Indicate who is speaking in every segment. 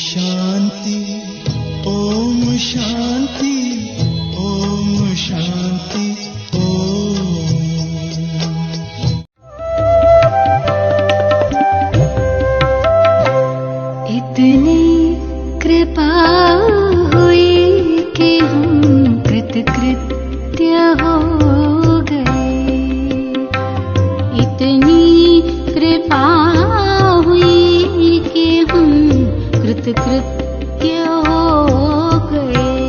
Speaker 1: शांति ओम शांति ओम शांति ओम।
Speaker 2: इतनी कृपा हुई कि हम कृतकृत्य हो गए। इतनी कृपा हुई कि हम कृतकृत्य हो गए।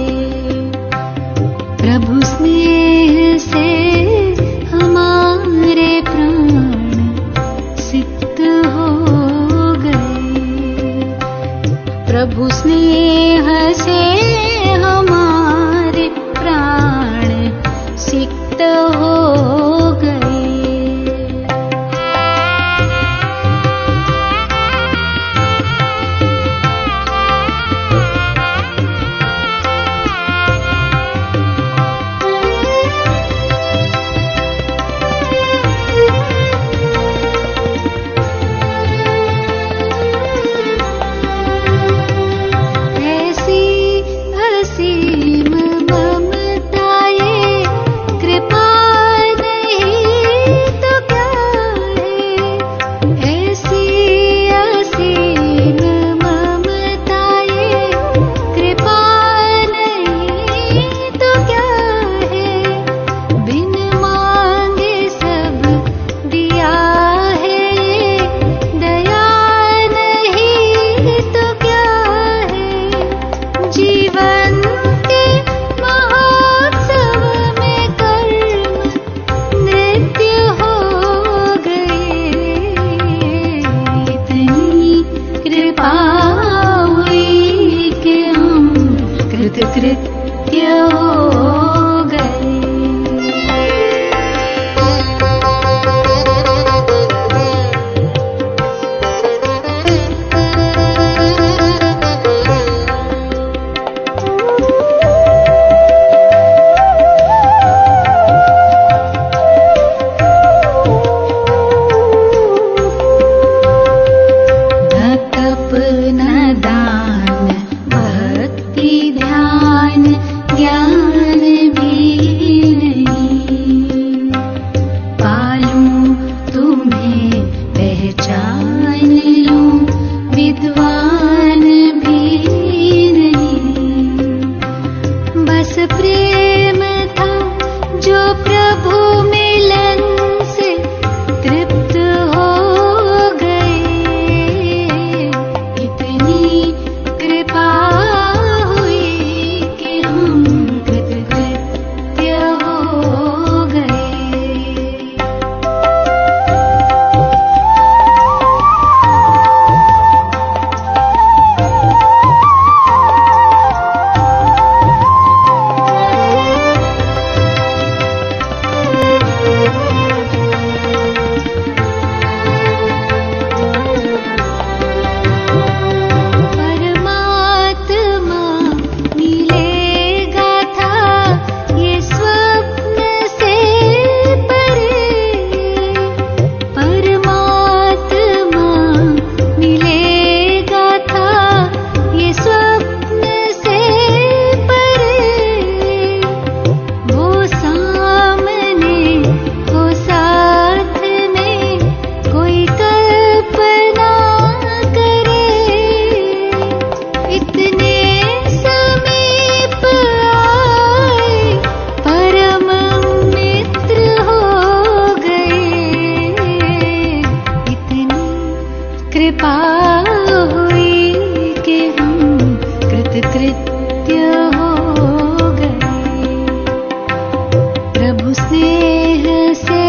Speaker 2: प्रभु स्नेह से हमारे प्राण सिक्त हो गए। प्रभु स्नेह से हमारे प्राण सिक्त हो गए। कृतकृत्य हो गए। न तप न दान भक्ति ध्यान ज्ञान भी नहीं। पालूं तुम्हें पहचान लूं विद्वान भी नहीं। बस प्रेम था जो प्रभु मिलन से तृप्त हो गए। इतनी कृपा हुई कि हम कृतकृत्य हो गए। परमात्मा मिलेगा था ये स्वप्न से परे। परमात्मा मिलेगा था ये स्वप्न से परे। वो सामने हो साथ में कोई कल्पना करे। इतने समीप आए परम मित्र हो गए। इतनी कृपा हुई कि हम कृतकृत्य हो गए। प्रभु स्नेह से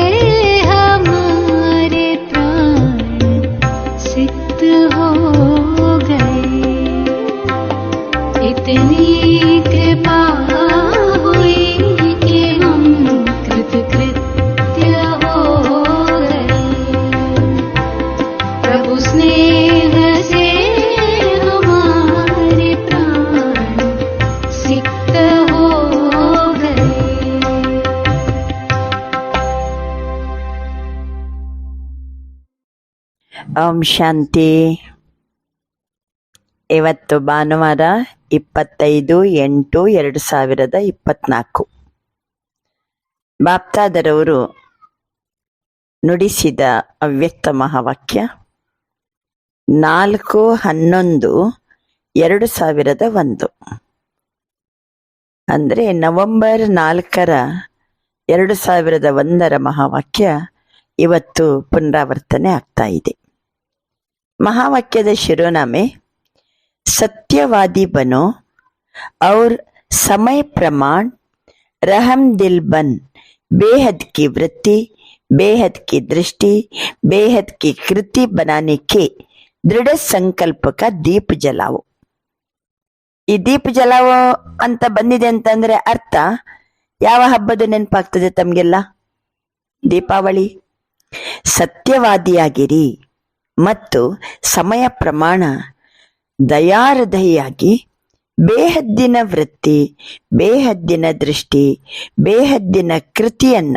Speaker 2: हमारे प्राण सिक्त हो गए। इतनी कृपा हुई कि हम कृतकृत्य हो गए। प्रभु स्नेह से हमारे प्राण सिक्त हो गए।
Speaker 3: ओम शांति। ಇವತ್ತು ಭಾನುವಾರ 25/8/2024. ಬಾಪ್ತಾದರವರು ನುಡಿಸಿದ ಅವ್ಯಕ್ತ ಮಹಾವಾಕ್ಯ 4/11/2001. ಅಂದರೆ ನವೆಂಬರ್ 4/2001 ಮಹಾವಾಕ್ಯ ಇವತ್ತು ಪುನರಾವರ್ತನೆ ಆಗ್ತಾ ಇದೆ. ಮಹಾವಾಕ್ಯದ ಶಿರೋನಾಮೆ सत्यवादी बनो और समय प्रमाण रहम दिल बन, बेहद की वृत्ति, बेहद की दृष्टि, बेहद की कृति बनाने के दृढ़ संकल्प का दीप जलाओ. ಈ ದೀಪ ಜಲಾವೋ ಅಂತ ಬಂದಿದೆ ಅಂತಂದ್ರೆ ಅರ್ಥ ಯಾವ ಹಬ್ಬದ ನೆನಪಾಗ್ತದೆ ತಮ್ಗೆಲ್ಲ? ದೀಪಾವಳಿ. ಸತ್ಯವಾದಿಯಾಗಿರಿ ಮತ್ತು ಸಮಯ ಪ್ರಮಾಣ ದಯಾಹೃದಯಿಯಾಗಿ ಬೇಹದ್ದಿನ ವೃತ್ತಿ, ಬೇಹದ್ದಿನ ದೃಷ್ಟಿ, ಬೇಹದ್ದಿನ ಕೃತಿಯನ್ನ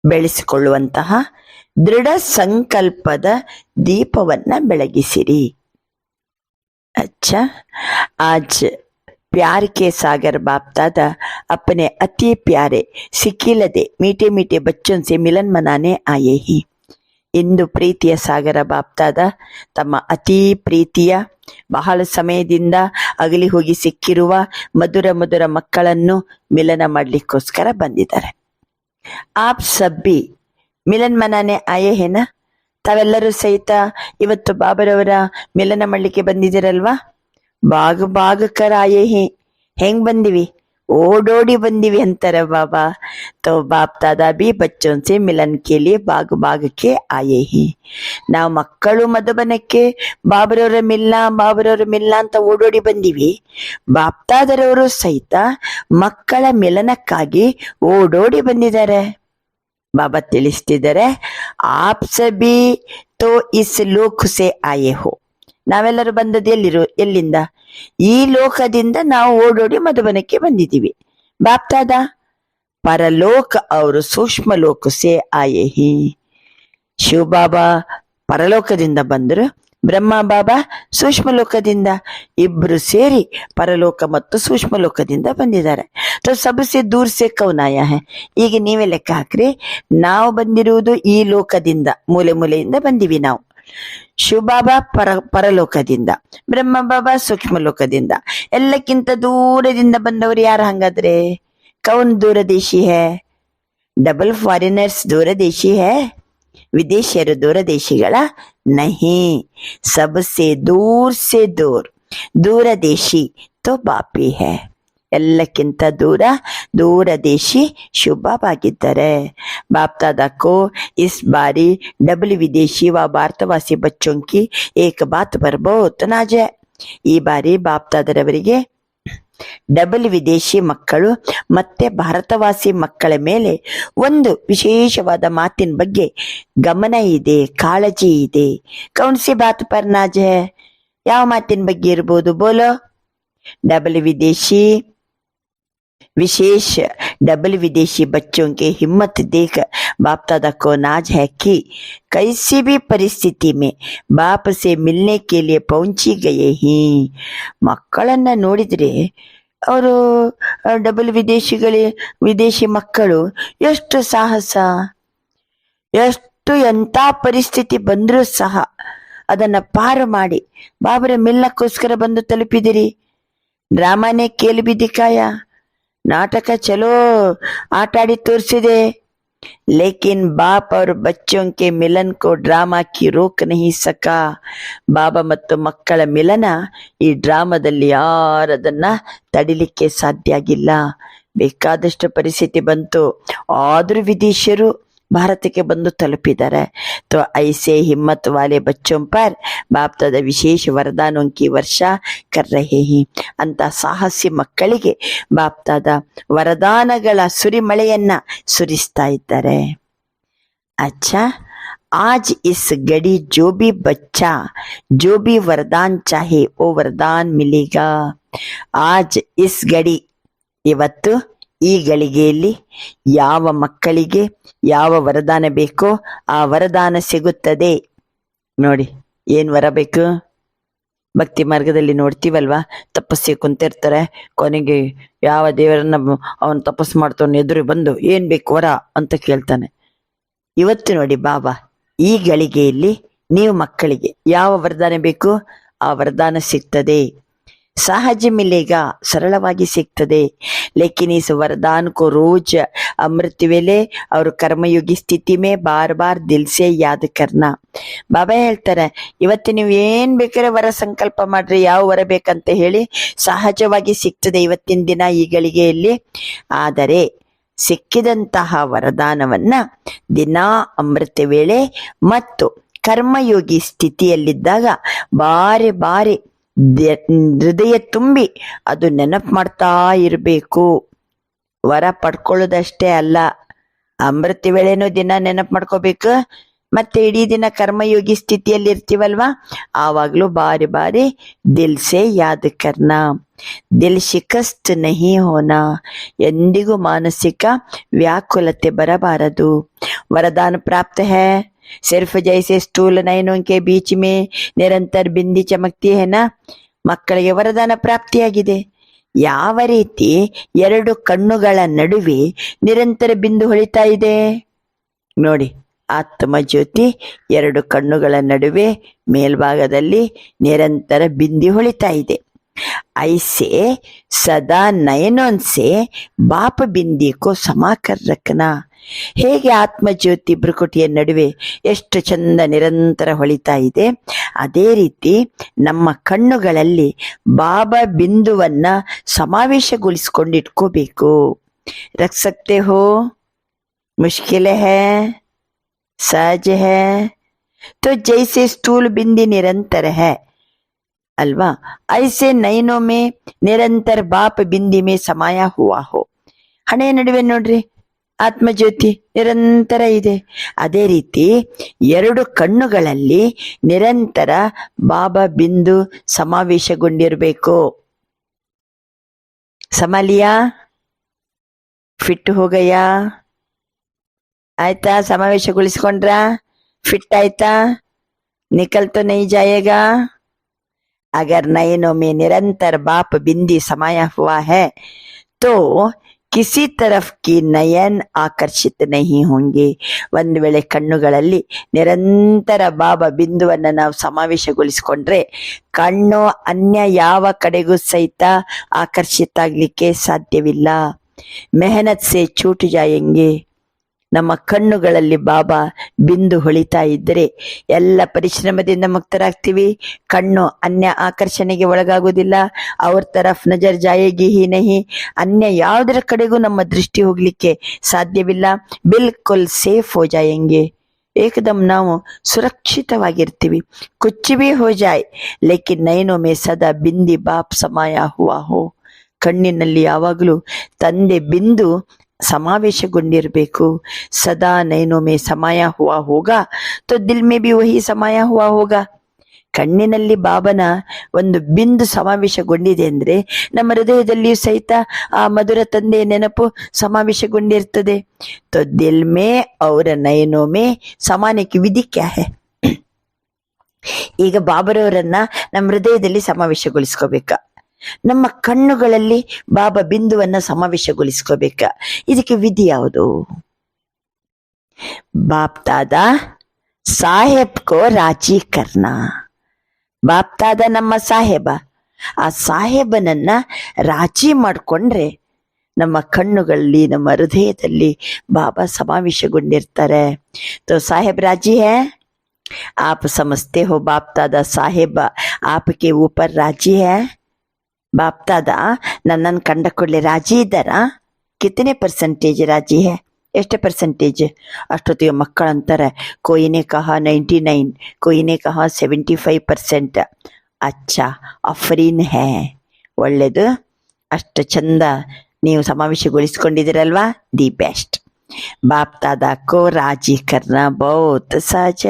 Speaker 3: ಬೆಳೆಸಿಕೊಳ್ಳುವಂತಹ ದೃಢ ಸಂಕಲ್ಪದ ದೀಪವನ್ನ ಬೆಳಗಿಸಿರಿ. अच्छा, आज प्यार के सागर बाप दादा अपने अति प्यारे सिकिलदे मीठे मीठे बच्चों से मिलन मनाने आए ही. ಇಂದು ಪ್ರೀತಿಯ ಸಾಗರ ಬಾಪ್ತಾದ ತಮ್ಮ ಅತೀ ಪ್ರೀತಿಯ ಬಹಳ ಸಮಯದಿಂದ ಅಗಲಿ ಹೋಗಿ ಸಿಕ್ಕಿರುವ ಮಧುರ ಮಧುರ ಮಕ್ಕಳನ್ನು ಮಿಲನ ಮಾಡ್ಲಿಕ್ಕೋಸ್ಕರ ಬಂದಿದ್ದಾರೆ. ಆಪ್ ಸಬ್ಬಿ ಮಿಲನ್ ಮನಾನೆ ಆಯೇ ಹೇನ? ತಾವೆಲ್ಲರೂ ಸಹಿತ ಇವತ್ತು ಬಾಬರವರ ಮಿಲನ ಮಾಡ್ಲಿಕ್ಕೆ ಬಂದಿದ್ದೀರಲ್ವಾ? ಭಾಗಕರ ಆಯೇ ಹೆಂಗ್ ಬಂದಿವಿ? ಓಡೋಡಿ ಬಂದಿವಿ ಅಂತಾರೆ ಬಾಬಾ. तो बाप दादा भी बच्चों से मिलन के लिए भाग के आए ही. ನಾವು ಮಕ್ಕಳು ಮಧುಬನಕ್ಕೆ ಬಾಬರವರ ಮಿಲ್ಲ ಅಂತ ಓಡೋಡಿ ಬಂದಿವಿ. ಬಾಪ್ತಾದರವರು ಸಹಿತ ಮಕ್ಕಳ ಮಿಲನಕ್ಕಾಗಿ ಓಡೋಡಿ ಬಂದಿದ್ದಾರೆ. ಬಾಬಾ ತಿಳಿಸ್ತಿದ್ದಾರೆ, ಆಪ್ ಸಭಿ ತೋ ಇಸ್ ಲೋಕ ಸೆ ಆಯೇ ಹೋ. ನಾವೆಲ್ಲರೂ ಬಂದದ್ದು ಎಲ್ಲಿಂದ? ಈ ಲೋಕದಿಂದ ನಾವು ಓಡೋಡಿ ಮಧುಬನಕ್ಕೆ ಬಂದಿದ್ದೀವಿ. ಬಾಪ್ತಾದ ಪರಲೋಕ ಅವರು ಸೂಕ್ಷ್ಮ ಲೋಕ ಸೇ ಆಯೇ ಹಿ. ಶಿವಬಾಬಾ ಪರಲೋಕದಿಂದ ಬಂದರು, ಬ್ರಹ್ಮ ಬಾಬಾ ಸೂಕ್ಷ್ಮ ಲೋಕದಿಂದ, ಇಬ್ರು ಸೇರಿ ಪರಲೋಕ ಮತ್ತು ಸೂಕ್ಷ್ಮ ಲೋಕದಿಂದ ಬಂದಿದ್ದಾರೆ. ತೋ ಸಬಸೆ ದೂರ ಸೆ ಕೌನ್ ಆಯಾ ಹೈ? ಈಗ ನೀವೇ ಲೆಕ್ಕ ಹಾಕ್ರಿ. ನಾವು ಬಂದಿರುವುದು ಈ ಲೋಕದಿಂದ, ಮೂಲೆ ಮೂಲೆಯಿಂದ ಬಂದಿವಿ ನಾವು. ಶಿವಬಾಬಾ ಪರಲೋಕದಿಂದ, ಬ್ರಹ್ಮ ಬಾಬಾ ಸೂಕ್ಷ್ಮ ಲೋಕದಿಂದ, ಎಲ್ಲಕ್ಕಿಂತ ದೂರದಿಂದ ಬಂದವರು ಯಾರು ಹಂಗಾದ್ರೆ? ಕೌನ್ ದೂರದೇಶಿ ಹೇ? ಡಬಲ್ ಫಾರಿನರ್ಸ್ ದೂರದೇಶಿ ಹೇ? ವಿದೇಶಿಯರು ದೂರದೇಶಿಗಳ ನಹಿ. ಸಬಸೆ ದೂರ್ ಸೆ ದೂರದೇಶಿ ತೋ ಬಾಪಿ ಹೇ. ಎಲ್ಲಕ್ಕಿಂತ ದೂರದೇಶಿ ಶುಭವಾಗಿದ್ದಾರೆ. ಬಾಪ್ತಾदा को इस बारी डबल विदेशी व ಭಾರತವಾಸಿ बच्चों की एक बात पर बहुत नाज है. ಈ ಬಾರಿ ಬಾಪ್ತಾದರವರಿಗೆ ಡಬಲ್ ವಿದೇಶಿ ಮಕ್ಕಳು ಮತ್ತೆ ಭಾರತವಾಸಿ ಮಕ್ಕಳ ಮೇಲೆ ಒಂದು ವಿಶೇಷವಾದ ಮಾತಿನ ಬಗ್ಗೆ ಗಮನ ಇದೆ, ಕಾಳಜಿ ಇದೆ. ಕೌನ್ಸಿ ಬಾತ್ ಪರ್ ನಾಜ್ ಹೈ? ಯಾವ ಮಾತಿನ ಬಗ್ಗೆ ಇರ್ಬೋದು ಬೋಲೋ? डबल विदेशी विशेष डबल विदेशी बच्चों के हिम्मत देख बाप दादा को नाज है कि कैसी भी परिस्थिति में बाप से मिलने के लिए पहुंची गए ही. ಮಕ್ಕಳನ್ನ ನೋಡಿದ್ರೆ ಅವರು ಡಬಲ್ ವಿದೇಶಿ ಮಕ್ಕಳು ಎಷ್ಟು ಸಾಹಸ, ಎಷ್ಟು ಎಂಥ ಪರಿಸ್ಥಿತಿ ಬಂದರೂ ಸಹ ಅದನ್ನ ಪಾರು ಮಾಡಿ ಬಾಬರ ಮಿಲ್ಲಕ್ಕೋಸ್ಕರ ಬಂದು ತಲುಪಿದಿರಿ. ಡ್ರಾಮಾನೇ ಕೇಳಿ भी दिखाया, नाटक चलो आट आड़ी तोर्सिदे, लेकिन बाप और बच्चों के मिलन को ड्रामा की रोक नहीं सका. ಬಾಬಾ ಮತ್ತು ಮಕ್ಕಳ ಮಿಲನ ಈ ಡ್ರಾಮಾದಲ್ಲಿ ಯಾರದನ್ನ ತಡಿಲಿಕ್ಕೆ ಸಾಧ್ಯ ಆಗಿಲ್ಲ. ಬೇಕಾದಷ್ಟು ಪರಿಸ್ಥಿತಿ ಬಂತು, ಆದ್ರೂ ವಿದೇಶಿಯರು ಭಾರತಕ್ಕೆ ಬಂದು ತಲುಪಿದ್ದಾರೆ. तो ऐसे हिम्मत वाले बच्चों पर बाप दादा विशेष वरदानों की वर्षा कर रहे हैं. ಅಂತ ಸಾಹಸಿ ಮಕ್ಕಳಿಗೆ ಬಾಪ್ ದಾದಾ ವರದಾನಗಳ ಸುರಿಮಳೆಯನ್ನ ಸುರಿಸ್ತಾ ಇದ್ದಾರೆ. अच्छा, आज इस घड़ी जो भी बच्चा जो भी वरदान चाहे वो वरदान मिलेगा. आज इस घड़ी, ಇವತ್ತು ಈ ಗಳಿಗೆಯಲ್ಲಿ ಯಾವ ಮಕ್ಕಳಿಗೆ ಯಾವ ವರದಾನ ಬೇಕೋ ಆ ವರದಾನ ಸಿಗುತ್ತದೆ. ನೋಡಿ, ಏನ್ ವರ ಬೇಕು? ಭಕ್ತಿ ಮಾರ್ಗದಲ್ಲಿ ನೋಡ್ತೀವಲ್ವಾ, ತಪಸ್ಸಿಗೆ ಕುಂತಿರ್ತಾರೆ, ಕೊನೆಗೆ ಯಾವ ದೇವರನ್ನ ಅವನು ತಪಸ್ಸು ಮಾಡ್ತಾನೆ ಎದುರು ಬಂದು ಏನ್ ಬೇಕು ವರ ಅಂತ ಕೇಳ್ತಾನೆ. ಇವತ್ತು ನೋಡಿ ಬಾಬಾ ಈ ಗಳಿಗೆಯಲ್ಲಿ ನೀವು ಮಕ್ಕಳಿಗೆ ಯಾವ ವರದಾನ ಬೇಕು ಆ ವರದಾನ ಸಿಗ್ತದೆ. सहज मिलेगा, ಸರಳವಾಗಿ ಸಿಗ್ತದೆ. लेकिन इस वरदान को रोज अमृत वेले और कर्मयोगी स्थिति में बार बार दिल से याद करना. ಬಾಬಾ ಹೇಳ್ತಾರೆ, ಇವತ್ತು ನೀವು ಏನ್ ಬೇಕಾದ್ರೆ ವರ ಸಂಕಲ್ಪ ಮಾಡ್ರಿ, ಯಾವ ವರ ಬೇಕಂತ ಹೇಳಿ ಸಹಜವಾಗಿ ಸಿಗ್ತದೆ ಇವತ್ತಿನ ದಿನ ಈ ಗಳಿಗೆಯಲ್ಲಿ. ಆದರೆ ಸಿಕ್ಕಿದಂತಹ ವರದಾನವನ್ನ ದಿನಾ ಅಮೃತ ವೇಳೆ ಮತ್ತು ಕರ್ಮಯೋಗಿ ಸ್ಥಿತಿಯಲ್ಲಿದ್ದಾಗ ಬಾರಿ ಬಾರಿ ಹೃದಯ ತುಂಬಿ ಅದು ನೆನಪು ಮಾಡ್ತಾ ಇರಬೇಕು. ವರ ಪಡ್ಕೊಳ್ಳೋದಷ್ಟೇ ಅಲ್ಲ, ಅಮೃತ ವೇಳೆನೂ ದಿನ ನೆನಪು ಮಾಡ್ಕೋಬೇಕು, ಮತ್ತೆ ಇಡೀ ದಿನ ಕರ್ಮಯೋಗಿ ಸ್ಥಿತಿಯಲ್ಲಿ ಇರ್ತೀವಲ್ವಾ, ಆವಾಗ್ಲೂ ಬಾರಿ ಬಾರಿ ದಿಲ್ ಸೆ ಯಾದ್ ಕರ್ನಾ. ದಿಲ್ ಶಿಕಸ್ತ್ ನಹಿ ಹೋನಾ, ಎಂದಿಗೂ ಮಾನಸಿಕ ವ್ಯಾಕುಲತೆ ಬರಬಾರದು. ವರದಾನ ಪ್ರಾಪ್ತ ಹೈ, सिर्फ जैसे स्थूल नयनों के बीच में निरंतर बिंदी चमकती है ना. ಮಕ್ಕಳಿಗೆ ವರದಾನ ಪ್ರಾಪ್ತಿಯಾಗಿದೆ. ಯಾವ ರೀತಿ ಎರಡು ಕಣ್ಣುಗಳ ನಡುವೆ ನಿರಂತರ ಬಿಂದು ಹೊಳಿತಾ ಇದೆ ನೋಡಿ. ಆತ್ಮ ಜ್ಯೋತಿ ಎರಡು ಕಣ್ಣುಗಳ ನಡುವೆ ಮೇಲ್ಭಾಗದಲ್ಲಿ ನಿರಂತರ ಬಿಂದಿ ಹೊಳಿತಾ ಇದೆ. ऐसे सदा नयनों से बाप बिंदी को समा कर रखना. ಹೇಗೆ ಆತ್ಮಜ್ಯೋತಿ ಭ್ರುಕುಟಿಯ ನಡುವೆ ಎಷ್ಟು ಚಂದ ನಿರಂತರ ಹೊಳಿತಾ ಇದೆ, ಅದೇ ರೀತಿ ನಮ್ಮ ಕಣ್ಣುಗಳಲ್ಲಿ ಬಾಬಾ ಬಿಂದುವನ್ನ ಸಮಾವೇಶಗೊಳಿಸಿಕೊಂಡಿಟ್ಕೋಬೇಕು. ರಖ್ ಸಕ್ತೆ ಹೋ, ಮುಷ್ಕಿಲ್ ಹೈ, ಸಹಜ ಹೈ. तो जैसे स्थूल बिंदी निरंतर है अल्वा, ऐसे नयनों में निरंतर बाप बिंदी में समाया हुआ हो. ಹಣೆ ನಡುವೆ ನೋಡ್ರಿ ಆತ್ಮಜ್ಯೋತಿ ನಿರಂತರ ಇದೆ. ಅದೇ ರೀತಿ ಎರಡು ಕಣ್ಣುಗಳಲ್ಲಿ ನಿರಂತರ ಬಾಬಾ ಬಿಂದು ಸಮಾವೇಶಗೊಂಡಿರಬೇಕು. ಸಮಲಿಯಾ, ಫಿಟ್ ಹೋಗಯ್ಯ, ಆಯ್ತಾ? ಸಮಾವೇಶಗೊಳಿಸ್ಕೊಂಡ್ರ, ಫಿಟ್ ಆಯ್ತಾ? निकल तो नहीं जाएगा. अगर नयनों में निरंतर बाप बिंदी समाया हुआ है तो किसी तरफ की नयन आकर्षित नहीं होंगे. ಒಂದು ವೇಳೆ ಕಣ್ಣುಗಳಲ್ಲಿ ನಿರಂತರ ಬಾಬಾ ಬಿಂದುವನ್ನ ನಾವು ಸಮಾವೇಶಗೊಳಿಸಿಕೊಂಡ್ರೆ ಕಣ್ಣು ಅನ್ಯ ಯಾವ ಕಡೆಗೂ ಸಹಿತ ಆಕರ್ಷಿತ ಆಗ್ಲಿಕ್ಕೆ ಸಾಧ್ಯವಿಲ್ಲ. ಮೆಹನತ್ ಸೆ छूट जाएंगे. ನಮ್ಮ ಕಣ್ಣುಗಳಲ್ಲಿ ಬಾಬಾ ಬಿಂದು ಹೊಳಿತಾ ಇದ್ದರೆ ಎಲ್ಲ ಪರಿಶ್ರಮದಿಂದ ಮುಕ್ತರಾಗ್ತೀವಿ. ಕಣ್ಣು ಅನ್ಯ ಆಕರ್ಷಣೆಗೆ ಒಳಗಾಗುವುದಿಲ್ಲ. ಅವ್ರ ತರಫ್ ನಜರ್ ಜಾಯೇಗಿ ಹಿ ನಹಿ, ಅನ್ಯ ಯಾವುದರ ಕಡೆಗೂ ನಮ್ಮ ದೃಷ್ಟಿ ಹೋಗ್ಲಿಕ್ಕೆ ಸಾಧ್ಯವಿಲ್ಲ. ಬಿಲ್ಕುಲ್ ಸೇಫ್ ಹೋ ಜಾಯೆಂಗೆ, ಏಕದಮ್ ನಾವು ಸುರಕ್ಷಿತವಾಗಿರ್ತೀವಿ. ಕುಚ್ ಭಿ ಹೋ ಜಾಯ್ ಲೇಕಿನ್ ನಯನೋ ಮೇ ಸದಾ ಬಿಂದಿ ಬಾಪ್ ಸಮಾಯ ಹುವಾ ಹೋ. ಕಣ್ಣಿನಲ್ಲಿ ಯಾವಾಗಲೂ ತಂದೆ ಬಿಂದು ಸಮಾವೇಶಗೊಂಡಿರಬೇಕು. ಸದಾ ನಯನೋ ಮೇ ಸಮಾಯ ಹುವಾ ಹೋಗಾ ತೋ ದಿಲ್ ಮೇ ಬಿ ವಹಿ ಸಮಾಯ ಹುವಾ ಹೋಗಾ. ಕಣ್ಣಿನಲ್ಲಿ ಬಾಬನ ಒಂದು ಬಿಂದು ಸಮಾವೇಶಗೊಂಡಿದೆ ಅಂದ್ರೆ ನಮ್ಮ ಹೃದಯದಲ್ಲಿಯೂ ಸಹಿತ ಆ ಮಧುರ ತಂದೆಯ ನೆನಪು ಸಮಾವೇಶಗೊಂಡಿರ್ತದೆ. ತೋ ದಿಲ್ ಮೇ ಔರ ನಯನೋ ಮೇ ಸಮಾನಕ್ಕೆ ವಿಧಿ ಕ್ಯಾ ಹೈ. ಈಗ ಬಾಬರವರನ್ನ ನಮ್ಮ ಹೃದಯದಲ್ಲಿ ಸಮಾವೇಶಗೊಳಿಸ್ಕೋಬೇಕ, ನಮ್ಮ ಕಣ್ಣುಗಳಲ್ಲಿ ಬಾಬಾ ಬಿಂದುವನ್ನ ಸಮಾವೇಶಗೊಳಿಸ್ಕೋಬೇಕ. ಇದಕ್ಕೆ ವಿಧಿ ಯಾವುದು? ಬಾಪ್ತಾದ ಸಾಹೇಬ್ ಕೋ ರಾಜಿ ಕರ್ನಾ. ಬಾಪ್ತಾದ ನಮ್ಮ ಸಾಹೇಬ, ಆ ಸಾಹೇಬನನ್ನ ರಾಜಿ ಮಾಡ್ಕೊಂಡ್ರೆ ನಮ್ಮ ಕಣ್ಣುಗಳಲ್ಲಿ ನಮ್ಮ ಹೃದಯದಲ್ಲಿ ಬಾಬಾ ಸಮಾವೇಶಗೊಂಡಿರ್ತಾರೆ. ತೋ ಸಾಹೇಬ್ ರಾಜಿ ಹೈ, आप समझते हो बाप दादा साहेब आपके ऊपर राजी है. बाप दादा ನನ್ನನ್ನು ಕಂಡ ಕೂಡಲೇ ರಾಜಿ ಇದ್ದಾರಾ? ಕಿತನೆ ಪರ್ಸೆಂಟೇಜ್ ರಾಜಿ ಹೈ, ಎಷ್ಟು ಪರ್ಸೆಂಟೇಜ್? ಅಷ್ಟೊತ್ತಿಗೆ ಮಕ್ಕಳಂತಾರೆ, ಕೊಯ್ನೆ ಕಹಾ 99, ಕೊಯ್ನೆ ಕಹಾ 75%. ಅಚ್ಚಾ, ಅಫ್ರೀನ್ ಹೈ, ಒಳ್ಳೇದು, ಅಷ್ಟು ಚಂದ ನೀವು ಸಮಾವೇಶಗೊಳಿಸ್ಕೊಂಡಿದ್ದೀರಲ್ವಾ, ದಿ ಬೆಸ್ಟ್. ಬಾಪ್ ದಾದಾ ಕೋ ರಾಜಿ ಕರ್ನಾ ಬಹುತ್ ಸಹಜ.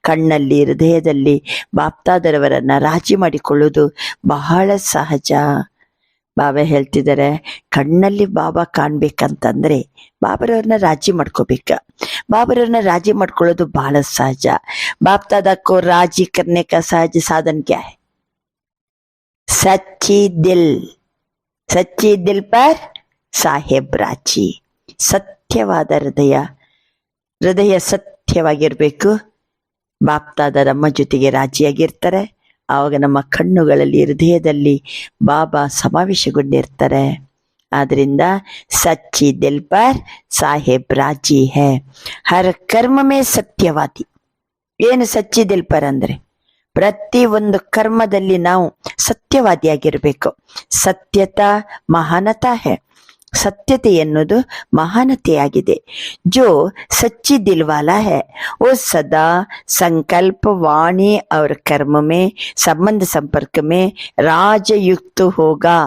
Speaker 3: ಕಣ್ಣಲ್ಲಿ ಹೃದಯದಲ್ಲಿ ಬಾಪ್ತಾದರವರನ್ನ ರಾಜಿ ಮಾಡಿಕೊಳ್ಳುವುದು ಬಹಳ ಸಹಜ. ಬಾಬಾ ಹೇಳ್ತಿದ್ದಾರೆ, ಕಣ್ಣಲ್ಲಿ ಬಾಬಾ ಕಾಣ್ಬೇಕಂತಂದ್ರೆ ಬಾಬರವ್ರನ್ನ ರಾಜಿ ಮಾಡ್ಕೋಬೇಕ. ಬಾಬರವ್ರನ್ನ ರಾಜಿ ಮಾಡ್ಕೊಳ್ಳೋದು ಬಹಳ ಸಹಜ. ಬಾಪ್ತಾದಕ್ಕೋ ರಾಜಿ ಕರ್ನೆ ಕಾ ಸಹಜ ಸಾಧನ್ ಕ್ಯಾ ಹೈ? ಸಚ್ಚಿ ದಿಲ್, ಸಚ್ಚಿ ದಿಲ್ ಪರ್ ಸಾಹೇಬ್ ರಾಜಿ. ಸತ್ಯವಾದ ಹೃದಯ, ಹೃದಯ ಸತ್ಯವಾಗಿರ್ಬೇಕು. ಬಾಪ್ತಾದ ನಮ್ಮ ಜೊತೆಗೆ ರಾಜಿಯಾಗಿರ್ತಾರೆ. ಆವಾಗ ನಮ್ಮ ಕಣ್ಣುಗಳಲ್ಲಿ, ಹೃದಯದಲ್ಲಿ ಬಾಬಾ ಸಮಾವೇಶಗೊಂಡಿರ್ತಾರೆ. ಆದ್ರಿಂದ ಸಚ್ಚಿ ದಿಲ್ ಪರ್ ಸಾಹೇಬ್ ರಾಜಿ ಹೇ. ಹರ್ ಕರ್ಮ ಮೇ ಸತ್ಯವಾದಿ. ಏನು ಸಚ್ಚಿ ದಿಲ್ ಪರ್ ಅಂದ್ರೆ? ಪ್ರತಿ ಒಂದು ಕರ್ಮದಲ್ಲಿ ನಾವು ಸತ್ಯವಾದಿಯಾಗಿರ್ಬೇಕು. ಸತ್ಯತಾ ಮಹಾನತಾ ಹೇ. ಸತ್ಯತೆ ಎನ್ನುವುದು ಮಹಾನತೆಯಾಗಿದೆ. ಜೋ ಸಚ್ಚಿ ದಿಲ್ವಾಲಾ ಹೇ वो सदा संकल्प वाणी और कर्म में संबंध संपर्क में राजयुक्त होगा.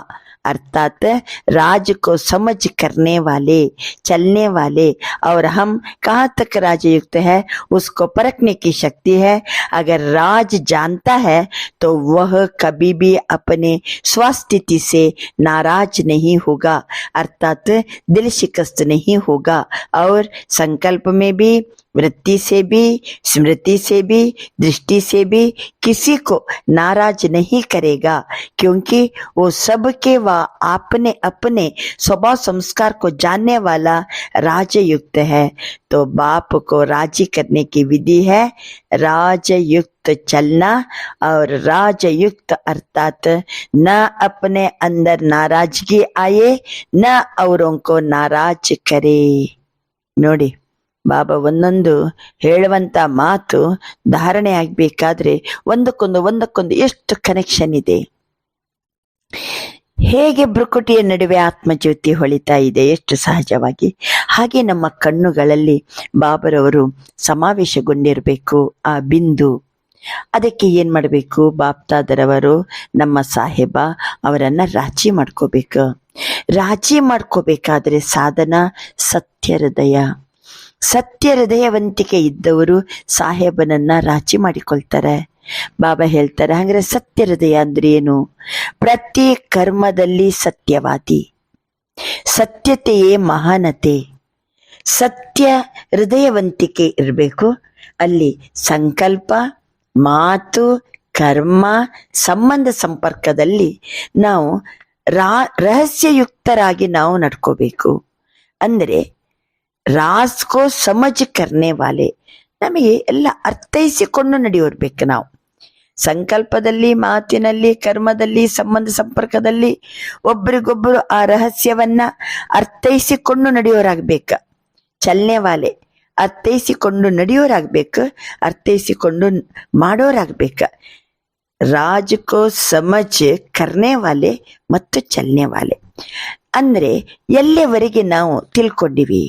Speaker 3: अर्थात राज को समझ करने वाले, चलने वाले. और हम कहाँ तक राजयुक्त है उसको परखने की शक्ति है. अगर राज जानता है तो वह कभी भी अपने स्वास्थिति से नाराज नहीं होगा. अर्थात दिल शिकस्त नहीं होगा. और संकल्प में भी, वृत्ति से भी, स्मृति से भी, दृष्टि से भी किसी को नाराज नहीं करेगा. क्योंकि वो सबके व अपने अपने स्वभाव संस्कार को जानने वाला राजयुक्त है. तो बाप को राजी करने की विधि है राजयुक्त चलना. और राजयुक्त अर्थात न अपने अंदर नाराजगी आए, न औरों को नाराज करे. ನೋಡಿ, ಬಾಬಾ ಒಂದೊಂದು ಹೇಳುವಂತ ಮಾತು ಧಾರಣೆ ಆಗ್ಬೇಕಾದ್ರೆ ಒಂದಕ್ಕೊಂದು ಎಷ್ಟು ಕನೆಕ್ಷನ್ ಇದೆ. ಹೇಗೆ ಭ್ರುಕುಟಿಯ ನಡುವೆ ಆತ್ಮಜ್ಯೋತಿ ಹೊಳಿತಾ ಇದೆ ಎಷ್ಟು ಸಹಜವಾಗಿ, ಹಾಗೆ ನಮ್ಮ ಕಣ್ಣುಗಳಲ್ಲಿ ಬಾಬರವರು ಸಮಾವೇಶಗೊಂಡಿರಬೇಕು. ಆ ಬಿಂದು, ಅದಕ್ಕೆ ಏನ್ ಮಾಡಬೇಕು? ಬಾಪ್ತಾದರವರು ನಮ್ಮ ಸಾಹೇಬ ಅವರನ್ನ ರಾಜಿ ಮಾಡ್ಕೋಬೇಕು. ರಾಜಿ ಮಾಡ್ಕೋಬೇಕಾದ್ರೆ ಸಾಧನ ಸತ್ಯ ಹೃದಯ. ಸತ್ಯ ಹೃದಯವಂತಿಕೆ ಇದ್ದವರು ಸಾಹೇಬನನ್ನ ರಾಜಿ ಮಾಡಿಕೊಳ್ತಾರೆ. ಬಾಬಾ ಹೇಳ್ತಾರೆ, ಹಾಗಾದ್ರೆ ಸತ್ಯ ಹೃದಯ ಅಂದ್ರೆ ಏನು? ಪ್ರತಿ ಕರ್ಮದಲ್ಲಿ ಸತ್ಯವಾದಿ. ಸತ್ಯತೆಯೇ ಮಹಾನತೆ. ಸತ್ಯ ಹೃದಯವಂತಿಕೆ ಇರಬೇಕು. ಅಲ್ಲಿ ಸಂಕಲ್ಪ, ಮಾತು, ಕರ್ಮ, ಸಂಬಂಧ ಸಂಪರ್ಕದಲ್ಲಿ ನಾವು ರಹಸ್ಯಯುಕ್ತರಾಗಿ ನಾವು ನಡ್ಕೋಬೇಕು. ಅಂದರೆ ರಾಸ್ಕೋ ಸಮಜ್ ಕರ್ನೆ ವಾಲೆ, ನಮಗೆ ಎಲ್ಲ ಅರ್ಥೈಸಿಕೊಂಡು ನಡೆಯೋರ್ಬೇಕು ನಾವು. ಸಂಕಲ್ಪದಲ್ಲಿ, ಮಾತಿನಲ್ಲಿ, ಕರ್ಮದಲ್ಲಿ, ಸಂಬಂಧ ಸಂಪರ್ಕದಲ್ಲಿ ಒಬ್ಬರಿಗೊಬ್ಬರು ಆ ರಹಸ್ಯವನ್ನ ಅರ್ಥೈಸಿಕೊಂಡು ನಡೆಯೋರಾಗ್ಬೇಕ. ಚಲನೆ ವಾಲೆ, ಅರ್ಥೈಸಿಕೊಂಡು ನಡೆಯೋರಾಗ್ಬೇಕು, ಅರ್ಥೈಸಿಕೊಂಡು ಮಾಡೋರಾಗ್ಬೇಕ. ರಾಜಕೋ ಸಮಜ್ ಕರ್ನೆ ವಾಲೆ ಮತ್ತು ಚಲನೆ ವಾಲೆ ಅಂದ್ರೆ ಎಲ್ಲಿವರೆಗೆ ನಾವು ತಿಳ್ಕೊಂಡಿವಿ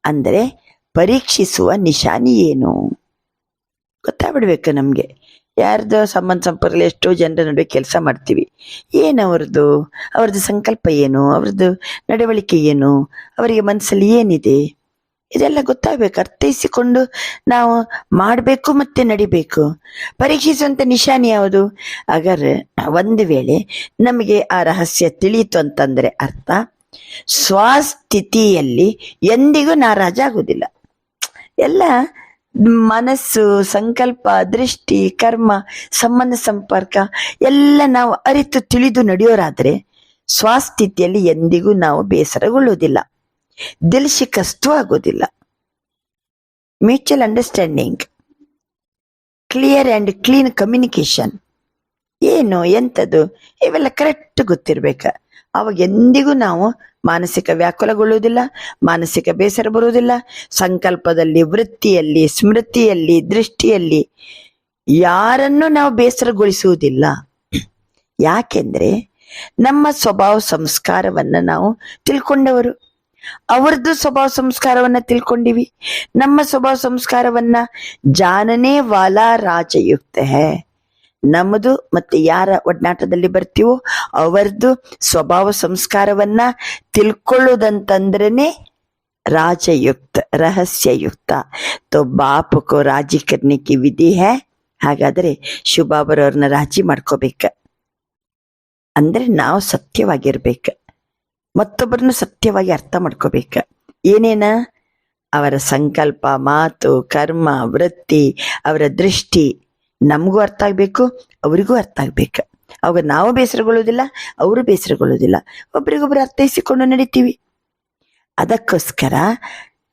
Speaker 3: ಅಂದರೆ ಪರೀಕ್ಷಿಸುವ ನಿಶಾನಿ ಏನು ಗೊತ್ತಾಗ್ಬಿಡ್ಬೇಕು ನಮ್ಗೆ. ಯಾರ್ದೋ ಸಂಬಂಧ ಸಂಪರ್ಕ ಎಷ್ಟೋ ಜನರ ನಡುವೆ ಕೆಲಸ ಮಾಡ್ತೀವಿ. ಏನು ಅವ್ರದ್ದು ಸಂಕಲ್ಪ ಏನು, ಅವ್ರದ್ದು ನಡವಳಿಕೆ ಏನು, ಅವರಿಗೆ ಮನಸ್ಸಲ್ಲಿ ಏನಿದೆ, ಇದೆಲ್ಲ ಗೊತ್ತಾಗಬೇಕು. ಅರ್ಥೈಸಿಕೊಂಡು ನಾವು ಮಾಡಬೇಕು ಮತ್ತೆ ನಡಿಬೇಕು. ಪರೀಕ್ಷಿಸುವಂತ ನಿಶಾನಿ ಯಾವುದು? ಅಗರ್ ಒಂದು ವೇಳೆ ನಮಗೆ ಆ ರಹಸ್ಯ ತಿಳಿಯಿತು ಅಂತಂದ್ರೆ ಅರ್ಥ ಸ್ವಸ್ಥಿತಿಯಲ್ಲಿ ಎಂದಿಗೂ ನಾರಾಜಾಗುವುದಿಲ್ಲ. ಎಲ್ಲ ಮನಸ್ಸು, ಸಂಕಲ್ಪ, ದೃಷ್ಟಿ, ಕರ್ಮ, ಸಂಬಂಧ ಸಂಪರ್ಕ ಎಲ್ಲ ನಾವು ಅರಿತು ತಿಳಿದು ನಡೆಯೋರಾದ್ರೆ ಸ್ವಸ್ಥಿತಿಯಲ್ಲಿ ಎಂದಿಗೂ ನಾವು ಬೇಸರಗೊಳ್ಳುವುದಿಲ್ಲ, ದಿಲ್ ಶಿಕಸ್ತು ಆಗೋದಿಲ್ಲ. Mutual understanding, clear and clean communication, ಏನು ಎಂಥದ್ದು ಇವೆಲ್ಲ ಕರೆಕ್ಟ್ ಗೊತ್ತಿರ್ಬೇಕ. ಅವಾಗ ಎಂದಿಗೂ ನಾವು ಮಾನಸಿಕ ವ್ಯಾಕುಲಗೊಳ್ಳುವುದಿಲ್ಲ, ಮಾನಸಿಕ ಬೇಸರ ಬರುವುದಿಲ್ಲ. ಸಂಕಲ್ಪದಲ್ಲಿ, ವೃತ್ತಿಯಲ್ಲಿ, ಸ್ಮೃತಿಯಲ್ಲಿ, ದೃಷ್ಟಿಯಲ್ಲಿ ಯಾರನ್ನು ನಾವು ಬೇಸರಗೊಳಿಸುವುದಿಲ್ಲ. ಯಾಕೆಂದ್ರೆ ನಮ್ಮ ಸ್ವಭಾವ ಸಂಸ್ಕಾರವನ್ನ ನಾವು ತಿಳ್ಕೊಂಡವರು, ಅವ್ರದ್ದು ಸ್ವಭಾವ ಸಂಸ್ಕಾರವನ್ನ ತಿಳ್ಕೊಂಡಿವಿ. ನಮ್ಮ ಸ್ವಭಾವ ಸಂಸ್ಕಾರವನ್ನ ಜಾನನೇ ವಾಲಾ ರಾಜಯುಕ್ತ ಹೇ. ನಮ್ಮದು ಮತ್ತೆ ಯಾರ ಒಡನಾಟದಲ್ಲಿ ಬರ್ತೀವೋ ಅವರದ್ದು ಸ್ವಭಾವ ಸಂಸ್ಕಾರವನ್ನ ತಿಳ್ಕೊಳ್ಳೋದಂತಂದ್ರೇನೆ ರಾಜಯುಕ್ತ, ರಹಸ್ಯಯುಕ್ತ. ತೋ ಬಾಪ್ ಕೋ ರಾಜಿ ಕರ್ನೆ ಕಿ ವಿಧಿ ಹೇ. ಹಾಗಾದ್ರೆ ಶಿವಬಾಬರವ್ರನ್ನ ರಾಜಿ ಮಾಡ್ಕೋಬೇಕ ಅಂದ್ರೆ ನಾವು ಸತ್ಯವಾಗಿರ್ಬೇಕ, ಮತ್ತೊಬ್ಬರನ್ನು ಸತ್ಯವಾಗಿ ಅರ್ಥ ಮಾಡ್ಕೋಬೇಕ. ಏನೇನ? ಅವರ ಸಂಕಲ್ಪ, ಮಾತು, ಕರ್ಮ, ವೃತ್ತಿ, ಅವರ ದೃಷ್ಟಿ ನಮಗೂ ಅರ್ಥ ಆಗ್ಬೇಕು, ಅವರಿಗೂ ಅರ್ಥ ಆಗ್ಬೇಕು. ಅವಾಗ ನಾವು ಬೇಸರಗೊಳ್ಳುವುದಿಲ್ಲ, ಅವರು ಬೇಸರಗೊಳ್ಳುವುದಿಲ್ಲ, ಒಬ್ರಿಗೊಬ್ರು ಅರ್ಥೈಸಿಕೊಂಡು ನಡೀತೀವಿ. ಅದಕ್ಕೋಸ್ಕರ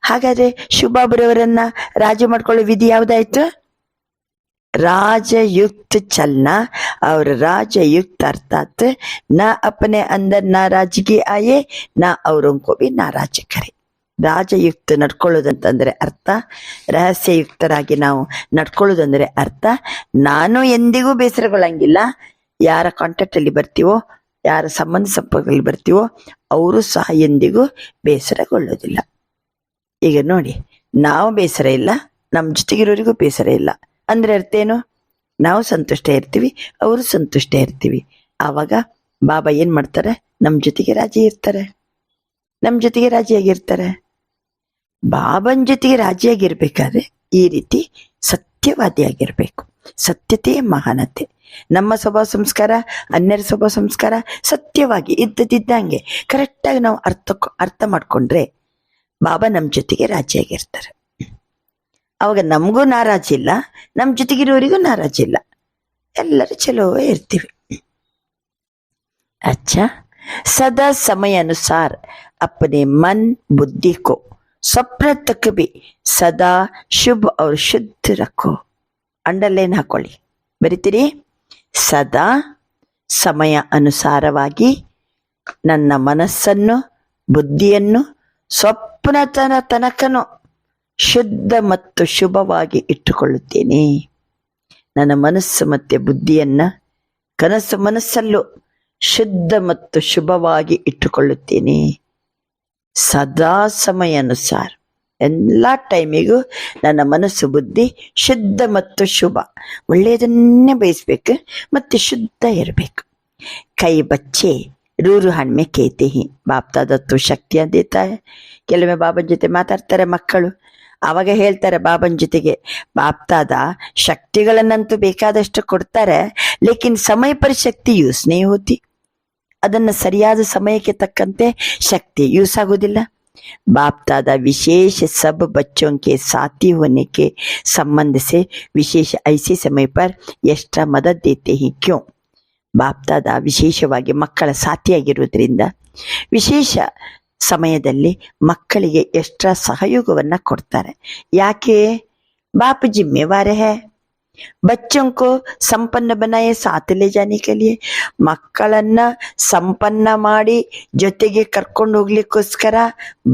Speaker 3: ಹಾಗಾದ್ರೆ ಶುಭಾಬುರವರನ್ನ ರಾಜ ಮಾಡ್ಕೊಳ್ಳೋ ವಿಧಿ ಯಾವ್ದಾಯ್ತು? राजयुक्त चलना और राजयुक्त अर्थात न अपने अंदर नाराजगी आए न औरों को भी नाराज करे. ರಾಜಯುಕ್ತ ನಡ್ಕೊಳ್ಳೋದಂತಂದ್ರೆ ಅರ್ಥ, ರಹಸ್ಯಯುಕ್ತರಾಗಿ ನಾವು ನಡ್ಕೊಳ್ಳೋದಂದ್ರೆ ಅರ್ಥ, ನಾನು ಎಂದಿಗೂ ಬೇಸರಗೊಳ್ಳಂಗಿಲ್ಲ. ಯಾರ ಕಾಂಟ್ಯಾಕ್ಟ್ ಅಲ್ಲಿ ಬರ್ತೀವೋ, ಯಾರ ಸಂಬಂಧ ಸಂಪರ್ಕದಲ್ಲಿ ಬರ್ತೀವೋ ಅವರು ಸಹ ಎಂದಿಗೂ ಬೇಸರಗೊಳ್ಳೋದಿಲ್ಲ. ಈಗ ನೋಡಿ, ನಾವು ಬೇಸರ ಇಲ್ಲ, ನಮ್ಮ ಜೊತೆಗಿರೋರಿಗೂ ಬೇಸರ ಇಲ್ಲ ಅಂದ್ರೆ ಅರ್ಥ ಏನು? ನಾವು ಸಂತುಷ್ಟ ಇರ್ತೀವಿ, ಅವರು ಸಂತುಷ್ಟ ಇರ್ತೀವಿ. ಆವಾಗ ಬಾಬಾ ಏನ್ ಮಾಡ್ತಾರೆ? ನಮ್ಮ ಜೊತೆಗೆ ರಾಜಿ ಇರ್ತಾರೆ, ನಮ್ಮ ಜೊತೆಗೆ ರಾಜಿಯಾಗಿರ್ತಾರೆ. ಬಾಬನ್ ಜೊತೆಗೆ ರಾಜಿಯಾಗಿರ್ಬೇಕಾದ್ರೆ ಈ ರೀತಿ ಸತ್ಯವಾದಿಯಾಗಿರ್ಬೇಕು. ಸತ್ಯತೆಯೇ ಮಹಾನತೆ. ನಮ್ಮ ಸ್ವಭಾವ ಸಂಸ್ಕಾರ, ಅನ್ಯರ ಸ್ವಭಾವ ಸಂಸ್ಕಾರ ಸತ್ಯವಾಗಿ ಇದ್ದದಿದ್ದಂಗೆ ಕರೆಕ್ಟಾಗಿ ನಾವು ಅರ್ಥ ಮಾಡ್ಕೊಂಡ್ರೆ ಬಾಬಾ ನಮ್ಮ ಜೊತೆಗೆ ರಾಜಿಯಾಗಿರ್ತಾರೆ. ಅವಾಗ ನಮಗೂ ನಾರಾಜಿಲ್ಲ, ನಮ್ಮ ಜೊತೆಗಿರೋರಿಗೂ ನಾರಾಜಿಲ್ಲ, ಎಲ್ಲರೂ ಚಲೋ ಇರ್ತೀವಿ. अच्छा, सदा समय अनुसार अपने मन बुद्धि को स्वप्न तक भी सदा शुभ और शुद्ध रखो. ಅಂಡರ್ಲೈನ್ ಹಾಕೊಳ್ಳಿ, ಬರಿತೀರಿ. ಸದಾ ಸಮಯ ಅನುಸಾರವಾಗಿ ನನ್ನ ಮನಸ್ಸನ್ನು ಬುದ್ಧಿಯನ್ನು ಸ್ವಪ್ನತನ ತನಕನೂ ಶುದ್ಧ ಮತ್ತು ಶುಭವಾಗಿ ಇಟ್ಟುಕೊಳ್ಳುತ್ತೇನೆ. ನನ್ನ ಮನಸ್ಸು ಮತ್ತೆ ಬುದ್ಧಿಯನ್ನ ಮನಸ್ಸಲ್ಲೂ ಶುದ್ಧ ಮತ್ತು ಶುಭವಾಗಿ ಇಟ್ಟುಕೊಳ್ಳುತ್ತೇನೆ. ಸದಾ ಸಮಯ ಅನುಸಾರ, ಎಲ್ಲ ಟೈಮಿಗೂ ನನ್ನ ಮನಸ್ಸು ಬುದ್ಧಿ ಶುದ್ಧ ಮತ್ತು ಶುಭ, ಒಳ್ಳೆಯದನ್ನೇ ಬಯಸ್ಬೇಕು ಮತ್ತೆ ಶುದ್ಧ ಇರಬೇಕು. ಕೈ ಬಚ್ಚೆ ರೂರು ಹಣ್ಮೆ ಕೇತೆ ಹಿ ಬಾಪ್ ದಾದಾ ತು ಶಕ್ತಿಯ ದೇತಾ ಹೈ. ಕೆಲವೊಮ್ಮೆ ಬಾಬನ ಜೊತೆ ಮಾತಾಡ್ತಾರೆ ಮಕ್ಕಳು, ಆವಾಗ ಹೇಳ್ತಾರೆ ಬಾಬನ ಜೊತೆಗೆ, ಬಾಪ್ ದಾದಾ ಶಕ್ತಿಗಳನ್ನಂತೂ ಬೇಕಾದಷ್ಟು ಕೊಡ್ತಾರೆ, ಲೇಕಿನ್ ಸಮಯ ಪರ ಶಕ್ತಿ ಯೂಸ್ ನೈ ಹೋತಿ. ಅದನ್ನ ಸರಿಯಾದ ಸಮಯಕ್ಕೆ ತಕ್ಕಂತೆ ಶಕ್ತಿ ಯೂಸ್ ಆಗೋದಿಲ್ಲ. बाप दादा विशेष सब बच्चों के साथी होने के संबंध से विशेष ऐसे समय पर एक्स्ट्रा मदद देते हैं. क्यों? बाप दादा ವಿಶೇಷವಾಗಿ ಮಕ್ಕಳ ಸಾಥಿಯಾಗಿರುವುದರಿಂದ ವಿಶೇಷ ಸಮಯದಲ್ಲಿ ಮಕ್ಕಳಿಗೆ ಎಕ್ಸ್ಟ್ರಾ ಸಹಯೋಗವನ್ನ ಕೊಡ್ತಾರೆ. ಯಾಕೆ? बाप जिम्मेवार है बच्चों को संपन्न बनाए साथ ले जाने के लिए. ಮಕ್ಕಳನ್ನ ಸಂಪನ್ನ ಮಾಡಿ ಜೊತೆಗೆ ಕರ್ಕೊಂಡು ಹೋಗ್ಲಿಕ್ಕೋಸ್ಕರ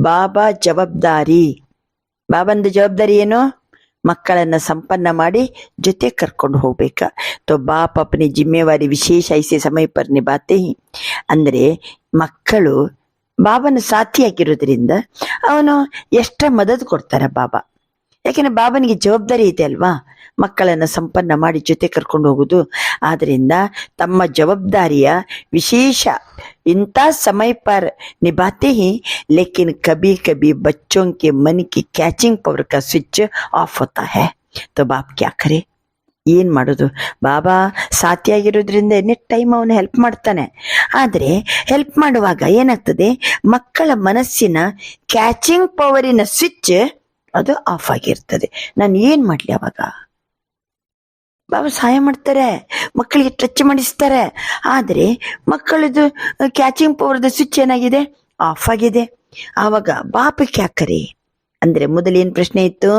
Speaker 3: ಬಾಬಾ ಜವಾಬ್ದಾರಿ. ಬಾಬಂದು ಜವಾಬ್ದಾರಿ ಏನು? ಮಕ್ಕಳನ್ನ ಸಂಪನ್ನ ಮಾಡಿ ಜೊತೆ ಕರ್ಕೊಂಡು ಹೋಗ್ಬೇಕ. तो बाप अपनी जिम्मेवारी विशेष ऐसे समय पर निभाते हैं. ಅಂದ್ರೆ ಮಕ್ಕಳು ಬಾಬನ ಸಾಥಿಯಾಗಿರೋದ್ರಿಂದ ಅವನು ಎಷ್ಟೇ ಮದದ್ ಕೊಡ್ತಾರೆ ಬಾಬಾ. ಯಾಕೆಂದ್ರೆ ಬಾಬನಿಗೆ ಜವಾಬ್ದಾರಿ ಇದೆ ಅಲ್ವಾ, ಮಕ್ಕಳನ್ನ ಸಂಪನ್ನ ಮಾಡಿ ಜೊತೆ ಕರ್ಕೊಂಡು ಹೋಗುದು. ಆದ್ರಿಂದ ತಮ್ಮ ಜವಾಬ್ದಾರಿಯ ವಿಶೇಷ ಇಂಥ ಸಮಯ पर निभाते हैं. लेकिन कभी कभी बच्चों के मन की कैचिंग पावर का स्विच ऑफ होता है. तो बाप क्या करे? ಏನ್ ಮಾಡೋದು? ಬಾಬಾ ಸಾಥಿಯಾಗಿರೋದ್ರಿಂದ ಎನಿ ಟೈಮ್ ಅವನು ಹೆಲ್ಪ್ ಮಾಡ್ತಾನೆ. ಆದ್ರೆ ಹೆಲ್ಪ್ ಮಾಡುವಾಗ ಏನಾಗ್ತದೆ, ಮಕ್ಕಳ ಮನಸ್ಸಿನ ಕ್ಯಾಚಿಂಗ್ ಪವರಿನ ಸ್ವಿಚ್ ಅದು ಆಫ್ ಆಗಿರ್ತದೆ. ನಾನು ಏನ್ ಮಾಡ್ಲಿ ಅವಾಗ? ಬಾಬಾ ಸಹಾಯ ಮಾಡ್ತಾರೆ, ಮಕ್ಕಳಿಗೆ ಟಚ್ ಮಾಡಿಸ್ತಾರೆ, ಆದ್ರೆ ಮಕ್ಕಳದು ಕ್ಯಾಚಿಂಗ್ ಪವರ್ದ ಸ್ವಿಚ್ ಏನಾಗಿದೆ? ಆಫ್ ಆಗಿದೆ. ಆವಾಗ ಬಾಪ ಕ್ಯಾಕರೆ ಅಂದ್ರೆ ಮೊದಲೇನ್ ಪ್ರಶ್ನೆ ಇತ್ತು?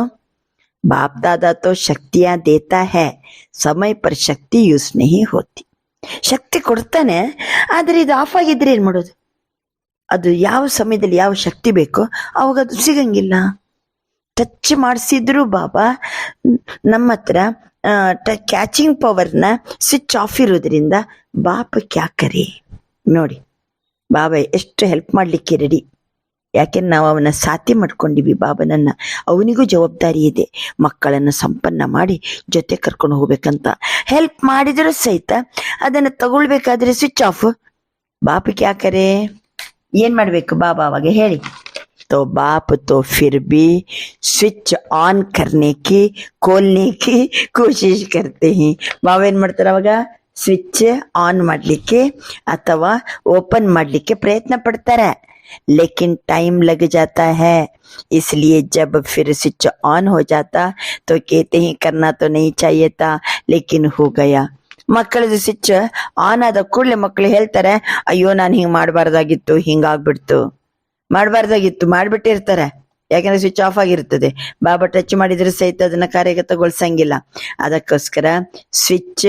Speaker 3: ಬಾಪ್ ದಾದಾ ತೋ ಶಕ್ತಿಯ ದೇತಾ ಹೈ, ಸಮಯ ಪರ್ ಶಕ್ತಿ ಯೂಸ್ ನಹಿ ಹೋತಿ. ಶಕ್ತಿ ಕೊಡ್ತಾನೆ, ಆದ್ರೆ ಇದು ಆಫ್ ಆಗಿದ್ರೆ ಏನ್ ಮಾಡೋದು? ಅದು ಯಾವ ಸಮಯದಲ್ಲಿ ಯಾವ ಶಕ್ತಿ ಬೇಕೋ ಅವಾಗ ಅದು ಸಿಗಂಗಿಲ್ಲ. ಟಚ್ ಮಾಡಿಸಿದ್ರು ಬಾಬಾ ನಮ್ಮ ಹತ್ರ ಕ್ಯಾಚಿಂಗ್ ಪವರ್ನ ಸ್ವಿಚ್ ಆಫ್ ಇರೋದ್ರಿಂದ ಬಾಪ ಕ್ಯಾಕರೆ. ನೋಡಿ ಬಾಬಾ ಎಷ್ಟು ಹೆಲ್ಪ್ ಮಾಡ್ಲಿಕ್ಕೆ ರೆಡಿ. ಯಾಕೆಂದ್ರೆ ನಾವು ಅವನ ಸಾಥಿ ಮಾಡ್ಕೊಂಡಿವಿ ಬಾಬನನ್ನ. ಅವನಿಗೂ ಜವಾಬ್ದಾರಿ ಇದೆ, ಮಕ್ಕಳನ್ನ ಸಂಪನ್ನ ಮಾಡಿ ಜೊತೆ ಕರ್ಕೊಂಡು ಹೋಗ್ಬೇಕಂತ. ಹೆಲ್ಪ್ ಮಾಡಿದ್ರು ಸಹಿತ ಅದನ್ನ ತಗೊಳ್ಬೇಕಾದ್ರೆ ಸ್ವಿಚ್ ಆಫ್. ಬಾಪ ಕ್ಯಾಕರೆ ಏನ್ ಮಾಡ್ಬೇಕು ಬಾಬಾ ಅವಾಗ ಹೇಳಿ? तो बाप तो फिर भी स्विच ऑन करने की खोलने की कोशिश करते हैं. ಬಾಬಾ ಏನ್ ಮಾಡ್ತಾರೆ ಅವಾಗ? ಸ್ವಿಚ್ ಆನ್ ಮಾಡ್ಲಿಕ್ಕೆ ಅಥವಾ ಓಪನ್ ಮಾಡ್ಲಿಕ್ಕೆ ಪ್ರಯತ್ನ ಪಡ್ತಾರೆ. लेकिन टाइम लग जाता है, इसलिए जब फिर स्विच ऑन हो जाता तो कहते हैं करना तो नहीं चाहिए था लेकिन हो गया. ಮಕ್ಕಳದು ಸ್ವಿಚ್ ಆನ್ ಆದ ಕೂಡಲೇ ಮಕ್ಕಳು ಹೇಳ್ತಾರೆ, ಅಯ್ಯೋ ನಾನು ಹಿಂಗ್ ಮಾಡಬಾರ್ದಾಗಿತ್ತು, ಹಿಂಗಾಗ್ಬಿಡ್ತು, ಮಾಡಬಾರ್ದಾಗಿತ್ತು, ಮಾಡ್ಬಿಟ್ಟಿರ್ತಾರೆ. ಯಾಕಂದ್ರೆ ಸ್ವಿಚ್ ಆಫ್ ಆಗಿರ್ತದೆ. ಬಾಬಾ ಟಚ್ ಮಾಡಿದ್ರೆ ಸಹಿತ ಅದನ್ನ ಕಾರ್ಯಗತಗೊಳಿಸಂಗಿಲ್ಲ. ಅದಕ್ಕೋಸ್ಕರ ಸ್ವಿಚ್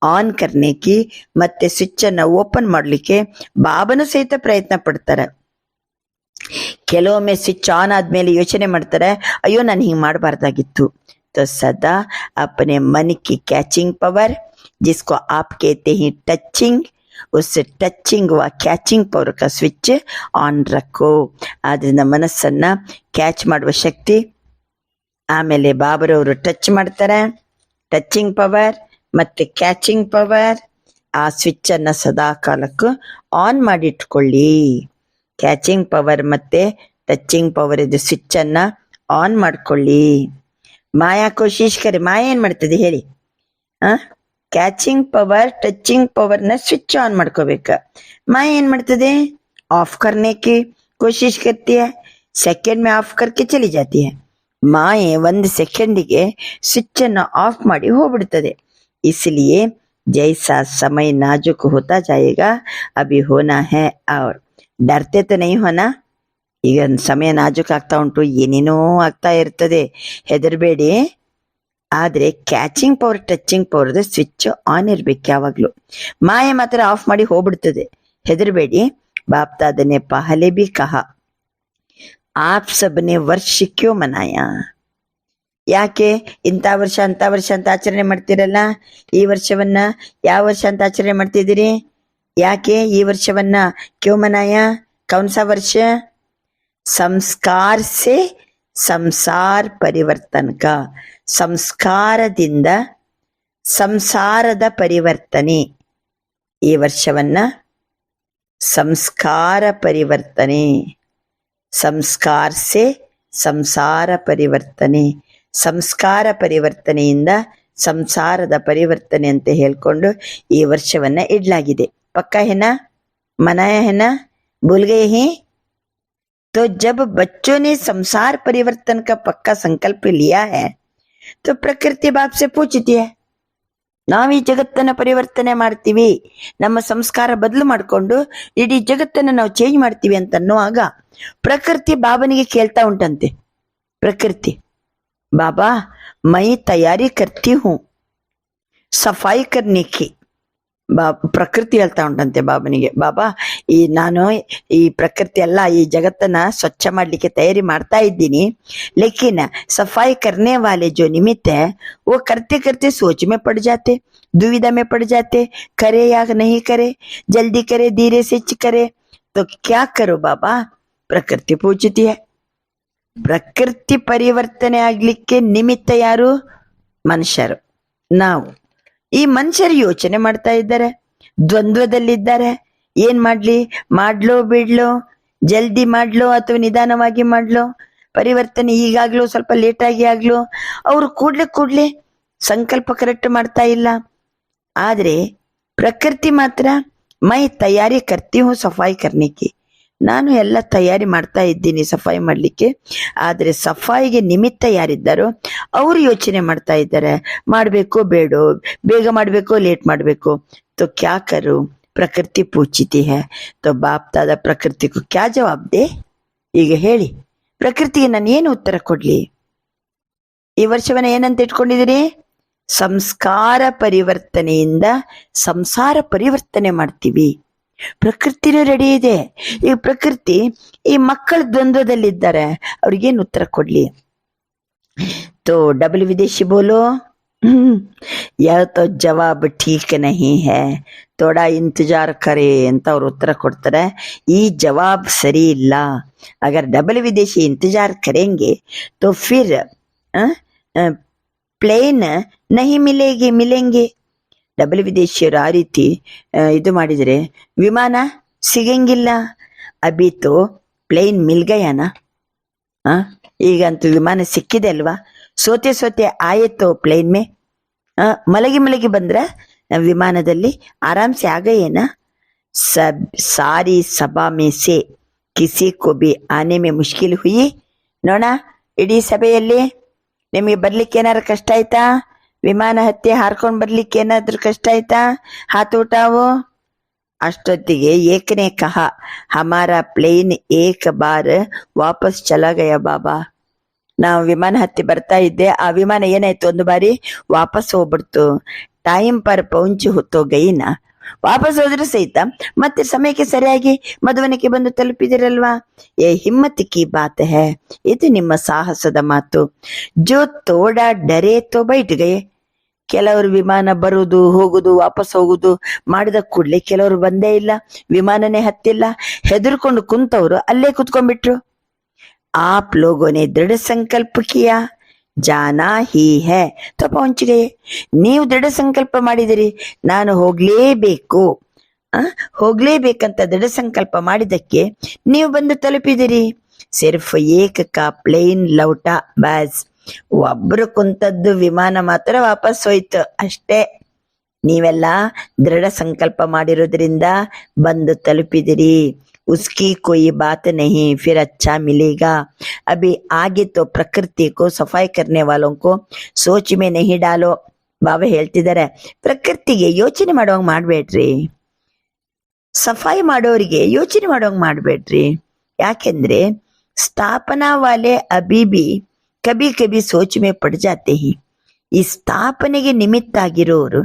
Speaker 3: ಆನ್ ಕರ್ನೇಕಿ ಮತ್ತೆ ಸ್ವಿಚ್ ಅನ್ನ ಓಪನ್ ಮಾಡ್ಲಿಕ್ಕೆ ಬಾಬನು ಸಹಿತ ಪ್ರಯತ್ನ ಪಡ್ತಾರೆ. ಕೆಲವೊಮ್ಮೆ ಸ್ವಿಚ್ ಆನ್ ಆದ್ಮೇಲೆ ಯೋಚನೆ ಮಾಡ್ತಾರೆ, ಅಯ್ಯೋ ನಾನು ಹಿಂಗ್ ಮಾಡಬಾರ್ದಾಗಿತ್ತು. तो सदा अपने मन की कैचिंग पावर, जिसको आप कहते हैं टचिंग, उस टचिंग व ಕ್ಯಾಚಿಂಗ್ ಪವರ್ का ಸ್ವಿಚ್ ಆನ್ ರಕ್ಕೋ. ಆದ್ರಿಂದ ಮನಸ್ಸನ್ನ ಕ್ಯಾಚ್ ಮಾಡುವ ಶಕ್ತಿ. ಆಮೇಲೆ ಬಾಬರವರು ಟಚ್ ಮಾಡ್ತಾರೆ, ಟಚಿಂಗ್ ಪವರ್ ಮತ್ತೆ ಕ್ಯಾಚಿಂಗ್ ಪವರ್. ಆ ಸ್ವಿಚ್ ಅನ್ನ ಸದಾ ಕಾಲಕ್ಕೂ ಆನ್ ಮಾಡಿಟ್ಕೊಳ್ಳಿ. ಕ್ಯಾಚಿಂಗ್ ಪವರ್ ಮತ್ತೆ ಟಚಿಂಗ್ ಪವರ್ ಇದು ಸ್ವಿಚ್ ಅನ್ನ ಆನ್ ಮಾಡ್ಕೊಳ್ಳಿ. ಮಾಯಾ ಕೋಶಿಶ್ ಕರೆ, ಮಾಯಾ ಏನ್ ಮಾಡ್ತದೆ ಹೇಳಿ? ಕ್ಯಾಚಿಂಗ್ ಪವರ್ ಟಚಿಂಗ್ ಪವರ್ ನ ಸ್ವಿಚ್ ಆನ್ ಮಾಡ್ಕೋಬೇಕ. ಮಾಯಾ ಏನ್ ಮಾಡ್ತದೆ? ಆಫ್ करने की कोशिश करती है, ಸೆಕೆಂಡ್ में ಆಫ್ करके चली जाती है. ಮಾಯೆ 1 ಸೆಕೆಂಡಿಗೆ ಸ್ವಿಚ್ ಅನ್ನ ಆಫ್ ಮಾಡಿ ಹೋಗ್ಬಿಡ್ತದೆ. इसलिए जैसा समय नाजुक होता जाएगा अभी होना है और डरते तो नहीं होना. ಈಗ ಸಮಯ ನಾಜೂಕ್ ಆಗ್ತಾ ಉಂಟು, ಏನೇನೋ ಆಗ್ತಾ ಇರ್ತದೆ, ಹೆದರ್ಬೇಡಿ. ಆದ್ರೆ catching power touching power switch on ಇರ್ಬೇಕು ಯಾವಾಗ್ಲೂ. ಮಾಯೆ ಮಾತ್ರ ಆಫ್ ಮಾಡಿ ಹೋಗ್ಬಿಡ್ತದೆ, ಹೆದರ್ಬೇಡಿ. ಬಾಪ್ ದಾದನೆ ಪಹಲೆ ಬಿ ಕಹಾ, ಆಪ್ ಸಬ್ನೆ ವರ್ಷ ಕ್ಯೋ ಮನಾಯ? ಯಾಕೆ ಇಂಥ ವರ್ಷ ಅಂತ ವರ್ಷ ಅಂತ ಆಚರಣೆ ಮಾಡ್ತಿರಲ್ಲ? ಈ ವರ್ಷವನ್ನ ಯಾವ ವರ್ಷ ಅಂತ ಆಚರಣೆ ಮಾಡ್ತಿದ್ದೀರಿ? ಯಾಕೆ ಈ ವರ್ಷವನ್ನ ಕ್ಯೋ ಮನಾಯ? ಕೌನ್ಸಾ ವರ್ಷ? ಸಂಸ್ಕಾರ ಸೆ ಸಂಸಾರ ಪರಿವರ್ತನ ಕಾ, ಸಂಸ್ಕಾರದಿಂದ ಸಂಸಾರದ ಪರಿವರ್ತನೆ. ಈ ವರ್ಷವನ್ನ ಸಂಸ್ಕಾರ ಪರಿವರ್ತನೆ, ಸಂಸ್ಕಾರ ಸೆ ಸಂಸಾರ ಪರಿವರ್ತನೆ, ಸಂಸ್ಕಾರ ಪರಿವರ್ತನೆಯಿಂದ ಸಂಸಾರದ ಪರಿವರ್ತನೆ ಅಂತ ಹೇಳ್ಕೊಂಡು ಈ ವರ್ಷವನ್ನ ಇಡ್ಲಾಗಿದೆ. ಪಕ್ಕಾ ಹೆನ ಮನಾಯ ಹೆನ ಭೂಲ್ ಗಯೆ ಹೇ? तो जब बच्चों ने संसार परिवर्तन का पक्का संकल्प लिया है तो प्रकृति बाप से पूछती है, ನಾವ್ ಈ ಜಗತ್ತನ್ನ ಪರಿವರ್ತನೆ ಮಾಡ್ತೀವಿ, ನಮ್ಮ ಸಂಸ್ಕಾರ ಬದಲು ಮಾಡ್ಕೊಂಡು ಇಡೀ ಜಗತ್ತನ್ನ ನಾವು ಚೇಂಜ್ ಮಾಡ್ತೀವಿ ಅಂತ ಅನ್ನುವಾಗ ಪ್ರಕೃತಿ ಬಾಬನಿಗೆ ಕೇಳ್ತಾ ಉಂಟಂತೆ. ಪ್ರಕೃತಿ, ಬಾಬಾ ಮೈ ತಯಾರಿ ಕರ್ತಿ ಹೂ ಸಫಾಯಿ ಕರ್ನೆ ಕಿ. ಪ್ರಕೃತಿ ಹೇಳ್ತಾ ಉಂಟಂತೆ ಬಾಬನಿಗೆ, ಬಾಬಾ ನಾನು ಈ ಪ್ರಕೃತಿ ಎಲ್ಲ ಈ ಜಗತ್ತನ್ನ ಸ್ವಚ್ಛ ಮಾಡ್ಲಿಕ್ಕೆ ತಯಾರಿ ಮಾಡ್ತಾ ಇದ್ದೀನಿ, ಲೇಕಿನ್ सफाई करने वाले जो निमित्त है वो करते करते सोच में पड़ जाते, दुविधा में पड़ जाते, करे या नहीं करे, जल्दी करे धीरे से करे, तो क्या करो बाबा? प्रकृति पूछती है. ಪ್ರಕೃತಿ ಪರಿವರ್ತನೆ ಆಗ್ಲಿಕ್ಕೆ ನಿಮಿತ್ತ ಯಾರು? ಮನುಷ್ಯರು, ನಾವು. ಈ ಮನುಷ್ಯರು ಯೋಚನೆ ಮಾಡ್ತಾ ಇದ್ದಾರೆ, ದ್ವಂದ್ವದಲ್ಲಿದ್ದಾರೆ. ಏನ್ ಮಾಡ್ಲಿ? ಮಾಡ್ಲೋ ಬಿಡ್ಲೋ, ಜಲ್ದಿ ಮಾಡ್ಲೋ ಅಥವಾ ನಿಧಾನವಾಗಿ ಮಾಡ್ಲೋ, ಪರಿವರ್ತನೆ ಈಗಾಗ್ಲೋ ಸ್ವಲ್ಪ ಲೇಟ್ ಆಗಿ ಆಗ್ಲೋ. ಅವರು ಕೂಡ್ಲೆ ಸಂಕಲ್ಪ ಕರೆಕ್ಟ್ ಮಾಡ್ತಾ ಇಲ್ಲ. ಆದ್ರೆ ಪ್ರಕೃತಿ ಮಾತ್ರ ಮೈ ತಯಾರಿ ಕರ್ತಿ ಹೂ ಸಫಾಯಿ ಕರ್ನಿಕ್ಕೆ, ನಾನು ಎಲ್ಲ ತಯಾರಿ ಮಾಡ್ತಾ ಇದ್ದೀನಿ ಸಫಾಯಿ ಮಾಡ್ಲಿಕ್ಕೆ. ಆದ್ರೆ ಸಫಾಯಿಗೆ ನಿಮಿತ್ತ ಯಾರಿದ್ದಾರೋ ಅವರು ಯೋಚನೆ ಮಾಡ್ತಾ ಇದ್ದಾರೆ, ಮಾಡ್ಬೇಕೋ ಬೇಡೋ, ಬೇಗ ಮಾಡ್ಬೇಕೋ ಲೇಟ್ ಮಾಡ್ಬೇಕು. तो क्या करो? प्रकृति पूछती है. तो बाप दादा प्रकृति को क्या जवाब दे? ಈಗ ಹೇಳಿ, ಪ್ರಕೃತಿಗೆ ನಾನು ಏನು ಉತ್ತರ ಕೊಡ್ಲಿ? ಈ ವರ್ಷವನ್ನ ಏನಂತ ಇಟ್ಕೊಂಡಿದ್ದೀರಿ? ಸಂಸ್ಕಾರ ಪರಿವರ್ತನೆಯಿಂದ ಸಂಸಾರ ಪರಿವರ್ತನೆ ಮಾಡ್ತೀವಿ. ಪ್ರಕೃತಿನೂ ರೆಡಿ ಇದೆ. ಈ ಪ್ರಕೃತಿ ಈ ಮಕ್ಕಳ ದ್ವಂದ್ವದಲ್ಲಿದ್ದಾರೆ, ಅವ್ರಿಗೇನು ಉತ್ತರ ಕೊಡ್ಲಿ? तो डबल विदेशी बोलो, यह तो जवाब ठीक नहीं है, थोड़ा इंतजार करे ಅಂತ ಅವ್ರು ಉತ್ತರ ಕೊಡ್ತಾರೆ. ಈ ಜವಾಬ್ ಸರಿ ಇಲ್ಲ. अगर डबल विदेशी इंतजार करेंगे तो फिर प्लेन नहीं मिलेंगे. ಡಬಲ್ ವಿದೇಶಿಯರು ಆ ರೀತಿ ಇದು ಮಾಡಿದರೆ ವಿಮಾನ ಸಿಗಂಗಿಲ್ಲ. ಅಬಿತೋ ಪ್ಲೇನ್ ಮಿಲ್ಗಯನ, ಈಗಂತೂ ವಿಮಾನ ಸಿಕ್ಕಿದೆ ಅಲ್ವಾ? ಸೋತೆ ಆಯಿತು ಪ್ಲೇನ್ ಮೇ, ಮಲಗಿ ಬಂದ್ರ ವಿಮಾನದಲ್ಲಿ ಆರಾಮ್ಸೆ ಆಗೇನ. ಸಾರಿ ಸಭಾ ಮೇ ಸೆ ಕಿಸಿ ಕೋ ಬಿ ಆನೆ ಮೇ ಮುಷ್ಕಿಲ್ ಹುಯಿ. ನೋಡ, ಇಡೀ ಸಭೆಯಲ್ಲಿ ನಿಮಗೆ ಬರ್ಲಿಕ್ಕೆ ಏನಾರ ಕಷ್ಟ ಆಯ್ತಾ? ವಿಮಾನ ಹತ್ತಿ ಹಾರ್ಕೊಂಡ್ ಬರ್ಲಿಕ್ಕೆ ಏನಾದ್ರೂ ಕಷ್ಟ ಆಯ್ತಾ? ಹಾತ್ ಊಟಾವು ಅಷ್ಟೊತ್ತಿಗೆ ಏಕನೇ ಕಹ ಹಮಾರ ಪ್ಲೇನ್ ಏಕ ಬಾರ್ ವಾಪಸ್ ಚಲಾ ಗಯ ಬಾಬಾ. ನಾವು ವಿಮಾನ ಹತ್ತಿ ಬರ್ತಾ ಇದ್ದೆ, ಆ ವಿಮಾನ ಏನಾಯ್ತು, ಒಂದು ಬಾರಿ ವಾಪಸ್ ಹೋಗ್ಬಿಡ್ತು. ಟೈಮ್ ಪರ್ ಪೌಂಚಿ ಹೊತ್ತೋ ಗೈನ. ವಾಪಸ್ ಹೋದ್ರೆ ಸಹಿತ ಮತ್ತೆ ಸಮಯಕ್ಕೆ ಸರಿಯಾಗಿ ಮಧುವನಕ್ಕೆ ಬಂದು ತಲುಪಿದಿರಲ್ವಾ. ಏ ಹಿಮ್ಮತ್ ಕಿ ಬಾತ್ ಹೈ, ಇದು ನಿಮ್ಮ ಸಾಹಸದ ಮಾತು. ಜೋ ತೋಡಾ ಡರೆ ತೋ ಬೈಟ್ ಗಯೆ. ಕೆಲವರು ವಿಮಾನ ಬರುವುದು ಹೋಗುದು ವಾಪಸ್ ಹೋಗುದು ಮಾಡಿದ ಕೂಡ್ಲೆ ಕೆಲವರು ಬಂದೇ ಇಲ್ಲ, ವಿಮಾನನೇ ಹತ್ತಿಲ್ಲ, ಹೆದರ್ಕೊಂಡು ಕುಂತವ್ರು ಅಲ್ಲೇ ಕುತ್ಕೊಂಡ್ಬಿಟ್ರು. आप लोगों ने दृढ़ संकल्प किया, जाना ही है तो पहुंच गए. ನೀವು ದೃಢ ಸಂಕಲ್ಪ ಮಾಡಿದಿರಿ, ನಾನು ಹೋಗ್ಲೇಬೇಕು, ಹೋಗ್ಲೇಬೇಕಂತ ದೃಢ ಸಂಕಲ್ಪ ಮಾಡಿದಕ್ಕೆ ನೀವು ಬಂದು ತಲುಪಿದಿರಿ. ಸಿರ್ಫ್ ಏಕ ಕಾ ಪ್ಲೇನ್ ಲೌಟ ಬಾಸ್. ಒಬ್ರು ಕುಂತದ್ದು ವಿಮಾನ ಮಾತ್ರ ವಾಪಸ್ ಹೋಯ್ತು ಅಷ್ಟೇ. ನೀವೆಲ್ಲ ದೃಢ ಸಂಕಲ್ಪ ಮಾಡಿರೋದ್ರಿಂದ ಬಂದು ತಲುಪಿದಿರಿ. उसकी कोई बात नहीं, फिर अच्छा मिलेगा. अभी आगे तो प्रकृति को सफाई करने वालों को सोच में नहीं डालो. ಬಾಬಾ ಹೇಳ್ತಿದ್ದಾರೆ, ಪ್ರಕೃತಿಗೆ ಯೋಚನೆ ಮಾಡೋಂಗ್ ಮಾಡ್ಬೇಡ್ರಿ, ಸಫಾಯಿ ಮಾಡೋರಿಗೆ ಯೋಚನೆ ಮಾಡೋಂಗ್ ಮಾಡ್ಬೇಡ್ರಿ. ಯಾಕೆಂದ್ರೆ ಸ್ಥಾಪನಾ ವಾಲೆ ಅಭಿ ಭಿ ಕಭಿ ಕಭಿ ಸೋಚ್ ಮೇ ಪಡ್ ಜಾತೆ ಹಿ. ಈ ಸ್ಥಾಪನೆಗೆ ನಿಮಿತ್ತ ಆಗಿರೋರು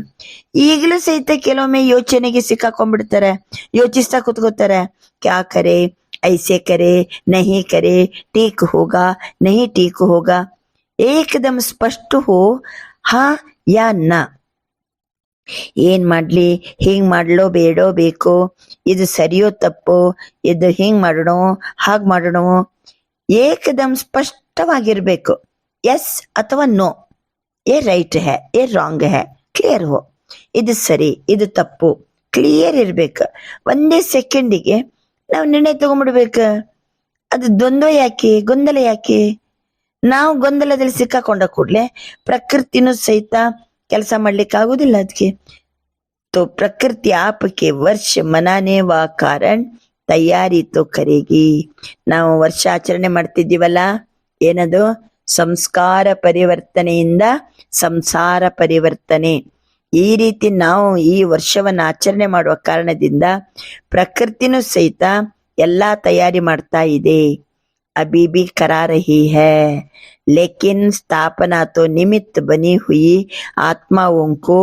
Speaker 3: ಈಗಲೂ ಸಹಿತ ಕೆಲವೊಮ್ಮೆ ಯೋಚನೆಗೆ ಸಿಕ್ಕಾಕೊಂಡ್ಬಿಡ್ತಾರೆ, ಯೋಚಿಸ್ತಾ ಕುತ್ಕೋತಾರೆ. ಕ್ಯಾ ಕರೆ, ಐಸೆ ಕರೆ, ನಹಿ ಕರೆ, ಟೀಕ್ ಹೋಗಾ ನಹಿ ಟೀಕ್ ಹೋಗಾ. ಏಕದಮ್ ಸ್ಪಷ್ಟ ಹೋ ಹಾ ಯಾ ನಾ. ಏನ್ ಮಾಡ್ಲಿ, ಹಿಂಗ್ ಮಾಡ್ಲೋ ಬೇಡೋ ಬೇಕೋ, ಇದು ಸರಿಯೋ ತಪ್ಪೋ, ಇದು ಹಿಂಗ್ ಮಾಡೋಣ ಹಾಗ್ ಮಾಡೋಣ, ಏಕದಮ್ ಸ್ಪಷ್ಟವಾಗಿರ್ಬೇಕು. ಎಸ್ ಅಥವಾ ನೋ, ಏ ರೈಟ್ ಹೇ ಏ ರಾಂಗ್ ಹೇ, ಕ್ಲಿಯರ್ ಹೋ. ಇದು ಸರಿ ಇದು ತಪ್ಪು ಕ್ಲಿಯರ್ ಇರ್ಬೇಕು. ಒಂದೇ ಸೆಕೆಂಡಿಗೆ ನಾವು ನಿರ್ಣಯ ತಗೊಂಡ್ಬಿಡ್ಬೇಕು. ಅದು ದ್ವಂದ್ವ ಯಾಕೆ, ಗೊಂದಲ ಯಾಕೆ? ನಾವು ಗೊಂದಲದಲ್ಲಿ ಸಿಕ್ಕಾಕೊಂಡ ಕೂಡ್ಲೆ ಪ್ರಕೃತಿನೂ ಸಹಿತ ಕೆಲಸ ಮಾಡ್ಲಿಕ್ಕೆ ಆಗುದಿಲ್ಲ. ಅದಕ್ಕೆ तो प्रकृति आपके वर्ष मनाने वा कारण ತಯಾರಿ ತೋ ಕರೆಗಿ. ನಾವು ವರ್ಷ ಆಚರಣೆ ಮಾಡ್ತಿದ್ದೀವಲ್ಲ, ಏನದು? ಸಂಸ್ಕಾರ ಪರಿವರ್ತನೆಯಿಂದ ಸಂಸಾರ ಪರಿವರ್ತನೆ. ಈ ರೀತಿ ನಾವು ಈ ವರ್ಷವನ್ನ ಆಚರಣೆ ಮಾಡುವ ಕಾರಣದಿಂದ ಪ್ರಕೃತಿನೂ ಸಹಿತ ಎಲ್ಲಾ ತಯಾರಿ ಮಾಡ್ತಾ ಇದೆ. अभी भी करा रही है, लेकिन स्थापना तो निमित्त बनी हुई आत्माओं को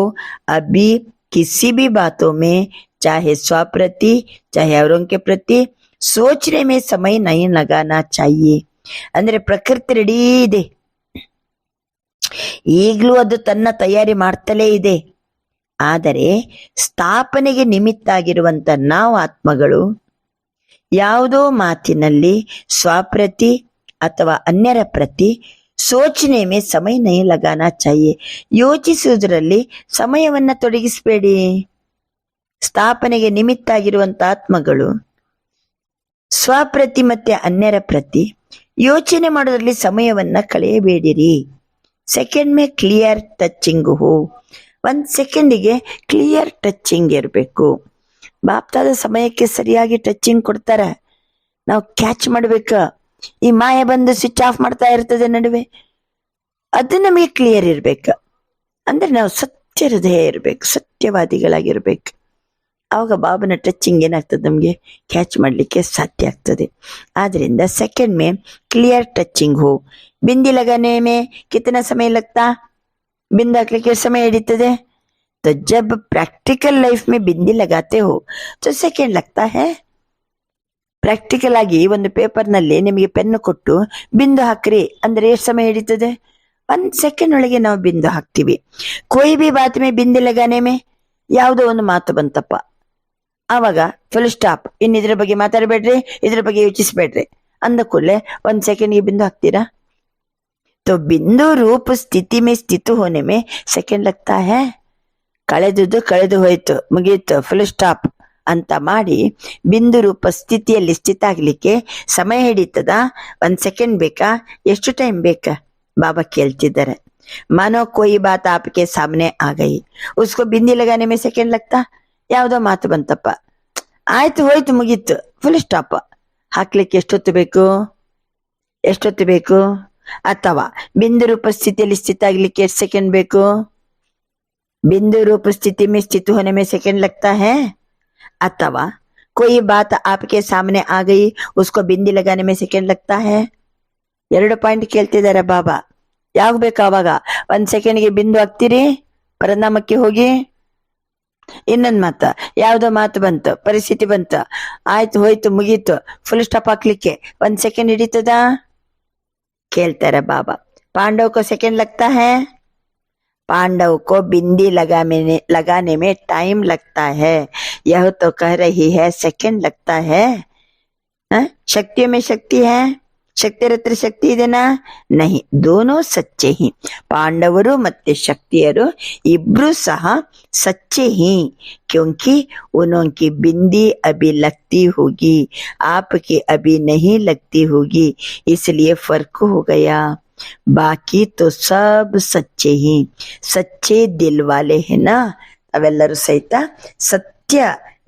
Speaker 3: अभी किसी भी बातों में, चाहे स्वप्रति चाहे औरों के प्रति, सोचने में समय नहीं लगाना चाहिए. ಅಂದ್ರೆ ಪ್ರಕೃತಿ ರೆಡಿ ಇದೆ, ಈಗಲೂ ಅದು ತನ್ನ ತಯಾರಿ ಮಾಡ್ತಲೇ ಇದೆ. ಆದರೆ ಸ್ಥಾಪನೆಗೆ ನಿಮಿತ್ತ ಆಗಿರುವಂತ ನಾವು ಆತ್ಮಗಳು ಯಾವುದೋ ಮಾತಿನಲ್ಲಿ ಸ್ವಪ್ರತಿ ಅಥವಾ ಅನ್ಯರ ಪ್ರತಿ ಸೋಚನೆ ಮೇ ಸಮಯ ನೈ ಲಗಾನ ಚಾಹಿಯೆ. ಯೋಚಿಸುವುದರಲ್ಲಿ ಸಮಯವನ್ನ ತೊಡಗಿಸಬೇಡಿ. ಸ್ಥಾಪನೆಗೆ ನಿಮಿತ್ತ ಆಗಿರುವಂತ ಆತ್ಮಗಳು ಸ್ವಪ್ರತಿ ಮತ್ತೆ ಅನ್ಯರ ಪ್ರತಿ ಯೋಚನೆ ಮಾಡೋದ್ರಲ್ಲಿ ಸಮಯವನ್ನ ಕಳೆಯಬೇಡಿರಿ. ಸೆಕೆಂಡ್ ಮೇ ಕ್ಲಿಯರ್ ಟಚಿಂಗ್ ಹೋ. ಒಂದ್ ಸೆಕೆಂಡಿಗೆ ಕ್ಲಿಯರ್ ಟಚಿಂಗ್ ಇರಬೇಕು. ಬಾಪ್ತಾದ ಸಮಯಕ್ಕೆ ಸರಿಯಾಗಿ ಟಚಿಂಗ್ ಕೊಡ್ತಾರೆ, ನಾವು ಕ್ಯಾಚ್ ಮಾಡ್ಬೇಕ. ಈ ಮಾಯ ಬಂದು ಸ್ವಿಚ್ ಆಫ್ ಮಾಡ್ತಾ ಇರ್ತದೆ ನಡುವೆ, ಅದು ನಮಗೆ ಕ್ಲಿಯರ್ ಇರ್ಬೇಕ. ಅಂದ್ರೆ ನಾವು ಸತ್ಯ ಹೃದಯ ಇರ್ಬೇಕು, ಸತ್ಯವಾದಿಗಳಾಗಿರ್ಬೇಕು. ಆವಾಗ ಬಾಬನ ಟಚಿಂಗ್ ಏನಾಗ್ತದೆ, ನಮ್ಗೆ ಕ್ಯಾಚ್ ಮಾಡ್ಲಿಕ್ಕೆ ಸಾಧ್ಯ ಆಗ್ತದೆ. ಆದ್ರಿಂದ ಸೆಕೆಂಡ್ ಮೇ ಕ್ಲಿಯರ್ ಟಚಿಂಗ್ ಹೋ. बिंदी लगाने में कितना समय लगता? बिंद हाकलिಕ್ಕೆ समय ಹಿಡಿತದೆ. तो जब प्रैक्टिकल लाइफ में बिंदी लगाते हो तो सेकेंड लगता है. ಪ್ರಾಕ್ಟಿಕಲ್ ಆಗಿ ಒಂದು ಪೇಪರ್ ನಲ್ಲಿ ನಿಮಗೆ ಪೆನ್ ಕೊಟ್ಟು ಬಿಂದು ಹಾಕ್ರಿ ಅಂದ್ರೆ ಎಷ್ಟು ಸಮಯ ಹಿಡಿತದೆ? 1 ಸೆಕೆಂಡ್ ಒಳಗೆ ನಾವು ಬಿಂದು ಹಾಕ್ತಿವಿ. कोई भी बात में बिंदी लगाने में, ಯಾವುದೋ ಒಂದು ಮಾತು ಬಂತಪ್ಪ, ಆವಾಗ ಫುಲ್ ಸ್ಟಾಪ್, ಇನ್ನು ಇದ್ರ ಬಗ್ಗೆ ಮಾತಾಡಬೇಡ್ರಿ, ಇದ್ರ ಬಗ್ಗೆ ಯೋಚಿಸ್ಬೇಡ್ರಿ ಅಂದ ಕೂಡಲೇ 1 ಸೆಕೆಂಡ್ಗೆ ಬಿಂದು ಹಾಕ್ತೀರಾ? तो बिंदु रूप स्थिति में स्थित होने में सेकेंड लगता है. ಕಳೆದುದು ಕಳೆದು ಹೋಯ್ತು, ಮುಗೀತು, ಫುಲ್ ಸ್ಟಾಪ್ ಅಂತ ಮಾಡಿ ಬಿಂದು ರೂಪ ಸ್ಥಿತಿಯಲ್ಲಿ ಸ್ಥಿತ ಆಗ್ಲಿಕ್ಕೆ ಸಮಯ ಹಿಡಿತದ? 1 ಸೆಕೆಂಡ್ ಬೇಕಾ? ಎಷ್ಟು ಟೈಮ್ ಬೇಕಾ? ಬಾಬಾ ಕೇಳ್ತಿದ್ದಾರೆ. ಮಾನೋ कोई बात आपके सामने आ गई, उसको बिंदी लगाने में सेकेंड लगता? ಯಾವುದೋ ಮಾತು ಬಂತಪ್ಪ, ಆಯ್ತು ಹೋಯ್ತು ಮುಗೀತು, ಫುಲ್ ಸ್ಟಾಪ್ ಹಾಕ್ಲಿಕ್ಕೆ ಎಷ್ಟೊತ್ತು ಬೇಕು? ಎಷ್ಟೊತ್ತು ಬೇಕು? ಅಥವಾ ಬಿಂದು ರೂಪ ಸ್ಥಿತಿಯಲ್ಲಿ ಸ್ಥಿತ ಆಗ್ಲಿಕ್ಕೆ ಎಷ್ಟು ಸೆಕೆಂಡ್ ಬೇಕು? बिंदु रूप स्थिति में स्थित होने में सेकंड लगता है, अथवा कोई बात आपके सामने आ गई उसको बिंदी लगाने में सेकंड लगता है? 2 ಪಾಯಿಂಟ್ ಕೇಳ್ತಿದ್ದಾರೆ ಬಾಬಾ. ಯಾವಾಗ ಬೇಕು ಅವಾಗ 1 ಸೆಕೆಂಡ್ಗೆ ಬಿಂದು ಹಾಕ್ತೀರಿ, ಪರಿಣಾಮಕ್ಕೆ ಹೋಗಿ. ಇನ್ನೊಂದ್ ಮಾತ, ಯಾವ್ದೋ ಮಾತು ಬಂತು, ಪರಿಸ್ಥಿತಿ ಬಂತು, ಆಯ್ತು ಹೋಯ್ತು ಮುಗೀತು, ಫುಲ್ ಸ್ಟಾಪ್ ಹಾಕ್ಲಿಕ್ಕೆ 1 ಸೆಕೆಂಡ್ ಹಿಡಿತದ? ಕೇಳ್ತಾರೆ ಬಾಬಾ. पांडव को सेकंड लगता है? पांडव को बिंदी लगाने में टाइम लगता है. यह तो कह रही है सेकंड लगता है. शक्तियों में शक्ति है, ಶಕ್ತಿರತ್ರ ಶಕ್ತಿ ಇದೆನಾ? नहीं, दोनों सच्चे ही. पांडवरू ಮತ್ತೆ ಶಕ್ತಿಯರು ಇಬ್ರು ಸಹ सच्चे ही, क्योंकि उनकी बिंदी अभी लगती होगी, आपकी अभी नहीं लगती होगी, इसलिए फर्क हो गया. बाकी तो सब सच्चे ही, सच्चे दिल वाले है ना. ಅವೆಲ್ಲರೂ ಸಹಿತ ಸತ್ಯ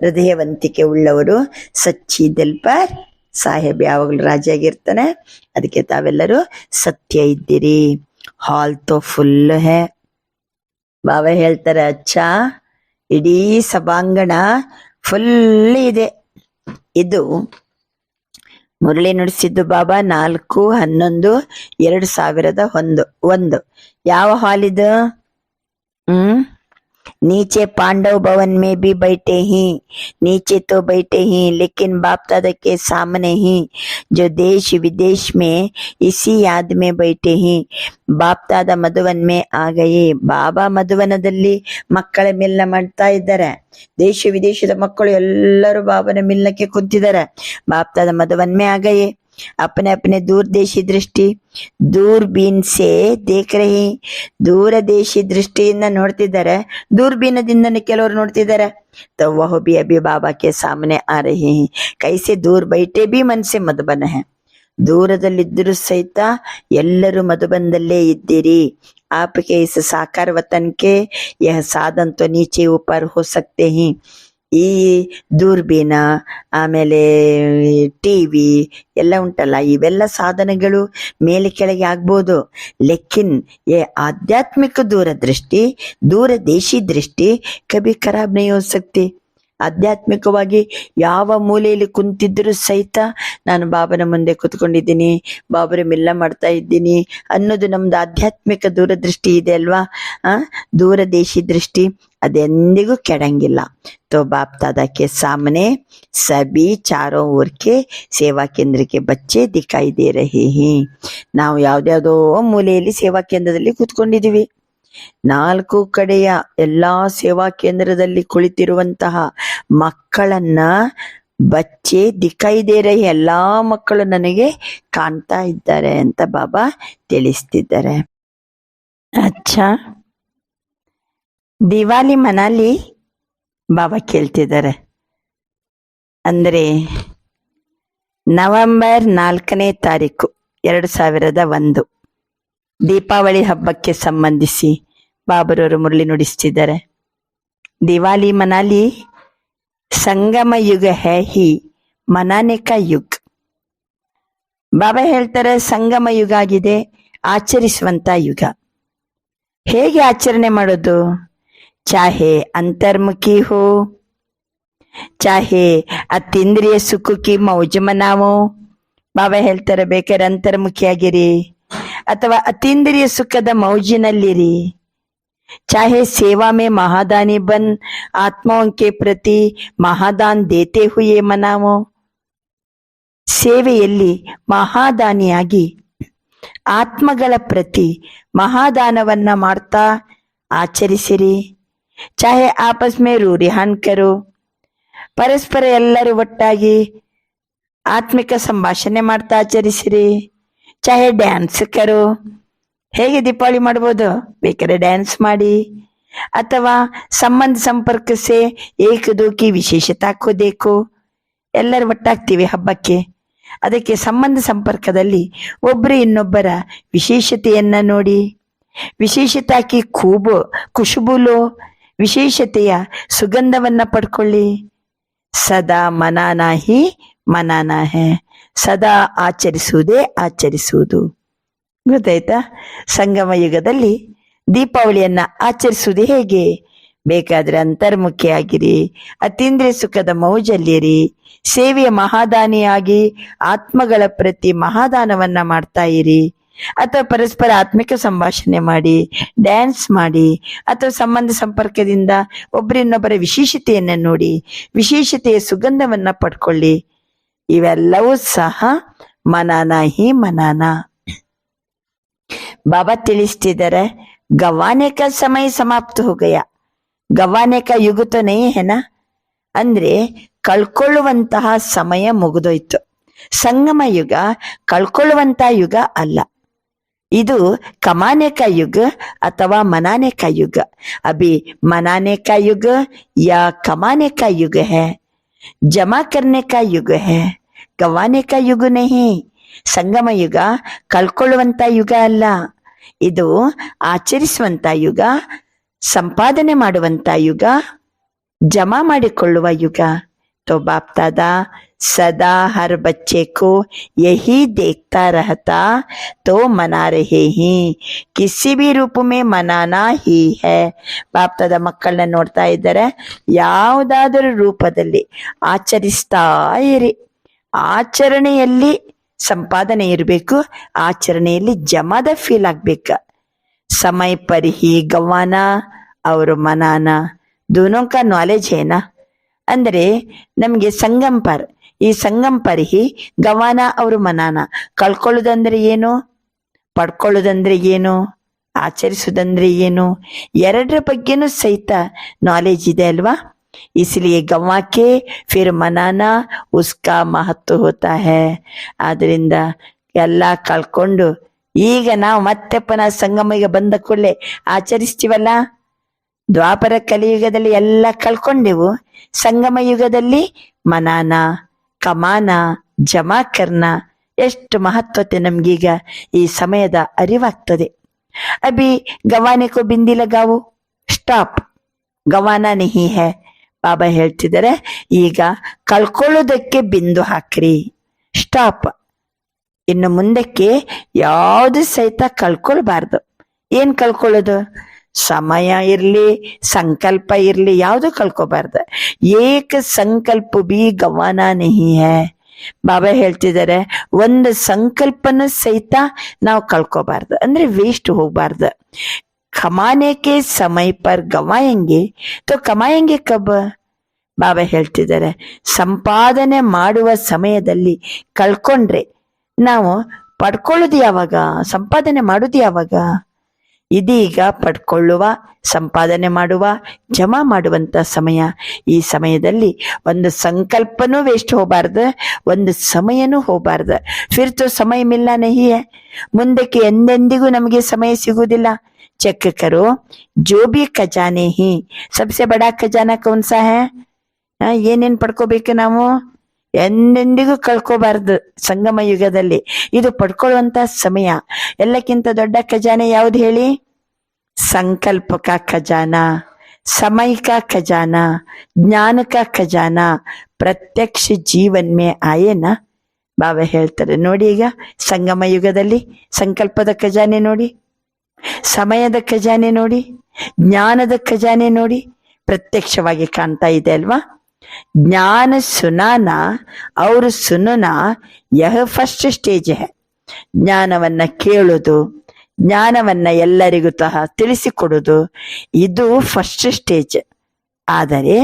Speaker 3: ಹೃದಯವಂತಿಕೆ ಉಳ್ಳವರು. ಸಚ್ಚಿ ದಿಲ್ ಪರ್ ಸಾಹೇಬ್ ಯಾವಾಗಲೂ ರಾಜಿಯಾಗಿರ್ತಾನೆ. ಅದಕ್ಕೆ ತಾವೆಲ್ಲರೂ ಸತ್ಯ ಇದ್ದೀರಿ. ಹಾಲ್ ತೋ ಫುಲ್ ಹೇ. ಬಾಬಾ ಹೇಳ್ತಾರೆ, ಅಚ್ಚಾ ಇಡೀ ಸಭಾಂಗಣ ಫುಲ್ ಇದೆ. ಇದು ಮುರಳಿ ನುಡಿಸಿದ್ದು ಬಾಬಾ 4/11/2001. ಯಾವ ಹಾಲ್ ಇದು? नीचे पांडव भवन में भी बैठे ही, नीचे तो बैठे ही, लेकिन बाप दादा के सामने ही, जो देश विदेश में इसी याद में बैठे ही. बाप दादा ಮಧುವನ್ में आ गए. ಬಾಬಾ ಮಧುವನದಲ್ಲಿ ಮಕ್ಕಳ ಮಿಲನ ಮಾಡ್ತಾ ಇದ್ದಾರೆ. ದೇಶ ವಿದೇಶದ ಮಕ್ಕಳು ಎಲ್ಲರೂ ಬಾಬನ ಮಿಲನಕ್ಕೆ ಕುಂತಿದ್ದಾರೆ. ಬಾಪ್ दादा ಮಧುವನ್ में आ गए. अपने अपने दूरदेशी दृष्ಟಿ दूरबीन से देख रहे. दूरदेशी दृष्टिಯಿಂದ ನೋಡ್ತಿದ್ದಾರೆ, दूरबीनದಿಂದ ಕೆಲವರು ನೋಡ್ತಿದ್ದಾರೆ. तो वह भी अभी बाबा के सामने आ रहे हैं. कैसे दूर बैठे भी मन से मधुबन है. ದೂರದಲ್ಲಿದ್ದರೂ ಸಹಿತ ಎಲ್ಲರೂ ಮಧುಬನದಲ್ಲೇ ಇದ್ದೀರಿ. आपके इस साकार वतन के यह साधन तो नीचे ऊपर हो सकते हैं. ಈ ದೂರಬೀನ ಆಮೇಲೆ ಟಿವಿ ಎಲ್ಲ ಉಂಟಲ್ಲ, ಇವೆಲ್ಲ ಸಾಧನಗಳು ಮೇಲೆ ಕೆಳಗೆ ಆಗ್ಬೋದು. ಲೆಕಿನ್ ये आध्यात्मिक दूरदृष्टि, दूरदेशी दृष्टि कभी खराब नहीं हो सकती. ಆಧ್ಯಾತ್ಮಿಕವಾಗಿ ಯಾವ ಮೂಲೆಯಲ್ಲಿ ಕುಂತಿದ್ರು ಸಹಿತ ನಾನು ಬಾಬನ ಮುಂದೆ ಕುತ್ಕೊಂಡಿದ್ದೀನಿ, ಬಾಬರ ಮಿಲ್ಲ ಮಾಡ್ತಾ ಇದ್ದೀನಿ ಅನ್ನೋದು ನಮ್ದು ಆಧ್ಯಾತ್ಮಿಕ ದೂರದೃಷ್ಟಿ ಇದೆ ಅಲ್ವಾ. ದೂರದೇಶಿ ದೃಷ್ಟಿ ಅದೆಂದಿಗೂ ಕೆಡಂಗಿಲ್ಲ. तो बाप दादा के सामने सभी चारों ओर के सेवा केंद्र के बच्चे दिखाई दे रहे हैं. ನಾವು ಯಾವ್ದ್ಯಾವ್ದೋ ಮೂಲೆಯಲ್ಲಿ ಸೇವಾ ಕೇಂದ್ರದಲ್ಲಿ ಕೂತ್ಕೊಂಡಿದೀವಿ. 4 ಕಡೆಯ ಎಲ್ಲಾ ಸೇವಾ ಕೇಂದ್ರದಲ್ಲಿ ಕುಳಿತಿರುವಂತಹ ಮಕ್ಕಳನ್ನ ಬಚ್ಚೆ ದಿಕ್ಕಾಯಿ ದೇ ರಹಿ, ಎಲ್ಲಾ ಮಕ್ಕಳು ನನಗೆ ಕಾಣ್ತಾ ಇದ್ದಾರೆ ಅಂತ ಬಾಬಾ ತಿಳಿಸ್ತಿದ್ದಾರೆ. ಅಚ್ಚಾ, ದಿವಾಲಿ ಮನಾಲಿ ಬಾಬಾ ಕೇಳ್ತಿದ್ದಾರೆ. ಅಂದ್ರೆ ನವೆಂಬರ್ 4ನೇ ತಾರೀಕು 2001 ದೀಪಾವಳಿ ಹಬ್ಬಕ್ಕೆ ಸಂಬಂಧಿಸಿ ಬಾಬರವರು ಮುರಳಿ ನುಡಿಸ್ತಿದ್ದಾರೆ. ದಿವಾಲಿ ಮನಾಲಿ ಸಂಗಮ ಯುಗ ಹೈ ಹಿ ಮನಾನೆ ಕಾ ಯುಗ್. ಬಾಬಾ ಹೇಳ್ತಾರೆ ಸಂಗಮ ಯುಗ ಆಗಿದೆ, ಆಚರಿಸುವಂತ ಯುಗ. ಹೇಗೆ ಆಚರಣೆ ಮಾಡೋದು? ಚಾಹೆ ಅಂತರ್ಮುಖಿ ಹೋ, ಚಾಹೆ ಅತೀಂದ್ರಿಯ ಸುಖಕ್ಕೆ ಮೌಜ ಮನಾವೋ. ಬಾಬಾ ಹೇಳ್ತಾರೆ ಬೇಕಾದ್ರೆ ಅಂತರ್ಮುಖಿಯಾಗಿರಿ ಅಥವಾ ಅತೀಂದ್ರಿಯ ಸುಖದ ಮೌಜಿನಲ್ಲಿರಿ. चाहे सेवा में महादानी बन आत्माओं के प्रति महादान देते हुए मनावो. ಸೇವೆಯಲ್ಲಿ ಮಹಾದಾನಿಯಾಗಿ ಆತ್ಮಗಳ ಪ್ರತಿ ಮಹಾದಾನವನ್ನ ಮಾಡ್ತಾ ಆಚರಿಸಿರಿ. ಚಾಹೆ ಆಪಸ್ ಮೇ ರೂರಿಹಾನ್ ಕರೋ, ಪರಸ್ಪರ ಎಲ್ಲರೂ ಒಟ್ಟಾಗಿ ಆತ್ಮಿಕ ಸಂಭಾಷಣೆ ಮಾಡ್ತಾ ಆಚರಿಸಿರಿ. ಚಾಹೆ ಡ್ಯಾನ್ಸ್ ಕರೋ, ಹೇಗೆ ದೀಪಾವಳಿ ಮಾಡ್ಬೋದು? ಬೇಕಾದ್ರೆ ಡ್ಯಾನ್ಸ್ ಮಾಡಿ. ಅಥವಾ ಸಂಬಂಧ ಸಂಪರ್ಕ ಸೇ ಏಕ ದೋ ಕಿ ವಿಶೇಷತಾ ಕೋ ದೇಖೋ. ಎಲ್ಲರೂ ಒಟ್ಟಾಗ್ತೀವಿ ಹಬ್ಬಕ್ಕೆ, ಅದಕ್ಕೆ ಸಂಬಂಧ ಸಂಪರ್ಕದಲ್ಲಿ ಒಬ್ಬರು ಇನ್ನೊಬ್ಬರ ವಿಶೇಷತೆಯನ್ನ ನೋಡಿ. ವಿಶೇಷತಾಕಿ ಖೂಬ್ ಖುಷ್ಬುಲೋ, ವಿಶೇಷತೆಯ ಸುಗಂಧವನ್ನ ಪಡ್ಕೊಳ್ಳಿ. ಸದಾ ಮನಾನಾ ಹಿ ಮನಾನಾ ಹೇ, ಸದಾ ಆಚರಿಸುವುದೇ ಆಚರಿಸುವುದು. ಗೊತ್ತಾಯ್ತಾ? ಸಂಗಮ ಯುಗದಲ್ಲಿ ದೀಪಾವಳಿಯನ್ನ ಆಚರಿಸುವುದು ಹೇಗೆ? ಬೇಕಾದ್ರೆ ಅಂತರ್ಮುಖಿಯಾಗಿರಿ, ಅತೀಂದ್ರಿಯ ಸುಖದ ಮೌಜಲ್ಲಿರಿ, ಸೇವೆಯ ಮಹಾದಾನಿಯಾಗಿ ಆತ್ಮಗಳ ಪ್ರತಿ ಮಹಾದಾನವನ್ನ ಮಾಡ್ತಾ ಇರಿ, ಅಥವಾ ಪರಸ್ಪರ ಆತ್ಮಿಕ ಸಂಭಾಷಣೆ ಮಾಡಿ, ಡ್ಯಾನ್ಸ್ ಮಾಡಿ, ಅಥವಾ ಸಂಬಂಧ ಸಂಪರ್ಕದಿಂದ ಒಬ್ಬರಿನ್ನೊಬ್ಬರ ವಿಶೇಷತೆಯನ್ನ ನೋಡಿ ವಿಶೇಷತೆಯ ಸುಗಂಧವನ್ನ ಪಡ್ಕೊಳ್ಳಿ. ಇವೆಲ್ಲವೂ ಸಹ ಮನಾನ ಹಿ ಮನಾನ. ಬಾಬಾ ತಿಳಿಸ್ತಿದ್ದಾರೆ, ಗವಾನೆ ಕಾ ಸಮಯ ಸಮಾಪ್ತ ಹೋ ಗಯಾ, ಗವಾನೆ ಕಾ ಯುಗ ತೋ ನಹೀ ಹೈ ನಾ. ಅಂದ್ರೆ ಕಳ್ಕೊಳ್ಳುವಂತಹ ಸಮಯ ಮುಗಿದೋಯ್ತು. ಸಂಗಮ ಯುಗ ಕಳ್ಕೊಳ್ಳುವಂತಹ ಯುಗ ಅಲ್ಲ, ಇದು ಕಮಾನೆ ಕಾ ಯುಗ ಅಥವಾ ಮನಾನೆ ಕಾ ಯುಗ. ಅಭಿ ಮನಾನೆ ಕಾ ಯುಗ ಯಾ ಕಮಾನೆ ಕಾ ಯುಗ ಹೈ, ಜಮಾ ಕರ್ನೆ ಕಾ ಯುಗ ಹೈ, ಗವಾನೆ ಕಾ ಯುಗ ನಹಿ. ಸಂಗಮ ಯುಗ ಕಳ್ಕೊಳ್ಳುವಂತ ಯುಗ ಅಲ್ಲ, ಇದು ಆಚರಿಸುವಂತ ಯುಗ, ಸಂಪಾದನೆ ಮಾಡುವಂತ ಯುಗ, ಜಮಾ ಮಾಡಿಕೊಳ್ಳುವ ಯುಗ. तो बाप दादा सदा हर बच्चे को यही देखता रहता तो मना रहे ही, किसी भी रूप में मनाना ही है. ಬಾಪ್ ದಾದಾ ಮಕ್ಕಳನ್ನ ನೋಡ್ತಾ ಇದ್ದಾರೆ, ಯಾವುದಾದರೂ ರೂಪದಲ್ಲಿ ಆಚರಿಸ್ತಾ ಇರಿ. ಆಚರಣೆಯಲ್ಲಿ ಸಂಪಾದನೆ ಇರಬೇಕು, ಆಚರಣೆಯಲ್ಲಿ ಜಮಾದ ಫೀಲ್ ಆಗ್ಬೇಕ. ಸಮಯ ಪರ್ ಹಿ ಗವಾನ ಅವರು ಮನಾನ दोनों का नॉलेज है ना. ಅಂದ್ರೆ ನಮ್ಗೆ ಸಂಗಮ್ ಪರ್, ಈ ಸಂಗಮ್ ಪರಿಹಿ ಗವಾನ ಅವರು ಮನಾನ. ಕಳ್ಕೊಳ್ಳೋದಂದ್ರೆ ಏನು, ಪಡ್ಕೊಳ್ಳೋದಂದ್ರೆ ಏನು, ಆಚರಿಸೋದಂದ್ರೆ ಏನು, ಎರಡರ ಬಗ್ಗೆನೂ ಸಹಿತ ನಾಲೆಜ್ ಇದೆ ಅಲ್ವಾ. इसलिए गवा के फिर मनाना उसका महत्व होता है. ಆದ್ರಿಂದ ಎಲ್ಲ ಕಳ್ಕೊಂಡು ಈಗ ನಾವು ಮತ್ತೆ ಪುನಃ ಸಂಗಮಿಗೆ ಬಂದ ಕೂಡಲೇ ಆಚರಿಸ್ತೀವಲ್ಲ. ದ್ವಾಪರ ಕಲಿಯುಗದಲ್ಲಿ ಎಲ್ಲ ಕಳ್ಕೊಂಡೆವು, ಸಂಗಮ ಯುಗದಲ್ಲಿ ಮನಾನ, ಕಮಾನ, ಜಮಾ ಕರ್ನ ಎಷ್ಟು ಮಹತ್ವತೆ ನಮ್ಗೀಗ ಈ ಸಮಯದ ಅರಿವಾಗ್ತದೆ. ಅಭಿ ಗವಾನೆ ಕೋ ಬಿಂದಿ ಲಗಾವು, ಸ್ಟಾಪ್, ಗವಾನ ನಹಿ ಹೈ. ಬಾಬಾ ಹೇಳ್ತಿದ್ದಾರೆ, ಈಗ ಕಳ್ಕೊಳ್ಳೋದಕ್ಕೆ ಬಿಂದು ಹಾಕ್ರಿ, ಸ್ಟಾಪ್. ಇನ್ನು ಮುಂದಕ್ಕೆ ಯಾವುದು ಸಹಿತ ಕಳ್ಕೊಳ್ಬಾರ್ದು. ಏನ್ ಕಳ್ಕೊಳ್ಳೋದು? ಸಮಯ ಇರ್ಲಿ, ಸಂಕಲ್ಪ ಇರ್ಲಿ, ಯಾವುದು ಕಳ್ಕೊಬಾರ್ದು. ಏಕ ಸಂಕಲ್ಪ ಬಿ ಗವಾನ ನಹಿ ಹೈ. ಬಾಬಾ ಹೇಳ್ತಿದ್ದಾರೆ, ಒಂದು ಸಂಕಲ್ಪನ ಸಹಿತ ನಾವು ಕಳ್ಕೊಬಾರ್ದು, ಅಂದ್ರೆ ವೇಸ್ಟ್ ಹೋಗ್ಬಾರ್ದು. ಕಮಾನೆ ಕೆ ಸಮಯ ಪರ್ ಗವಾಯಂಗೆ ತೋ ಕಮಾಯಂಗೆ ಕಬ್. ಬಾಬಾ ಹೇಳ್ತಿದ್ದಾರೆ, ಸಂಪಾದನೆ ಮಾಡುವ ಸಮಯದಲ್ಲಿ ಕಳ್ಕೊಂಡ್ರೆ ನಾವು ಪಡ್ಕೊಳ್ಳೋದು ಯಾವಾಗ, ಸಂಪಾದನೆ ಮಾಡೋದು ಯಾವಾಗ? ಇದೀಗ ಪಡ್ಕೊಳ್ಳುವ, ಸಂಪಾದನೆ ಮಾಡುವ, ಜಮಾ ಮಾಡುವಂತ ಸಮಯ. ಈ ಸಮಯದಲ್ಲಿ ಒಂದು ಸಂಕಲ್ಪನೂ ವೇಸ್ಟ್ ಹೋಗಬಾರ್ದು, ಒಂದು ಸಮಯನೂ ಹೋಗಬಾರ್ದು. ಫಿರ್ ತೋ ಸಮಯ ಮಿಲ್ಲ ನಹಿ ಹೈ, ಮುಂದಕ್ಕೆ ಎಂದೆಂದಿಗೂ ನಮಗೆ ಸಮಯ ಸಿಗುವುದಿಲ್ಲ. ಚೆಕ್ ಕರೋ, ಜೋ ಬಿ ಖಜಾನೆ ಹಿ ಸಬ್ಸೆ ಬಡಾ ಖಜಾನಾ ಕೌನ್ ಸಾ ಹೈ. ಏನೇನ್ ಪಡ್ಕೋಬೇಕು ನಾವು? ಎಂದೆಂದಿಗೂ ಕಳ್ಕೋಬಾರ್ದು. ಸಂಗಮ ಯುಗದಲ್ಲಿ ಇದು ಪಡ್ಕೊಳ್ಳುವಂತ ಸಮಯ. ಎಲ್ಲಕ್ಕಿಂತ ದೊಡ್ಡ ಖಜಾನೆ ಯಾವ್ದು ಹೇಳಿ? ಸಂಕಲ್ಪ ಕಾ ಖಜಾನಾ, ಸಮಯ ಕಾ ಖಜಾನಾ, ಜ್ಞಾನ ಕಾ ಖಜಾನಾ ಪ್ರತ್ಯಕ್ಷ ಜೀವನ್ ಮೇ ಆಯೇನಾ. ಬಾಬಾ ಹೇಳ್ತಾರೆ ನೋಡಿ, ಈಗ ಸಂಗಮ ಯುಗದಲ್ಲಿ ಸಂಕಲ್ಪದ ಖಜಾನೆ ನೋಡಿ, ಸಮಯದ ಖಜಾನೆ ನೋಡಿ, ಜ್ಞಾನದ ಖಜಾನೆ ನೋಡಿ, ಪ್ರತ್ಯಕ್ಷವಾಗಿ ಕಾಣ್ತಾ ಇದೆ ಅಲ್ವಾ. ज्ञान सुनाना और सुनना यह फर्स्ट स्टेज है. ಜ್ಞಾನವನ್ನ ಕೇಳುವುದು, ಜ್ಞಾನವನ್ನ ಎಲ್ಲರಿಗೂ ತಿಳಿಸಿಕೊಡುವುದು, ಇದು ಫಸ್ಟ್ ಸ್ಟೇಜ್. ಆದರೆ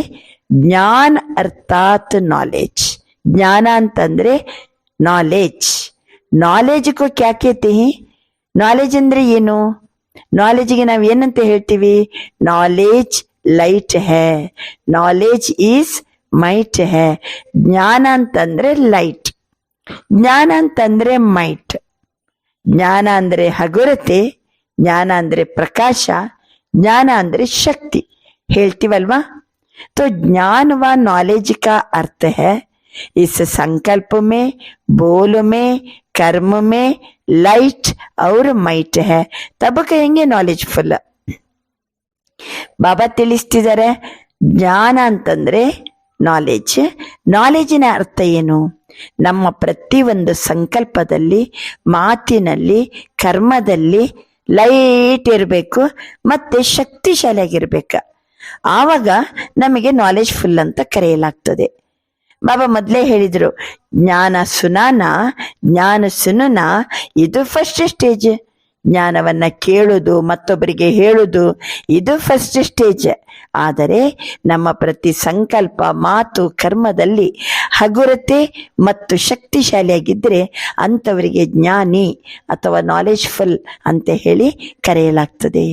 Speaker 3: ಜ್ಞಾನ ಅರ್ಥಾತ್ ನಾಲೆಜ್, ಜ್ಞಾನ ಅಂತಂದ್ರೆ ನಾಲೆಜ್. ನಾಲೆಜ್ ಕೋ ಕ್ಯಾ ಕೇತೆ ಹಿ? ನಾಲೆಜ್ ಅಂದ್ರೆ ಏನು? ನಾಲೆಜ್ಗೆ ನಾವ್ ಏನಂತ ಹೇಳ್ತೀವಿ? ನಾಲೆಜ್ ಲೈಟ್ ಹೈ, ನಾಲೆಜ್ ಈಸ್ ಮೈಟ್ ಹೈ. ಜ್ಞಾನ ಅಂತಂದ್ರೆ ಲೈಟ್, ಜ್ಞಾನ ಅಂತಂದ್ರೆ ಮೈಟ್. ಜ್ಞಾನ ಅಂದ್ರೆ ಹಗುರತೆ, ಜ್ಞಾನ ಅಂದ್ರೆ ಪ್ರಕಾಶ, ಜ್ಞಾನ ಅಂದ್ರೆ ಶಕ್ತಿ ಹೇಳ್ತೀವಲ್ವಾ. तो ज्ञान व नॉलेज का अर्थ है इस संकल्प में, बोल में, कर्म में लाइट और माइट है, तब कहेंगे नॉलेजफुल. ಬಾಬಾ ತಿಳಿಸ್ತಿದ್ದಾರೆ, ಜ್ಞಾನ ಅಂತಂದ್ರೆ ನಾಲೆಜ್. ನಾಲೆಜಿನ ಅರ್ಥ ಏನು? ನಮ್ಮ ಪ್ರತಿಯೊಂದು ಸಂಕಲ್ಪದಲ್ಲಿ, ಮಾತಿನಲ್ಲಿ, ಕರ್ಮದಲ್ಲಿ ಲೈಟ್ ಇರಬೇಕು ಮತ್ತೆ ಶಕ್ತಿಶಾಲಿಯಾಗಿರ್ಬೇಕು. ಆವಾಗ ನಮಗೆ ನಾಲೆಜ್ ಫುಲ್ ಅಂತ ಕರೆಯಲಾಗ್ತದೆ. ಬಾಬಾ ಮೊದಲೇ ಹೇಳಿದ್ರು, ಜ್ಞಾನ ಸುನಾನ ಜ್ಞಾನ ಸುನುನ ಇದು ಫಸ್ಟ್ ಸ್ಟೇಜ್. ಜ್ಞಾನವನ್ನ ಕೇಳುವುದು, ಮತ್ತೊಬ್ಬರಿಗೆ ಹೇಳುವುದು, ಇದು ಫಸ್ಟ್ ಸ್ಟೇಜ್. ಆದರೆ ನಮ್ಮ ಪ್ರತಿ ಸಂಕಲ್ಪ, ಮಾತು, ಕರ್ಮದಲ್ಲಿ ಹಗುರತೆ ಮತ್ತು ಶಕ್ತಿಶಾಲಿಯಾಗಿದ್ದರೆ ಅಂಥವರಿಗೆ ಜ್ಞಾನಿ ಅಥವಾ ನಾಲೆಜ್ಫುಲ್ ಅಂತ ಹೇಳಿ ಕರೆಯಲಾಗ್ತದೆ.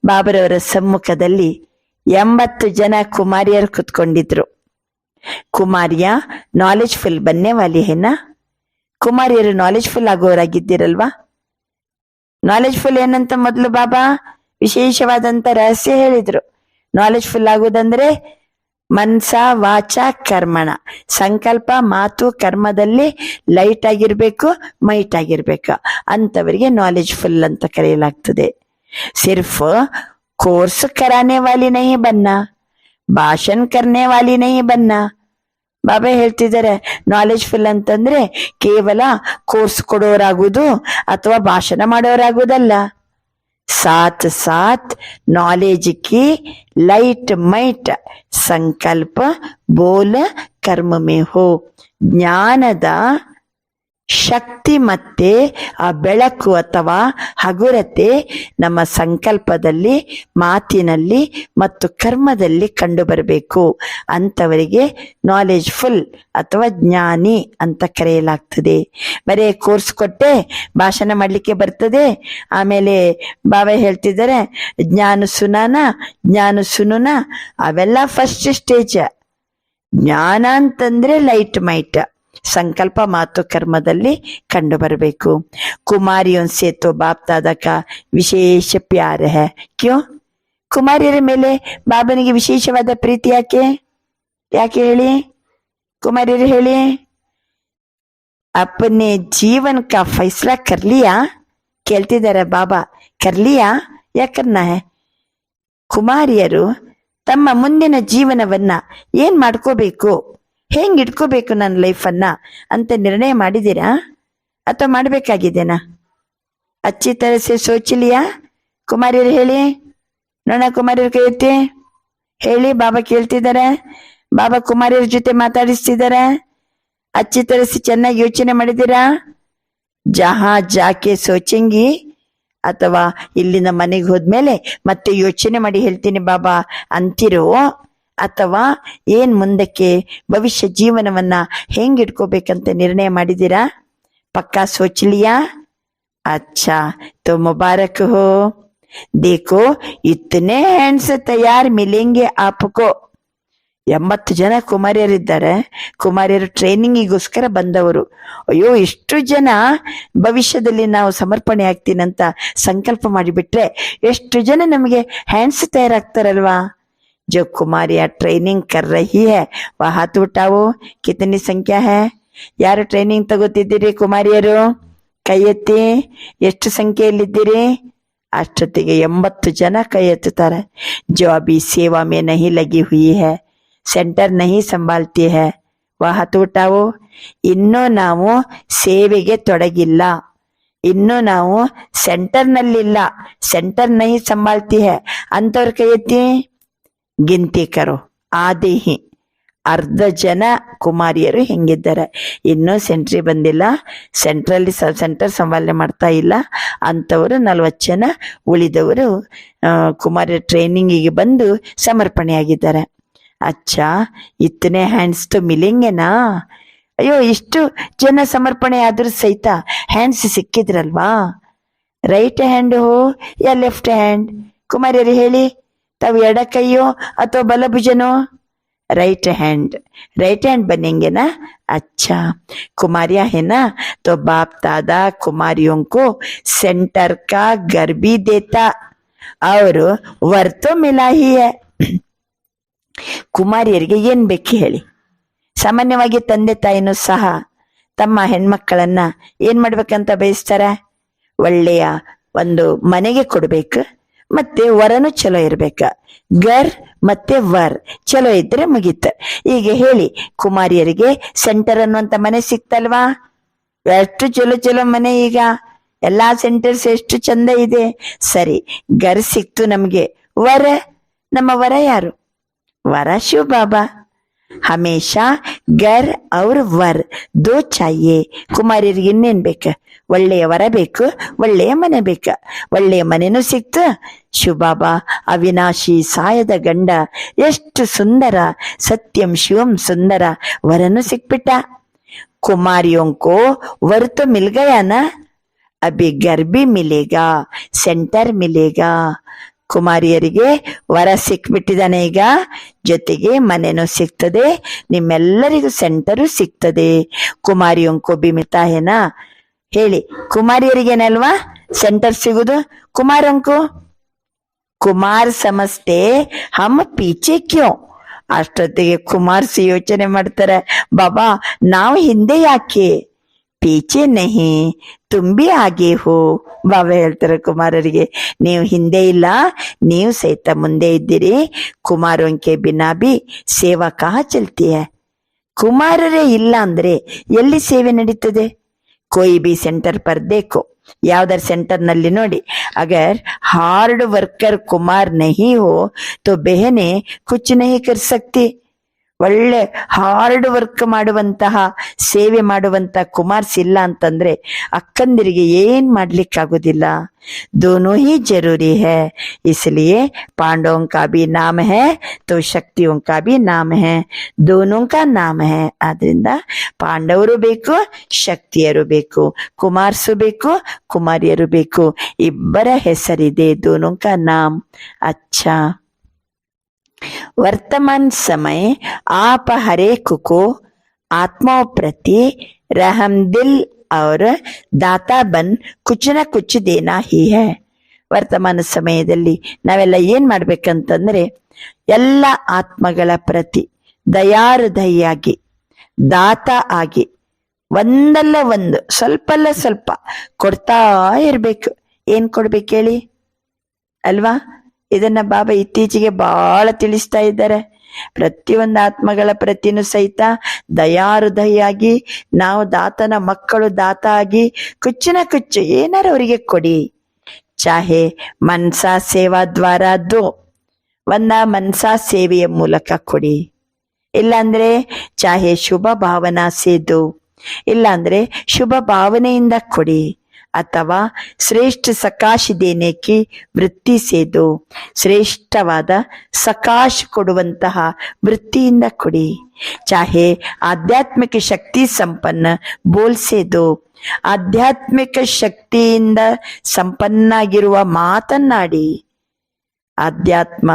Speaker 3: ಬಾಬರವರ ಸಮ್ಮುಖದಲ್ಲಿ 80 ಜನ ಕುಮಾರಿಯರು ಕುತ್ಕೊಂಡಿದ್ರು. ಕುಮಾರಿಯ ನಾಲೆಜ್ಫುಲ್ ಬನ್ನೆ ವಾಲಿ ಹೇನಾ? ಕುಮಾರಿಯರು ನಾಲೆಜ್ಫುಲ್ ಆಗೋರಾಗಿದ್ದೀರಲ್ವಾ? ನಾಲೆಜ್ಫುಲ್ ಏನಂತ ಮೊದಲು ಬಾಬಾ ವಿಶೇಷವಾದಂತ ರಹಸ್ಯ ಹೇಳಿದ್ರು. ನಾಲೆಜ್ಫುಲ್ ಆಗುವುದಂದ್ರೆ ಮನ್ಸ ವಾಚ ಕರ್ಮಣ, ಸಂಕಲ್ಪ, ಮಾತು, ಕರ್ಮದಲ್ಲಿ ಲೈಟ್ ಆಗಿರ್ಬೇಕು, ಮೈಟ್ ಆಗಿರ್ಬೇಕು. ಅಂತವರಿಗೆ ನಾಲೆಜ್ಫುಲ್ ಅಂತ ಕರೆಯಲಾಗ್ತದೆ. ಸಿರ್ಫ್ ಕೋರ್ಸ್ कराने वाली नहीं बनना, ಭಾಷಣ करने वाली नहीं बनना. ಬಾಬಾ ಹೇಳ್ತಿದ್ದಾರೆ, ನಾಲೆಜ್ಫುಲ್ ಅಂತಂದ್ರೆ ಕೇವಲ ಕೋರ್ಸ್ ಕೊಡೋರಾಗುವುದು ಅಥವಾ ಭಾಷಣ ಮಾಡೋರಾಗುವುದಲ್ಲ. साथ साथ नॉलेज की लाइट माइट संकल्प बोल कर्म में हो. ಜ್ಞಾನದ ಶಕ್ತಿ ಮತ್ತೆ ಆ ಬೆಳಕು ಅಥವಾ ಹಗುರತೆ ನಮ್ಮ ಸಂಕಲ್ಪದಲ್ಲಿ, ಮಾತಿನಲ್ಲಿ ಮತ್ತು ಕರ್ಮದಲ್ಲಿ ಕಂಡು ಬರಬೇಕು. ಅಂಥವರಿಗೆ ನಾಲೆಜ್ಫುಲ್ ಅಥವಾ ಜ್ಞಾನಿ ಅಂತ ಕರೆಯಲಾಗ್ತದೆ. ಬರೀ ಕೋರ್ಸ್ ಕೊಟ್ಟೆ ಭಾಷಣ ಮಾಡಲಿಕ್ಕೆ ಬರ್ತದೆ. ಆಮೇಲೆ ಬಾಬಾ ಹೇಳ್ತಿದ್ದಾರೆ, ಜ್ಞಾನ ಸುನಾನ ಜ್ಞಾನ ಸುನುನ ಅವೆಲ್ಲ ಫಸ್ಟ್ ಸ್ಟೇಜ್. ಜ್ಞಾನ ಅಂತಂದ್ರೆ ಲೈಟ್ ಮೈಟ್, ಸಂಕಲ್ಪ, ಮಾತು, ಕರ್ಮದಲ್ಲಿ ಕಂಡು ಬರಬೇಕು. ಕುಮಾರಿಯೋं से तो बाप दादा का ವಿಶೇಷ ಪ್ಯಾರ है. ಕ್ಯೋ? ಕುಮಾರಿಯರ ಮೇಲೆ ಬಾಬನಿಗೆ ವಿಶೇಷವಾದ ಪ್ರೀತಿ ಯಾಕೆ? ಯಾಕೆ ಹೇಳಿ? ಕುಮಾರಿಯರು ಹೇಳಿ. अपने जीवन का फैसला कर लिया. ಕೇಳ್ತಿದ್ದಾರೆ ಬಾಬಾ, ಕರ್ಲಿಯಾ? ಯಾಕನ್ನ ಹೇ? ಕುಮಾರಿಯರು ತಮ್ಮ ಮುಂದಿನ ಜೀವನವನ್ನ ಏನ್ ಮಾಡ್ಕೋಬೇಕು, ಹೆಂಗ್ ಇಟ್ಕೋಬೇಕು ನನ್ನ ಲೈಫನ್ನ ಅಂತ ನಿರ್ಣಯ ಮಾಡಿದ್ದೀರಾ ಅಥವಾ ಮಾಡ್ಬೇಕಾಗಿದ್ದೇನಾ? ಅಚ್ಚಿ ತರಸೆ ಸೋಚಲಿಯಾ? ಕುಮಾರಿಯರು ಹೇಳಿ ನೋಡ. ಕುಮಾರಿಯರು ಕೈ ಎತ್ತಿ ಹೇಳಿ. ಬಾಬಾ ಕೇಳ್ತಿದ್ದಾರೆ. ಬಾಬಾ ಕುಮಾರಿಯರ ಜೊತೆ ಮಾತಾಡಿಸ್ತಿದ್ದಾರೆ. ಅಚ್ಚಿ ತರಸಿ ಚೆನ್ನಾಗಿ ಯೋಚನೆ ಮಾಡಿದ್ದೀರಾ? ಜಹಾ ಜಾಕೆ ಸೋಚಂಗಿ ಅಥವಾ ಇಲ್ಲಿಂದ ಮನೆಗೆ ಹೋದ್ಮೇಲೆ ಮತ್ತೆ ಯೋಚನೆ ಮಾಡಿ ಹೇಳ್ತೀನಿ ಬಾಬಾ ಅಂತಿರೋ, ಅಥವಾ ಏನ್ ಮುಂದಕ್ಕೆ ಭವಿಷ್ಯ ಜೀವನವನ್ನ ಹೆಂಗ್ ಇಟ್ಕೋಬೇಕಂತ ನಿರ್ಣಯ ಮಾಡಿದ್ದೀರಾ? ಪಕ್ಕಾ ಸೋಚಲಿಯಾ? अच्छा तो मुबारक हो. देखो इतने हैंड्स तैयार मिलेंगे आपको. 80 ಜನ ಕುಮಾರಿಯರಿದ್ದಾರೆ. ಕುಮಾರಿಯರು ಟ್ರೈನಿಂಗಿಗೋಸ್ಕರ ಬಂದವರು. ಅಯ್ಯೋ, ಇಷ್ಟು ಜನ ಭವಿಷ್ಯದಲ್ಲಿ ನಾವು ಸಮರ್ಪಣೆ ಆಗ್ತೀನಂತ ಸಂಕಲ್ಪ ಮಾಡಿಬಿಟ್ರೆ ಎಷ್ಟು ಜನ ನಮಗೆ ಹ್ಯಾಂಡ್ಸ್ ತಯಾರಾಗ್ತಾರಲ್ವಾ? जो कुमारियां ट्रेनिंग कर रही है वह हाथ उठाओ. कितनी संख्या है? ಯಾರು ಟ್ರೈನಿಂಗ್ ತಗೋತಿದ್ದೀರಿ ಕುಮಾರಿಯರು? ಕೈ ಎತ್ತಿ. ಎಷ್ಟು ಸಂಖ್ಯೆಯಲ್ಲಿದ್ದೀರಿ? ಅಷ್ಟೊತ್ತಿಗೆ 80 ಜನ ಕೈ ಎತ್ತುತ್ತಾರೆ. जो अभी सेवा में नहीं लगी हुई है, ಸೆಂಟರ್ नहीं ಸಂಭಾಲ್ತಿ है, वह हाथ उठाओ. ಇನ್ನೂ ನಾವು ಸೇವೆಗೆ ತೊಡಗಿಲ್ಲ, ಇನ್ನೂ ನಾವು ಸೆಂಟರ್ನಲ್ಲಿಲ್ಲ, ಸೆಂಟರ್ नहीं ಸಂಭಾಲ್ತಿ है ಅಂತವ್ರ ಕೈ ಎತ್ತಿ. ಗಿಂತಿ ಕರೋ. ಆದಿ ಅರ್ಧ ಜನ ಕುಮಾರಿಯರು ಹೆಂಗಿದ್ದಾರೆ, ಇನ್ನೂ ಸೆಂಟ್ರಿ ಬಂದಿಲ್ಲ, ಸೆಂಟ್ರಲ್ಲಿ ಸೆಂಟರ್ ಸಂಭಾಲನೆ ಮಾಡ್ತಾ ಇಲ್ಲ ಅಂಥವರು 40 ಜನ. ಉಳಿದವರು ಕುಮಾರಿಯರ ಟ್ರೈನಿಂಗಿಗೆ ಬಂದು ಸಮರ್ಪಣೆಯಾಗಿದ್ದಾರೆ. ಅಚ್ಚಾ, ಇತ್ತನೇ ಹ್ಯಾಂಡ್ಸ್ ತು ಮಿಲೆಂಗೆನಾ? ಅಯ್ಯೋ, ಇಷ್ಟು ಜನ ಸಮರ್ಪಣೆ ಆದ್ರೂ ಸಹಿತ ಹ್ಯಾಂಡ್ಸ್ ಸಿಕ್ಕಿದ್ರಲ್ವಾ? ರೈಟ್ ಹ್ಯಾಂಡ್ ಹೋ ಯಾ ಲೆಫ್ಟ್ ಹ್ಯಾಂಡ್? ಕುಮಾರಿಯರು ಹೇಳಿ, ತಾವು ಎಡ ಕೈಯೋ ಅಥವಾ ಬಲಭುಜನೋ? राइट हैंड बनेंगे ना? अच्छा, कुमारियां है ना, तो बाप दादा कुमारियों को सेंटर का घर भी देता और वर तो मिला ही है. ಕುಮಾರಿಯರಿಗೆ ಏನ್ ಬೇಕು ಹೇಳಿ? ಸಾಮಾನ್ಯವಾಗಿ ತಂದೆ ತಾಯಿನೂ ಸಹ ತಮ್ಮ ಹೆಣ್ಮಕ್ಕಳನ್ನ ಏನ್ ಮಾಡ್ಬೇಕಂತ ಬಯಸ್ತಾರೆ? ಒಳ್ಳೆಯ ಒಂದು ಮನೆಗೆ ಕೊಡ್ಬೇಕು, ಮತ್ತೆ ವರನು ಚಲೋ ಇರ್ಬೇಕ. ಗರ್ ಮತ್ತೆ ವರ್ ಚಲೋ ಇದ್ರೆ ಮುಗೀತ. ಈಗ ಹೇಳಿ, ಕುಮಾರಿಯರಿಗೆ ಸೆಂಟರ್ ಅನ್ನುವಂತ ಮನೆ ಸಿಕ್ತಲ್ವಾ? ಎಷ್ಟು ಚಲೋ ಚಲೋ ಮನೆ ಈಗ ಎಲ್ಲಾ ಸೆಂಟರ್ಸ್ ಎಷ್ಟು ಚಂದ ಇದೆ. ಸರಿ, ಗರ್ ಸಿಕ್ತು ನಮ್ಗೆ. ವರ, ನಮ್ಮ ವರ ಯಾರು? ವರ ಶಿವ ಬಾಬಾ. ಹಮೇಶಾ ಗರ್ ಅವ್ರ ವರ್ ದೋ ಚಾಹಿಯೇ. ಕುಮಾರಿಯರಿಗೆ ಇನ್ನೇನ್ ಬೇಕ? ಒಳ್ಳೆಯ ವರ ಬೇಕು, ಒಳ್ಳೆಯ ಮನೆ ಬೇಕ. ಒಳ್ಳೆಯ ಮನೆನೂ ಸಿಕ್ತ. ಶಿವಬಾಬಾ ಅವಿನಾಶಿ ಸಾಯದ ಗಂಡ, ಎಷ್ಟು ಸುಂದರ, ಸತ್ಯಂ ಶಿವಂ ಸುಂದರ ವರನು ಸಿಕ್ಬಿಟ್ಟ. ಕುಮಾರಿಯೋಂಕೋ वर तो मिल गया ना, अभी घर भी मिलेगा, ಸೆಂಟರ್ ಮಿಲೇಗಾ. ಕುಮಾರಿಯರಿಗೆ ವರ ಸಿಕ್ಬಿಟ್ಟಿದ್ದಾನೆ ಈಗ, ಜೊತೆಗೆ ಮನೆನೂ ಸಿಗ್ತದೆ, ನಿಮ್ಮೆಲ್ಲರಿಗೂ ಸೆಂಟರು ಸಿಗ್ತದೆ. ಕುಮಾರಿಯೋಂಕೋ ಬಿ ಮಿತಾ ಹೇನಾ? ಹೇಳಿ, ಕುಮಾರಿಯರಿಗೇನಲ್ವಾ ಸೆಂಟರ್ ಸಿಗುದು? ಕುಮಾರಂಕು ಕುಮಾರ್ ಸಮಸ್ತೆ ಹಮ್ ಪೀಚೆ ಕ್ಯೋ? ಅಷ್ಟೊತ್ತಿಗೆ ಕುಮಾರ್ಸಿ ಯೋಚನೆ ಮಾಡ್ತಾರೆ, ಬಾಬಾ ನಾವು ಹಿಂದೆ ಯಾಕೆ? ಪೀಚೆ ನಹಿ ತುಂಬಿ ಆಗೆ ಹೋ. ಬಾಬಾ ಹೇಳ್ತಾರೆ ಕುಮಾರರಿಗೆ, ನೀವು ಹಿಂದೆ ಇಲ್ಲ, ನೀವು ಸಹಿತ ಮುಂದೆ ಇದ್ದೀರಿ. ಕುಮಾರೋಂಕೆ ಬಿನಾ ಬಿ ಸೇವಾ ಕಹಾ ಚಲ್ತಿ ಹೈ? ಕುಮಾರರೇ ಇಲ್ಲ ಅಂದ್ರೆ ಎಲ್ಲಿ ಸೇವೆ ನಡೀತದೆ? कोई भी सेंटर पर देखो, यावदर सेंटर ನಲ್ಲಿ ನೋಡಿ, अगर हार्ड वर्कर कुमार नहीं हो तो बहने कुछ नहीं कर सकती. ಒಳ್ಳೆ ಹಾರ್ಡ್ ವರ್ಕ್ ಮಾಡುವಂತಹ ಸೇವೆ ಮಾಡುವಂತ ಕುಮಾರ್ಸ್ ಇಲ್ಲ ಅಂತಂದ್ರೆ ಅಕ್ಕಂದಿರಿಗೆ ಏನ್ ಮಾಡ್ಲಿಕ್ಕಾಗುದಿಲ್ಲ. दोनों ही जरूरी है, इसलिए पांडवों का भी नाम है तो शक्तियों का भी नाम है, दोनों का नाम है. ಆದ್ರಿಂದ ಪಾಂಡವರು ಬೇಕು, ಶಕ್ತಿಯರು ಬೇಕು, ಕುಮಾರ್ಸು ಬೇಕು, ಕುಮಾರಿಯರು ಬೇಕು. ಇಬ್ಬರ ಹೆಸರಿದೆ, दोनों का नाम. अच्छा, वर्तमान समय आप हरेक को आत्माओं प्रति रहम दिल और दाता बन कुछ न कुछ देना ही है. ವರ್ತಮಾನ ಸಮಯದಲ್ಲಿ ನಾವೆಲ್ಲ ಏನ್ ಮಾಡ್ಬೇಕಂತಂದ್ರೆ, ಎಲ್ಲ ಆತ್ಮಗಳ ಪ್ರತಿ ದಯಾಹೃದಯಿಯಾಗಿ, ದಾತ ಆಗಿ, ಒಂದಲ್ಲ ಒಂದು, ಸ್ವಲ್ಪಲ್ಲ ಸ್ವಲ್ಪ ಕೊಡ್ತಾ ಇರ್ಬೇಕು. ಏನ್ ಕೊಡ್ಬೇಕು ಹೇಳಿ ಅಲ್ವಾ? ಇದನ್ನ ಬಾಬಾ ಇತ್ತೀಚೆಗೆ ಬಹಳ ತಿಳಿಸ್ತಾ ಇದ್ದಾರೆ. ಪ್ರತಿಯೊಂದು ಆತ್ಮಗಳ ಪ್ರತಿನೂ ಸಹಿತ ದಯಾಹೃದಯಿಯಾಗಿ, ನಾವು ದಾತನ ಮಕ್ಕಳು, ದಾತ ಆಗಿ ಕುಚ್ಚಿನ ಕುಚ್ಚು ಏನಾರು ಅವರಿಗೆ ಕೊಡಿ. ಚಾಹೆ ಮನ್ಸಾ ಸೇವಾ ದ್ವಾರ ದೋ, ಒಂದ ಮನ್ಸಾ ಸೇವೆಯ ಮೂಲಕ ಕೊಡಿ, ಇಲ್ಲಾಂದ್ರೆ ಚಾಹೆ ಶುಭ ಭಾವನಾ ಸೇದು, ಇಲ್ಲಾಂದ್ರೆ ಶುಭ ಭಾವನೆಯಿಂದ ಕೊಡಿ. ಅಥವಾ ಶ್ರೇಷ್ಠ ಸಕಾಶ್ ದೇನೇಕಿ ವೃತ್ತಿ ಸೇದು, ಶ್ರೇಷ್ಠವಾದ ಸಕಾಶ್ ಕೊಡುವಂತಹ ವೃತ್ತಿಯಿಂದ ಕೊಡಿ. ಚಾಹೆ ಆಧ್ಯಾತ್ಮಿಕ ಶಕ್ತಿ ಸಂಪನ್ನ ಬೋಲ್ ಸೇದು, ಆಧ್ಯಾತ್ಮಿಕ ಶಕ್ತಿಯಿಂದ ಸಂಪನ್ನಾಗಿರುವ ಮಾತನ್ನಾಡಿ, ಆಧ್ಯಾತ್ಮ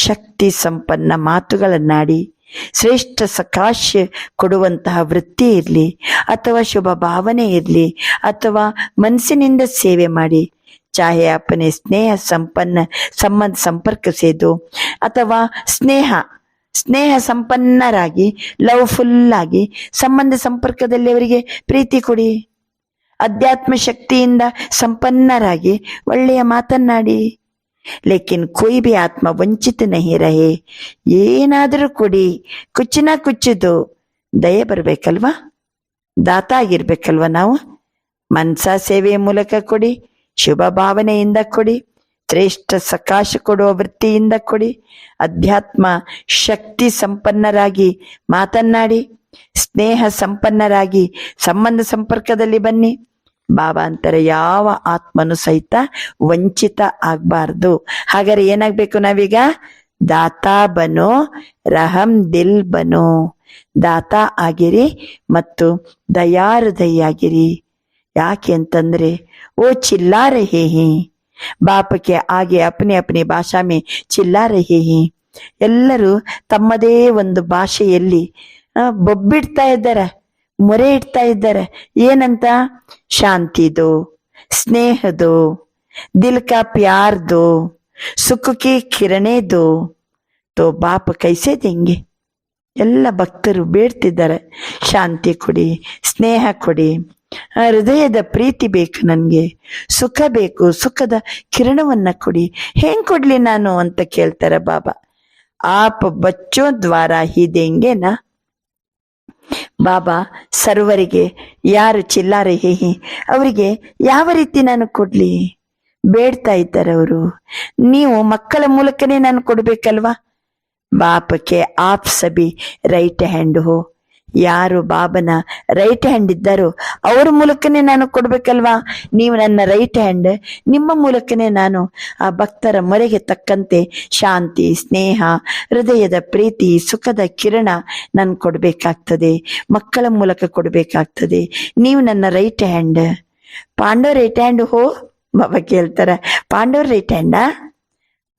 Speaker 3: ಶಕ್ತಿ ಸಂಪನ್ನ ಮಾತುಗಳನ್ನಾಡಿ. ಶ್ರೇಷ್ಠ ಸಕಾಶ ಕೊಡುವಂತಹ ವೃತ್ತಿ ಇರಲಿ, ಅಥವಾ ಶುಭ ಭಾವನೆ ಇರಲಿ, ಅಥವಾ ಮನಸ್ಸಿನಿಂದ ಸೇವೆ ಮಾಡಿ. ಚಾಹೆ ಅಪ್ಪನೆ ಸ್ನೇಹ ಸಂಪನ್ನ ಸಂಬಂಧ ಸಂಪರ್ಕ ಸೇದು, ಅಥವಾ ಸ್ನೇಹ ಸಂಪನ್ನರಾಗಿ, ಲವ್ಫುಲ್ ಆಗಿ ಸಂಬಂಧ ಸಂಪರ್ಕದಲ್ಲಿ ಅವರಿಗೆ ಪ್ರೀತಿ ಕೊಡಿ. ಅಧ್ಯಾತ್ಮ ಶಕ್ತಿಯಿಂದ ಸಂಪನ್ನರಾಗಿ ಒಳ್ಳೆಯ ಮಾತನ್ನಾಡಿ. ಲೇಕಿನ್ कोई भी ಆತ್ಮ ವಂಚಿತ ನಹಿ ರಹೆ. ಏನಾದರೂ ಕೊಡಿ, ಕುಚ್ಚಿನ ಕುಚ್ಚಿದು. ದಯೆ ಬರ್ಬೇಕಲ್ವಾ? ದಾತ ಆಗಿರ್ಬೇಕಲ್ವಾ ನಾವು? ಮನ್ಸಾ ಸೇವೆಯ ಮೂಲಕ ಕೊಡಿ, ಶುಭ ಭಾವನೆಯಿಂದ ಕೊಡಿ, ಶ್ರೇಷ್ಠ ಸಕಾಶ ಕೊಡುವ ವೃತ್ತಿಯಿಂದ ಕೊಡಿ, ಅಧ್ಯಾತ್ಮ ಶಕ್ತಿ ಸಂಪನ್ನರಾಗಿ ಮಾತನ್ನಾಡಿ, ಸ್ನೇಹ ಸಂಪನ್ನರಾಗಿ ಸಂಬಂಧ ಸಂಪರ್ಕದಲ್ಲಿ ಬನ್ನಿ. ಬಾಬಾ ಅಂತಾರೆ, ಯಾವ ಆತ್ಮನು ಸಹಿತ ವಂಚಿತ ಆಗ್ಬಾರ್ದು. ಹಾಗಾದ್ರೆ ಏನಾಗ್ಬೇಕು ನಾವೀಗ? ದಾತಾ ಬನೋ, ರಹಮ್ ದಿಲ್ ಬನೋ. ದಾತ ಆಗಿರಿ ಮತ್ತು ದಯಾಹೃದಯಿಯಾಗಿರಿ. ಯಾಕೆ ಅಂತಂದ್ರೆ, ಓ ಚಿಲ್ಲಾ ರಹೇ ಹಿ, ಬಾಪಕ್ಕೆ ಆಗೆ ಅಪ್ನೆ ಅಪ್ನೆ ಭಾಷಾ ಮೇ ಚಿಲ್ಲಾ ರಹೇ ಹಿ. ಎಲ್ಲರೂ ತಮ್ಮದೇ ಒಂದು ಭಾಷೆಯಲ್ಲಿ ಬೊಬ್ಬಿಡ್ತಾ ಇದ್ದಾರೆ, ಮೊರೆ ಇಡ್ತಾ ಇದ್ದಾರೆ. ಏನಂತ? ಶಾಂತಿ ದೋ, ಸ್ನೇಹ ದೋ, ದಿಲ್ ಕಾ ಪ್ಯಾರ್ ದೋ, ಸುಖ ಕಿ ಕಿರಣೆ ದೋ. ತೋ ಬಾಪ ಕೈಸೆ ದೇಂಗೆ? ಎಲ್ಲ ಭಕ್ತರು ಬೇಡ್ತಿದ್ದಾರೆ, ಶಾಂತಿ ಕೊಡಿ, ಸ್ನೇಹ ಕೊಡಿ, ಹೃದಯದ ಪ್ರೀತಿ ಬೇಕು, ನನ್ಗೆ ಸುಖ ಬೇಕು, ಸುಖದ ಕಿರಣವನ್ನ ಕೊಡಿ. ಹೆಂಗ್ ಕೊಡ್ಲಿ ನಾನು ಅಂತ ಕೇಳ್ತಾರೆ ಬಾಬಾ. ಆಪ್ ಬಚ್ಚೋ ದ್ವಾರ ಹಿ ದೇಂಗೆ ನಾ, ಬಾಬಾ ಸರ್ವರಿಗೆ ಯಾರು ಚಿಲ್ಲರೆ ಹೇಹಿ ಅವರಿಗೆ ಯಾವ ರೀತಿ ನಾನು ಕೊಡ್ಲಿ ಬೇಡ್ತಾ ಇದ್ದಾರೆ ಅವರು. ನೀವು ಮಕ್ಕಳ ಮೂಲಕನೇ ನಾನು ಕೊಡ್ಬೇಕಲ್ವಾ. ಬಾಪಕ್ಕೆ ಆಪ್ ಸಬಿ ರೈಟ್ ಹ್ಯಾಂಡ್ ಹೋ, ಯಾರು ಬಾಬನ ರೈಟ್ ಹ್ಯಾಂಡ್ ಇದ್ದಾರೋ ಅವ್ರ ಮೂಲಕನೇ ನಾನು ಕೊಡ್ಬೇಕಲ್ವಾ. ನೀವು ನನ್ನ ರೈಟ್ ಹ್ಯಾಂಡ್, ನಿಮ್ಮ ಮೂಲಕನೇ ನಾನು ಆ ಭಕ್ತರ ಮೊರೆಗೆ ತಕ್ಕಂತೆ ಶಾಂತಿ, ಸ್ನೇಹ, ಹೃದಯದ ಪ್ರೀತಿ, ಸುಖದ ಕಿರಣ ನಾನು ಕೊಡ್ಬೇಕಾಗ್ತದೆ, ಮಕ್ಕಳ ಮೂಲಕ ಕೊಡ್ಬೇಕಾಗ್ತದೆ. ನೀವು ನನ್ನ right hand. Pandav right hand ಹೋ ಬಾಬಾ ಕೇಳ್ತಾರ, ಪಾಂಡವ್ ರೈಟ್ ಹ್ಯಾಂಡಾ?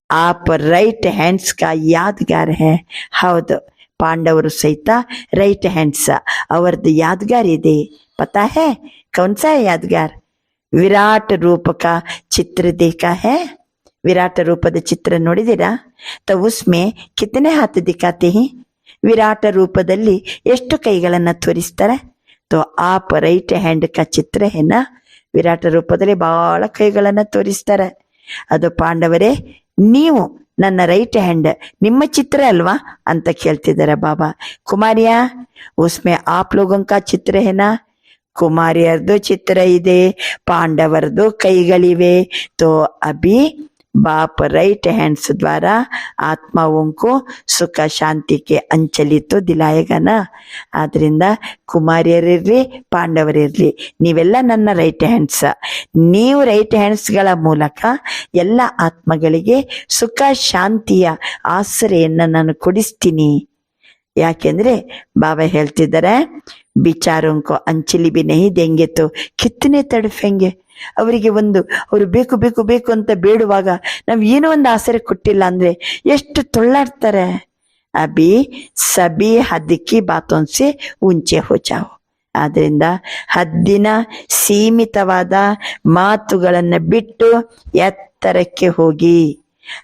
Speaker 3: ಆಪ್ ರೈಟ್ ಹ್ಯಾಂಡ್ಸ್ ಕಾ ಯಾದ್ಗಾರ್ ಹೇ. ಹೌದು, ಪಾಂಡವರು ಸಹಿತ ರೈಟ್ ಹ್ಯಾಂಡ್ಸ್, ಅವರದ್ದು ಯಾದ್ಗಾರ್ ಇದೆ. ಪತಾ ಹೇ ಕೌನ್ ಸಾ ಯಾದ್ಗಾರ್? ವಿರಾಟ್ ರೂಪ ಕಾ ಚಿತ್ರ ದೇಖಾ ಹೇ. ವಿರಾಟ ರೂಪದ ಚಿತ್ರ ನೋಡಿದಿರಾ? तो उसमें कितने हाथ दिखाते हैं? ವಿರಾಟ ರೂಪದಲ್ಲಿ ಎಷ್ಟು ಕೈಗಳನ್ನ ತೋರಿಸ್ತಾರೆ? तो आप ರೈಟ್ ಹ್ಯಾಂಡ್ का ಚಿತ್ರ ಹೇನ. ವಿರಾಟ ರೂಪದಲ್ಲಿ ಬಹಳ ಕೈಗಳನ್ನ ತೋರಿಸ್ತಾರೆ. ಅದು ಪಾಂಡವರೇ, ನೀವು ನನ್ನ ರೈಟ್ ಹ್ಯಾಂಡ್, ನಿಮ್ಮ ಚಿತ್ರ ಅಲ್ವಾ ಅಂತ ಕೇಳ್ತಿದ್ದಾರೆ ಬಾಬಾ. ಕುಮಾರಿಯಾ ಉಸ್ಮೆ ಆಪ್ ಲೋಗಂ ಕಾ ಚಿತ್ರ ಹೇನಾ? ಕುಮಾರಿಯರ್ದು ಚಿತ್ರ ಇದೆ, ಪಾಂಡವರದು ಕೈಗಳಿವೆ. तो अभी बाप राइट हैंड्स द्वारा आत्माओं को सुख शांति के अंचली तो दिलाएगा ना. ಆದ್ರಿಂದ ಕುಮಾರಿಯರಿರ್ಲಿ ಪಾಂಡವರಿರ್ಲಿ ನೀವೆಲ್ಲ ನನ್ನ ರೈಟ್ ಹ್ಯಾಂಡ್ಸ್. ನೀವು ರೈಟ್ ಹ್ಯಾಂಡ್ಸ್ಗಳ ಮೂಲಕ ಎಲ್ಲ ಆತ್ಮಗಳಿಗೆ ಸುಖ ಶಾಂತಿಯ ಆಸರೆಯನ್ನ ನಾನು ಕೊಡಿಸ್ತೀನಿ. ಯಾಕೆಂದ್ರೆ ಬಾಬಾ ಹೇಳ್ತಿದ್ದಾರೆ, ಬಿಚಾರೋಂಕೋ ಅಂಚಲಿ ಬಿ ನಹಿ ದೆಂಗೆ ತೋ ಕಿತ್ತನೆ ತಡಫೆಂಗೆ. ಅವರಿಗೆ ಅವರು ಬೇಕು ಬೇಕು ಬೇಕು ಅಂತ ಬೇಡುವಾಗ ನಾವ್ ಏನೋ ಒಂದು ಆಸರೆ ಕೊಟ್ಟಿಲ್ಲ ಅಂದ್ರೆ ಎಷ್ಟು ತೊಳ್ಳಾಡ್ತಾರೆ. ಅಭಿ ಸಬಿ ಹದ್ದಿಕ್ಕಿ ಬಾತೋನ್ಸೆ ಉಂಚೆ ಹೋಚಾವು. ಆದ್ರಿಂದ ಹದ್ದಿನ ಸೀಮಿತವಾದ ಮಾತುಗಳನ್ನ ಬಿಟ್ಟು ಎತ್ತರಕ್ಕೆ ಹೋಗಿ.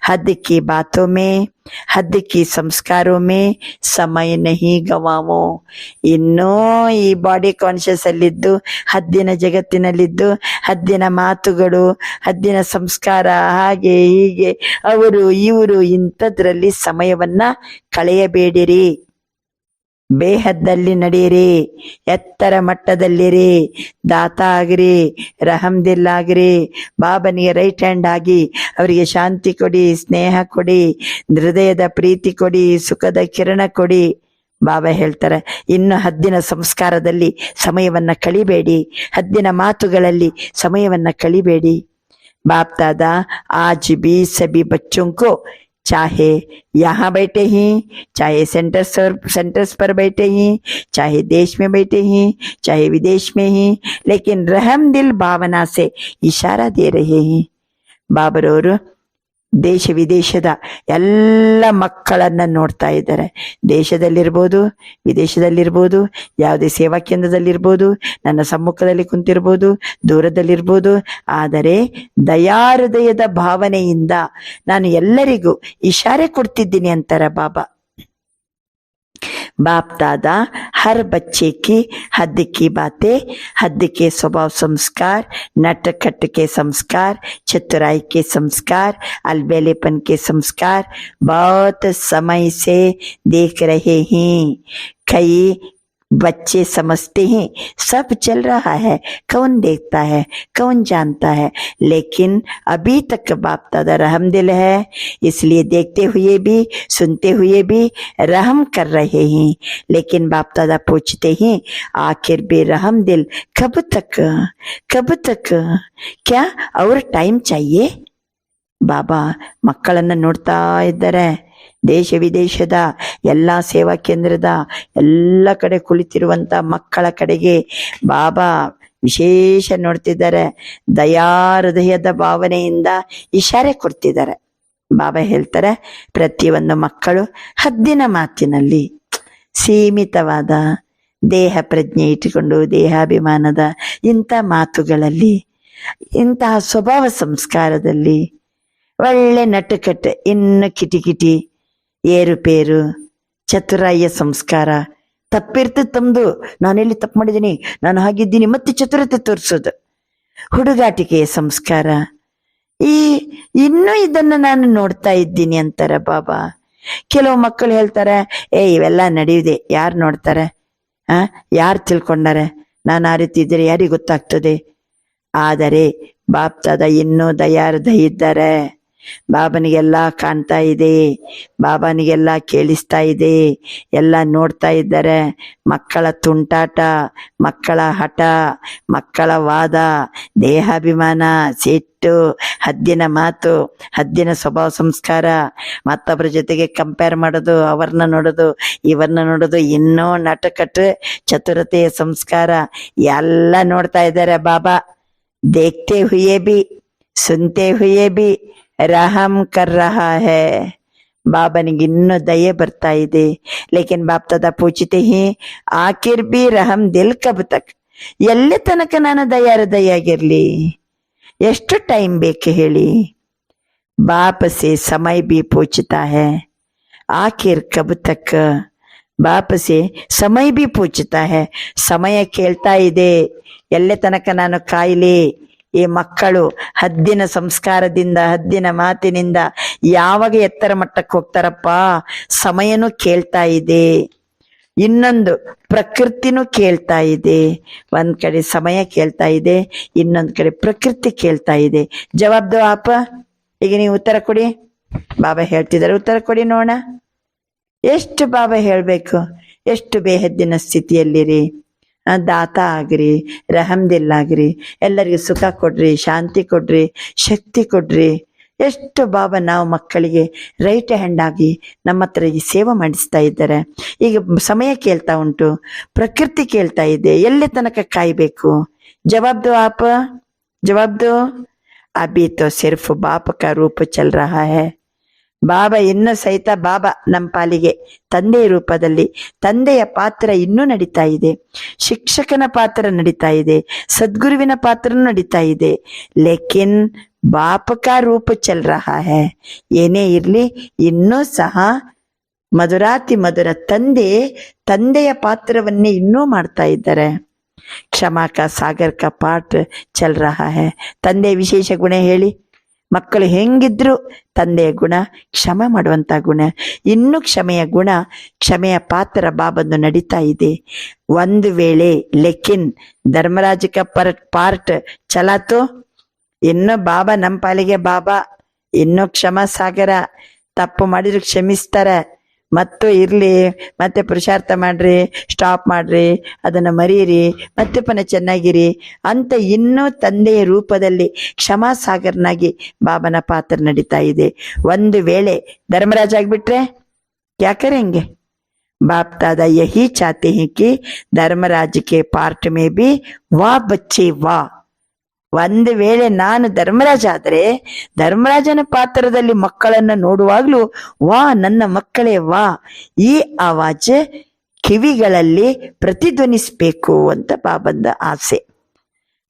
Speaker 3: हद की बातों में, हद की ಸಂಸ್ಕಾರೋं में ಸಮಯ ನಹಿ ಗವಾಮೋ. ಇನ್ನೂ ಈ ಬಾಡಿ ಕಾನ್ಶಿಯಸ್ ಅಲ್ಲಿದ್ದು, ಹದ್ದಿನ ಜಗತ್ತಿನಲ್ಲಿದ್ದು, ಹದ್ದಿನ ಮಾತುಗಳು, ಹದ್ದಿನ ಸಂಸ್ಕಾರ, ಹಾಗೆ ಹೀಗೆ ಅವರು ಇವರು ಇಂಥದ್ರಲ್ಲಿ ಸಮಯವನ್ನ ಕಳೆಯಬೇಡಿರಿ. ಬೇಹದ್ದಲ್ಲಿ ನಡೆಯಿರಿ, ಎತ್ತರ ಮಟ್ಟದಲ್ಲಿರಿ, ದಾತ ಆಗಿರಿ, ರಹಮ್ದಿಲ್ ಆಗಿರಿ, ಬಾಬನಿಗೆ ರೈಟ್ ಹ್ಯಾಂಡ್ ಆಗಿ ಅವರಿಗೆ ಶಾಂತಿ ಕೊಡಿ, ಸ್ನೇಹ ಕೊಡಿ, ಹೃದಯದ ಪ್ರೀತಿ ಕೊಡಿ, ಸುಖದ ಕಿರಣ ಕೊಡಿ. ಬಾಬಾ ಹೇಳ್ತಾರೆ, ಇನ್ನು ಹದ್ದಿನ ಸಂಸ್ಕಾರದಲ್ಲಿ ಸಮಯವನ್ನ ಕಳಿಬೇಡಿ, ಹದ್ದಿನ ಮಾತುಗಳಲ್ಲಿ ಸಮಯವನ್ನ ಕಳಿಬೇಡಿ. बाप दादा आज भी सभी बच्चों को चाहे यहाँ बैठे ही, चाहे सेंटर्स पर बैठे ही, चाहे देश में बैठे ही, चाहे विदेश में ही, लेकिन रहम दिल भावना से इशारा दे रहे हैं. ಬಾಬರವರು ದೇಶ ವಿದೇಶದ ಎಲ್ಲ ಮಕ್ಕಳನ್ನ ನೋಡ್ತಾ ಇದ್ದಾರೆ. ದೇಶದಲ್ಲಿರ್ಬೋದು, ವಿದೇಶದಲ್ಲಿರ್ಬೋದು, ಯಾವುದೇ ಸೇವಾ ಕೇಂದ್ರದಲ್ಲಿರ್ಬೋದು, ನನ್ನ ಸಮ್ಮುಖದಲ್ಲಿ ಕುಂತಿರ್ಬೋದು, ದೂರದಲ್ಲಿರ್ಬೋದು. ಆದರೆ ದಯಾಹೃದಯದ ಭಾವನೆಯಿಂದ ನಾನು ಎಲ್ಲರಿಗೂ ಇಶಾರೆ ಕೊಡ್ತಿದ್ದೀನಿ ಅಂತಾರೆ ಬಾಬಾ. बाप दादा हर बच्चे की हद की बातें, हद के स्वभाव संस्कार, नटखट के संस्कार, चतुराई के संस्कार, अलबेलेपन के संस्कार बहुत समय से देख रहे हैं. कई बच्चे समझते हैं सब चल रहा है, कौन देखता है, कौन जानता है. लेकिन अभी तक बाप दादा रहमदिल है, इसलिए देखते हुए भी सुनते हुए भी रहम कर रहे हैं. लेकिन बाप दादा पूछते हैं, आखिर भी रहमदिल कब तक, कब तक, क्या और टाइम चाहिए? ಬಾಬಾ ಮಕ್ಕಳನ್ನ ನೋಡ್ತಾ ಇದ್ದಾರೆ. ದೇಶ ವಿದೇಶದ ಎಲ್ಲ ಸೇವಾ ಕೇಂದ್ರದ ಎಲ್ಲ ಕಡೆ ಕುಳಿತಿರುವಂತ ಮಕ್ಕಳ ಕಡೆಗೆ ಬಾಬಾ ವಿಶೇಷ ನೋಡ್ತಿದ್ದಾರೆ. ದಯಾ ಹೃದಯದ ಭಾವನೆಯಿಂದ ಇಶಾರೆ ಕೊಡ್ತಿದ್ದಾರೆ. ಬಾಬಾ ಹೇಳ್ತಾರೆ, ಪ್ರತಿಯೊಂದು ಮಕ್ಕಳು ಹದ್ದಿನ ಮಾತಿನಲ್ಲಿ, ಸೀಮಿತವಾದ ದೇಹ ಪ್ರಜ್ಞೆ ಇಟ್ಟುಕೊಂಡು ದೇಹಾಭಿಮಾನದ ಇಂಥ ಮಾತುಗಳಲ್ಲಿ, ಇಂತಹ ಸ್ವಭಾವ ಸಂಸ್ಕಾರದಲ್ಲಿ, ಒಳ್ಳೆ ನಟುಕಟ್ಟು, ಇನ್ನು ಕಿಟಿಕಿಟಿ, ಏರುಪೇರು, ಚತುರಾಯ ಸಂಸ್ಕಾರ, ತಪ್ಪಿರ್ತದೆ ತಮ್ದು, ನಾನೆಲ್ಲಿ ತಪ್ಪು ಮಾಡಿದ್ದೀನಿ, ನಾನು ಹಾಗಿದ್ದೀನಿ, ಮತ್ತೆ ಚತುರತೆ ತೋರಿಸೋದು, ಹುಡುಗಾಟಿಕೆಯ ಸಂಸ್ಕಾರ, ಇನ್ನೂ ಇದನ್ನ ನಾನು ನೋಡ್ತಾ ಇದ್ದೀನಿ ಅಂತಾರೆ ಬಾಬಾ. ಕೆಲವು ಮಕ್ಕಳು ಹೇಳ್ತಾರೆ, ಇವೆಲ್ಲ ನಡೆಯುದೆ, ಯಾರು ನೋಡ್ತಾರೆ? ಯಾರು ತಿಳ್ಕೊಂಡಾರೆ ನಾನು ಆ ರೀತಿ ಇದ್ರೆ ಯಾರಿಗೆ ಗೊತ್ತಾಗ್ತದೆ? ಆದರೆ ಬಾಪ್ತಾದ ಇನ್ನೂ ದಯಾರ್ಧ ಇದ್ದಾರೆ. ಬಾಬನಿಗೆಲ್ಲ ಕಾಣ್ತಾ ಇದೆ, ಬಾಬನಿಗೆಲ್ಲ ಕೇಳಿಸ್ತಾ ಇದೆ, ಎಲ್ಲ ನೋಡ್ತಾ ಇದ್ದಾರೆ. ಮಕ್ಕಳ ತುಂಟಾಟ, ಮಕ್ಕಳ ಹಠ, ಮಕ್ಕಳ ವಾದ, ದೇಹಾಭಿಮಾನ, ಸಿಟ್ಟು, ಹದ್ದಿನ ಮಾತು, ಹದ್ದಿನ ಸ್ವಭಾವ ಸಂಸ್ಕಾರ, ಮತ್ತೊಬ್ಬರ ಜೊತೆಗೆ ಕಂಪೇರ್ ಮಾಡೋದು, ಅವ್ರನ್ನ ನೋಡೋದು, ಇವ್ರನ್ನ ನೋಡೋದು, ಇನ್ನೂ ನಟಕಟ್ ಚತುರತೆಯ ಸಂಸ್ಕಾರ ಎಲ್ಲ ನೋಡ್ತಾ ಇದ್ದಾರೆ ಬಾಬಾ. देखते हुए भी सुनते हुए भी रहम कर रहा है. ಬಾಬನಿಗೆ ಇನ್ನೂ ದಯೆ ಬರ್ತಾ ಇದೆ. ಲೇಕಿನ್ ಬಾಪ್ ದಾದಾ ಪೂछते ही आखिर भी रहम दिल कब तक, ಎಲ್ಲಿ ತನಕ ನಾನು ದಯಾಗಿರ್ಲಿ? ಎಷ್ಟು ಟೈಮ್ ಬೇಕು ಹೇಳಿ? ಬಾಪ್ ಸೆ ಸಮಯ भी पूछता है आखिर कब तक. ಬಾಪ್ ಸೆ ಸಮಯ भी पूछता है, ಸಮಯ ಕೇಳ್ತಾ ಇದೆ ಎಲ್ಲಿ ತನಕ ನಾನು ಕಾಯ್ಲಿ? ಈ ಮಕ್ಕಳು ಹದ್ದಿನ ಸಂಸ್ಕಾರದಿಂದ, ಹದ್ದಿನ ಮಾತಿನಿಂದ ಯಾವಾಗ ಎತ್ತರ ಮಟ್ಟಕ್ಕೆ ಹೋಗ್ತಾರಪ್ಪ? ಸಮಯನೂ ಕೇಳ್ತಾ ಇದೆ, ಇನ್ನೊಂದು ಪ್ರಕೃತಿನೂ ಕೇಳ್ತಾ ಇದೆ. ಒಂದ್ ಕಡೆ ಸಮಯ ಕೇಳ್ತಾ ಇದೆ, ಇನ್ನೊಂದ್ ಕಡೆ ಪ್ರಕೃತಿ ಕೇಳ್ತಾ ಇದೆ. ಜವಾಬ್ ದೋ ಆಪ. ಈಗ ನೀವು ಉತ್ತರ ಕೊಡಿ. ಬಾಬಾ ಹೇಳ್ತಿದ್ದಾರೆ, ಉತ್ತರ ಕೊಡಿ ನೋಡ. ಎಷ್ಟು ಬಾಬಾ ಹೇಳ್ಬೇಕು? ಎಷ್ಟು ಬೇಹದ್ದಿನ ಸ್ಥಿತಿಯಲ್ಲಿರಿ. ದಾತ ಆಗ್ರಿ, ರಹಮ್ದಿಲ್ ಆಗ್ರಿ, ಎಲ್ಲರಿಗೂ ಸುಖ ಕೊಡ್ರಿ, ಶಾಂತಿ ಕೊಡ್ರಿ, ಶಕ್ತಿ ಕೊಡ್ರಿ. ಎಷ್ಟು ಬಾಬಾ ನಾವು ಮಕ್ಕಳಿಗೆ ರೈಟ್ ಹ್ಯಾಂಡ್ ಆಗಿ ನಮ್ಮ ಹತ್ರ ಈ ಸೇವೆ ಮಾಡಿಸ್ತಾ ಇದ್ದಾರೆ. ಈಗ ಸಮಯ ಕೇಳ್ತಾ ಉಂಟು, ಪ್ರಕೃತಿ ಕೇಳ್ತಾ ಇದೆ, ಎಲ್ಲಿ ತನಕ ಕಾಯ್ಬೇಕು? ಜವಾಬ್ ದೋ ಆಪ, ಜವಾಬ್ ದೋ. ಅಭಿ ತೋ ಸಿರ್ಫ್ ಬಾಪ್ ಕಾ ರೂಪ ಚಲ್ ರಹಾ ಹೈ. ಬಾಬಾ ಇನ್ನು ಸಹಿತ ಬಾಬಾ ನಮ್ಮ ಪಾಲಿಗೆ ತಂದೆಯ ರೂಪದಲ್ಲಿ, ತಂದೆಯ ಪಾತ್ರ ಇನ್ನೂ ನಡೀತಾ ಇದೆ, ಶಿಕ್ಷಕನ ಪಾತ್ರ ನಡೀತಾ ಇದೆ, ಸದ್ಗುರುವಿನ ಪಾತ್ರ ನಡೀತಾ ಇದೆ. ಲೇಕಿನ್ ಬಾಪ ಕಾ ರೂಪ ಚಲ್ ರಹಾ ಹೈ. ಏನೇ ಇರ್ಲಿ, ಇನ್ನೂ ಸಹ ಮಧುರಾತಿ ಮಧುರ ತಂದೆಯ ಪಾತ್ರವನ್ನೇ ಇನ್ನೂ ಮಾಡ್ತಾ ಇದ್ದಾರೆ. ಕ್ಷಮಾ ಕಾ ಸಾಗರ್ ಕಾ ಪಾಠ ಚಲ್ ರಹಾ ಹೈ. ತಂದೆ ವಿಶೇಷ ಗುಣ ಹೇಳಿ. ಮಕ್ಕಳು ಹೆಂಗಿದ್ರು ತಂದೆಯ ಗುಣ ಕ್ಷಮೆ ಮಾಡುವಂತ ಗುಣ, ಇನ್ನು ಕ್ಷಮೆಯ ಗುಣ, ಕ್ಷಮೆಯ ಪಾತ್ರ ಬಾಬಂದು ನಡೀತಾ ಇದೆ. ಒಂದು ವೇಳೆ ಲೇಕಿನ್ ಧರ್ಮರಾಜ ಕ ಪಾರ್ಟ್ ಚಲಾತೋ, ಇನ್ನು ಬಾಬಾ ನಮ್ಮ ಪಾಲಿಗೆ ಬಾಬಾ ಇನ್ನು ಕ್ಷಮಾ ಸಾಗರ, ತಪ್ಪು ಮಾಡಿದ್ರು ಕ್ಷಮಿಸ್ತಾರೆ. ಮತ್ತು ಇರ್ಲಿ, ಮತ್ತೆ ಪುರುಷಾರ್ಥ ಮಾಡ್ರಿ, ಸ್ಟಾಪ್ ಮಾಡ್ರಿ, ಅದನ್ನ ಮರೀರಿ, ಮತ್ತೆ ಪುನಃ ಚೆನ್ನಾಗಿರಿ ಅಂತ ಇನ್ನೂ ತಂದೆಯ ರೂಪದಲ್ಲಿ ಕ್ಷಮಾ ಸಾಗರ್ನಾಗಿ ಬಾಬನ ಪಾತ್ರ ನಡೀತಾ ಇದೆ. ಒಂದು ವೇಳೆ ಧರ್ಮರಾಜ ಆಗ್ಬಿಟ್ರೆ ಕ್ಯಾ ಕರೆಂಗೆ? बाप दादा यही चाहते हैं कि धर्मराज के पार्ट में भी वाह बच्चे वाह. ಒಂದು ವೇಳೆ ನಾನು ಧರ್ಮರಾಜ ಆದ್ರೆ ಧರ್ಮರಾಜನ ಪಾತ್ರದಲ್ಲಿ ಮಕ್ಕಳನ್ನ ನೋಡುವಾಗ್ಲೂ ವಾ ನನ್ನ ಮಕ್ಕಳೇ ವಾ, ಈ ಆವಾಜ್ ಕಿವಿಗಳಲ್ಲಿ ಪ್ರತಿಧ್ವನಿಸ್ಬೇಕು ಅಂತ ಬಾಬಂದ ಆಸೆ.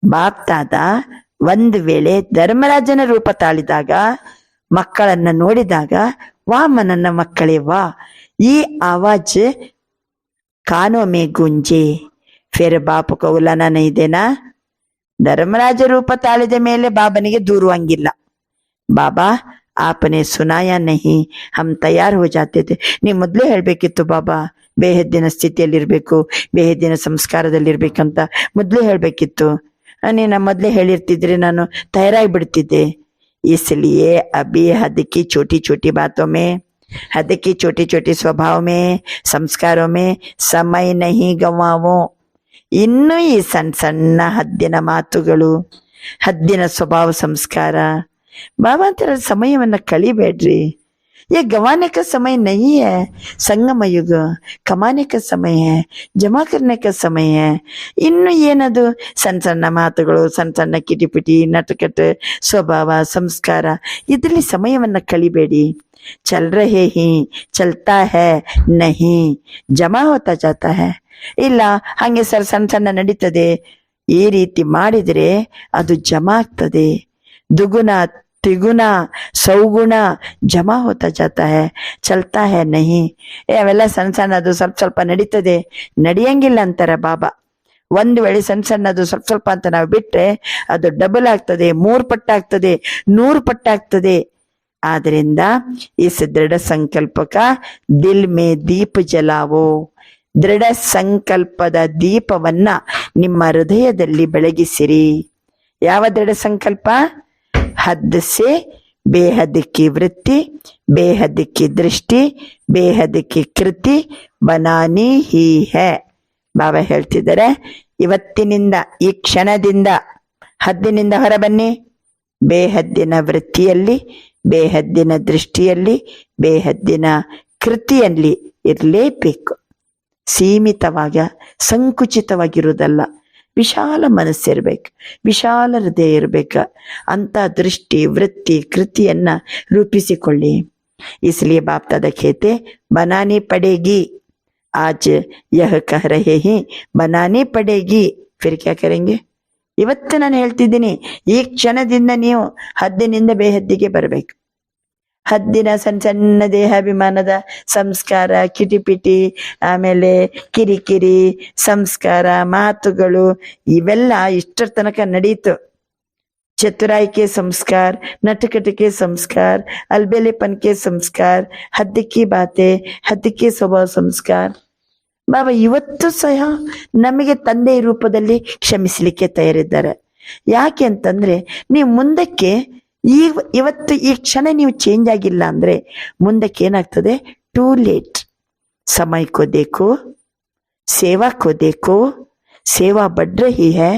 Speaker 3: ಬಾಪ್ ದಾದ ಒಂದು ವೇಳೆ ಧರ್ಮರಾಜನ ರೂಪ ತಾಳಿದಾಗ, ಮಕ್ಕಳನ್ನ ನೋಡಿದಾಗ ವಾಮ ನನ್ನ ಮಕ್ಕಳೇ ವಾ, ಈ ಆವಾಜ್ ಕಾನೋ ಮೇ ಗುಂಜೆ. ಫಿರ್ ಬಾಪ್ ಕೋ ಉಲಾನಾ ನಹೀ ದೇನಾ. ಧರ್ಮರಾಜ ರೂಪ ತಾಳಿದ ಮೇಲೆ ಬಾಬನಿಗೆ ದೂರುವಂಗಿಲ್ಲ. ಬಾಬಾ ಆಪನೆ ಸುನಾಯ ನಹಿ, ಹಮ್ ತಯಾರ್ ಹೋ ಜಾತೆ ಥೆ. ನೀ ಮೊದ್ಲೇ ಹೇಳ್ಬೇಕಿತ್ತು ಬಾಬಾ, ಬೇಹದ್ದಿನ ಸ್ಥಿತಿಯಲ್ಲಿರ್ಬೇಕು, ಬೇಹದ್ದಿನ ಸಂಸ್ಕಾರದಲ್ಲಿರ್ಬೇಕಂತ ಮೊದ್ಲೇ ಹೇಳ್ಬೇಕಿತ್ತು. ನೀನು ಮೊದ್ಲೇ ಹೇಳಿರ್ತಿದ್ರೆ ನಾನು ತಯಾರಾಗಿ ಬಿಡ್ತಿದ್ದೆ. इसलिए अभी हद की छोटी छोटी बातों में, हद की छोटी छोटी स्वभाव में, संस्कारों में समय नहीं गंवावो. ಇನ್ನು ಈ ಸಣ್ಣ ಸಣ್ಣ ಹದ್ದಿನ ಮಾತುಗಳು, ಹದ್ದಿನ ಸ್ವಭಾವ ಸಂಸ್ಕಾರ, ಬಾಬಾ ಅಂತರ ಸಮಯವನ್ನ ಕಳಿಬೇಡ್ರಿ. ये गंवाने का समय नहीं है, संगम युग कमाने का समय है, जमा करने का समय है. ಇನ್ನು ಏನದು ಸಣ್ಣ ಸಣ್ಣ ಮಾತುಗಳು, ಸಣ್ಣ ಸಣ್ಣ ಕಿಟಿಪಿಟಿ, ನಟಕಟ, ಸ್ವಭಾವ ಸಂಸ್ಕಾರ, ಇದರಲ್ಲಿ ಸಮಯವನ್ನ ಕಳಿಬೇಡಿ. ಚಲ್ ರಹೆ ಹಿ ಚಲ್ತಾ ಹೈ ನಹಿ, ಜಮಾ ಹೋತಾ ಜಾತಾ ಹೈ. ಇಲ್ಲ ಹಂಗೆ ಸಣ್ಣ ಸಣ್ಣ ನಡೀತದೆ, ಈ ರೀತಿ ಮಾಡಿದ್ರೆ ಅದು ಜಮಾ ಆಗ್ತದೆ. ದುಗುಣ ತ್ರಿಗುಣ ಸೌಗುಣ ಜಮಾ ಹೋತಾ ಜಾತಾ ಹೈ, ಚಲ್ತಾ ಹೈ ನಹಿ. ಅವೆಲ್ಲ ಸಣ್ಣ ಸಣ್ಣದು ಸ್ವಲ್ಪ ಸ್ವಲ್ಪ ನಡೀತದೆ, ನಡೆಯಂಗಿಲ್ಲ ಅಂತಾರೆ ಬಾಬಾ. ಒಂದು ವೇಳೆ ಸಣ್ಣ ಸಣ್ಣದು ಸ್ವಲ್ಪ ಸ್ವಲ್ಪ ಅಂತ ನಾವು ಬಿಟ್ರೆ ಅದು ಡಬಲ್ ಆಗ್ತದೆ, 3 ಪಟ್ಟಾಗ್ತದೆ, 100 ಪಟ್ಟಾಗ್ತದೆ. ಆದ್ರಿಂದ ಇಸ್ ದೃಢ ಸಂಕಲ್ಪ ಕಾ ದಿಲ್ ಮೇ ದೀಪ ಜಲಾವೋ. ದೃಢ ಸಂಕಲ್ಪದ ದೀಪವನ್ನ ನಿಮ್ಮ ಹೃದಯದಲ್ಲಿ ಬೆಳಗಿಸಿರಿ. ಯಾವ ದೃಢ ಸಂಕಲ್ಪ? ಹದ್ ಸೆ ಬೇಹದ್ ಕಿ ವೃತ್ತಿ, ಬೇಹದ್ ಕಿ ದೃಷ್ಟಿ, ಬೇಹದ್ ಕಿ ಕೃತಿ ಬನಾನಿ ಹಿ ಹೈ. ಬಾಬಾ ಹೇಳ್ತಿದ್ದಾರೆ, ಇವತ್ತಿನಿಂದ, ಈ ಕ್ಷಣದಿಂದ ಹದ್ದಿನಿಂದ ಹೊರಬನ್ನಿ. ಬೇಹದ್ದಿನ ವೃತ್ತಿಯಲ್ಲಿ, ಬೇಹದ್ದಿನ ದೃಷ್ಟಿಯಲ್ಲಿ, ಬೇಹದ್ದಿನ ಕೃತಿಯಲ್ಲಿ ಇರಲೇಬೇಕು. ಸೀಮಿತವಾಗ ಸಂಕುಚಿತವಾಗಿರುವುದಲ್ಲ, ವಿಶಾಲ ಮನಸ್ಸಿರ್ಬೇಕು, ವಿಶಾಲ ಹೃದಯ ಇರ್ಬೇಕು. ಅಂತ ದೃಷ್ಟಿ, ವೃತ್ತಿ, ಕೃತಿಯನ್ನ ರೂಪಿಸಿಕೊಳ್ಳಿ. इसलिए बाप दादा कहते बनानी पड़ेगी. आज यह कह रहे हैं बनानी पड़ेगी. फिर क्या करेंगे? ಇವತ್ತು ನಾನು ಹೇಳ್ತಿದ್ದೀನಿ, ಈ ಕ್ಷಣದಿಂದ ನೀವು ಹದ್ದಿನಿಂದ ಬೇಹದ್ದಿಗೆ ಬರಬೇಕು. ಹದ್ದಿನ ಸಣ್ಣ ಸಣ್ಣ ದೇಹಾಭಿಮಾನದ ಸಂಸ್ಕಾರ, ಕಿಟಿಪಿಟಿ, ಆಮೇಲೆ ಕಿರಿಕಿರಿ ಸಂಸ್ಕಾರ, ಮಾತುಗಳು ಇವೆಲ್ಲ ಇಷ್ಟರ ತನಕ ನಡೀತು. चतुराई के संस्कार, नटखट के संस्कार, अलबेलेपन के संस्कार, हद की बातें, हद के स्वभाव संस्कार. ಬಾಬಾ ಇವತ್ತು ಸಹ ನಮಗೆ ತಂದೆ ರೂಪದಲ್ಲಿ ಕ್ಷಮಿಸಲಿಕ್ಕೆ ತಯಾರಿದ್ದಾರೆ. ಯಾಕೆ ಅಂತಂದ್ರೆ, ನೀವು ಮುಂದಕ್ಕೆ ಇವತ್ತು ಈ ಕ್ಷಣ ನೀವು ಚೇಂಜ್ ಆಗಿಲ್ಲ ಅಂದ್ರೆ ಮುಂದಕ್ಕೆ ಏನಾಗ್ತದೆ? Too late. ಸಮಯ ಕೋ ದೇಖೋ, ಸೇವಾ ಕೋ ದೇಖೋ, ಸೇವಾ ಬಡ್ ರಹಿ ಹೈ,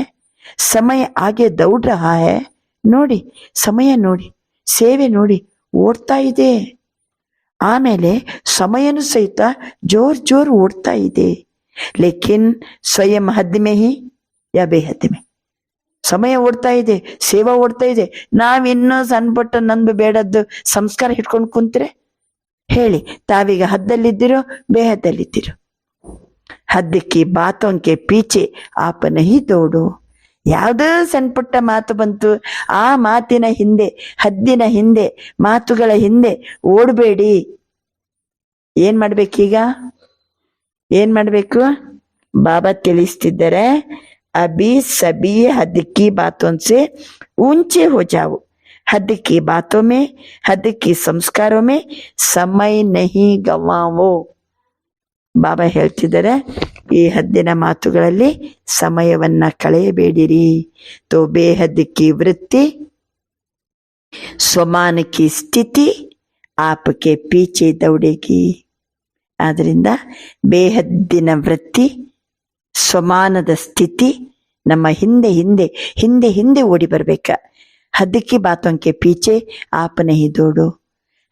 Speaker 3: ಸಮಯ ಆಗೆ ದೌಡ್ ರಹಾ ಹೈ. ನೋಡಿ, ಸಮಯ ನೋಡಿ, ಸೇವೆ ನೋಡಿ, ಓಡ್ತಾ ಇದೆ. ಆಮೇಲೆ ಸಮಯನೂ ಸಹಿತ ಜೋರ್ ಓಡ್ತಾ ಇದೆ. ಲೇಕಿನ್ ಸ್ವಯಂ ಹದ್ ಮೇ ಹಿ ಯಾ ಬೇಹದ್ ಮೇ. ಸಮಯ ಓಡ್ತಾ ಇದೆ, ಸೇವಾ ಓಡ್ತಾ ಇದೆ. ನಾವಿನ್ನೂ ಸಣ್ಣ ಪುಟ್ಟ ನಂದು ಬೇಡದ್ದು ಸಂಸ್ಕಾರ ಇಟ್ಕೊಂಡು ಕುಂತ್ರೆ ಹೇಳಿ, ತಾವೀಗ ಹದ್ದಲ್ಲಿದ್ದೀರೋ ಬೇಹದ್ದಲ್ಲಿದ್ದೀರೋ? ಹದ್ದಕ್ಕೆ ಬಾತೋಂಕೆ ಪೀಚೆ ಆಪ ನಹಿ ದೌಡೋ. ಯಾವುದೋ ಸಣ್ಣ ಪುಟ್ಟ ಮಾತು ಬಂತು, ಆ ಮಾತಿನ ಹಿಂದೆ, ಹದ್ದಿನ ಹಿಂದೆ, ಮಾತುಗಳ ಹಿಂದೆ ಓಡಬೇಡಿ. ಏನ್ ಮಾಡ್ಬೇಕೀಗ? ಏನ್ ಮಾಡ್ಬೇಕು? ಬಾಬಾ ತಿಳಿಸ್ತಿದ್ದಾರೆ, ಅಭಿ ಸಭಿ ಹದ್ ಕಿ ಬಾತೋं से ऊंचे हो जाओ. हद की बातों में, हद की संस्कारों में समय नहीं गवाओ. ಬಾಬಾ ಹೇಳ್ತಿದ್ದಾರೆ, ಈ ಹದ್ದಿನ ಮಾತುಗಳಲ್ಲಿ ಸಮಯವನ್ನ ಕಳೆಯಬೇಡಿರಿ. ತೋ ಬೇಹದ್ ಕಿ ವೃತ್ತಿ, ಸ್ವಮಾನ ಕಿ ಸ್ಥಿತಿ ಆಪಕ್ಕೆ ಪೀಚೆ ದೌಡೇಗಿ. ಆದ್ರಿಂದ ಬೇಹದ್ದಿನ ವೃತ್ತಿ, ಸ್ವಮಾನದ ಸ್ಥಿತಿ ನಮ್ಮ ಹಿಂದೆ ಹಿಂದೆ ಹಿಂದೆ ಹಿಂದೆ ಓಡಿ ಬರ್ಬೇಕ. ಹದ್ದಕ್ಕೆ ಬಾತೋಂಕೆ ಪೀಚೆ ಆಪನೆ ಹಿದೋಡು.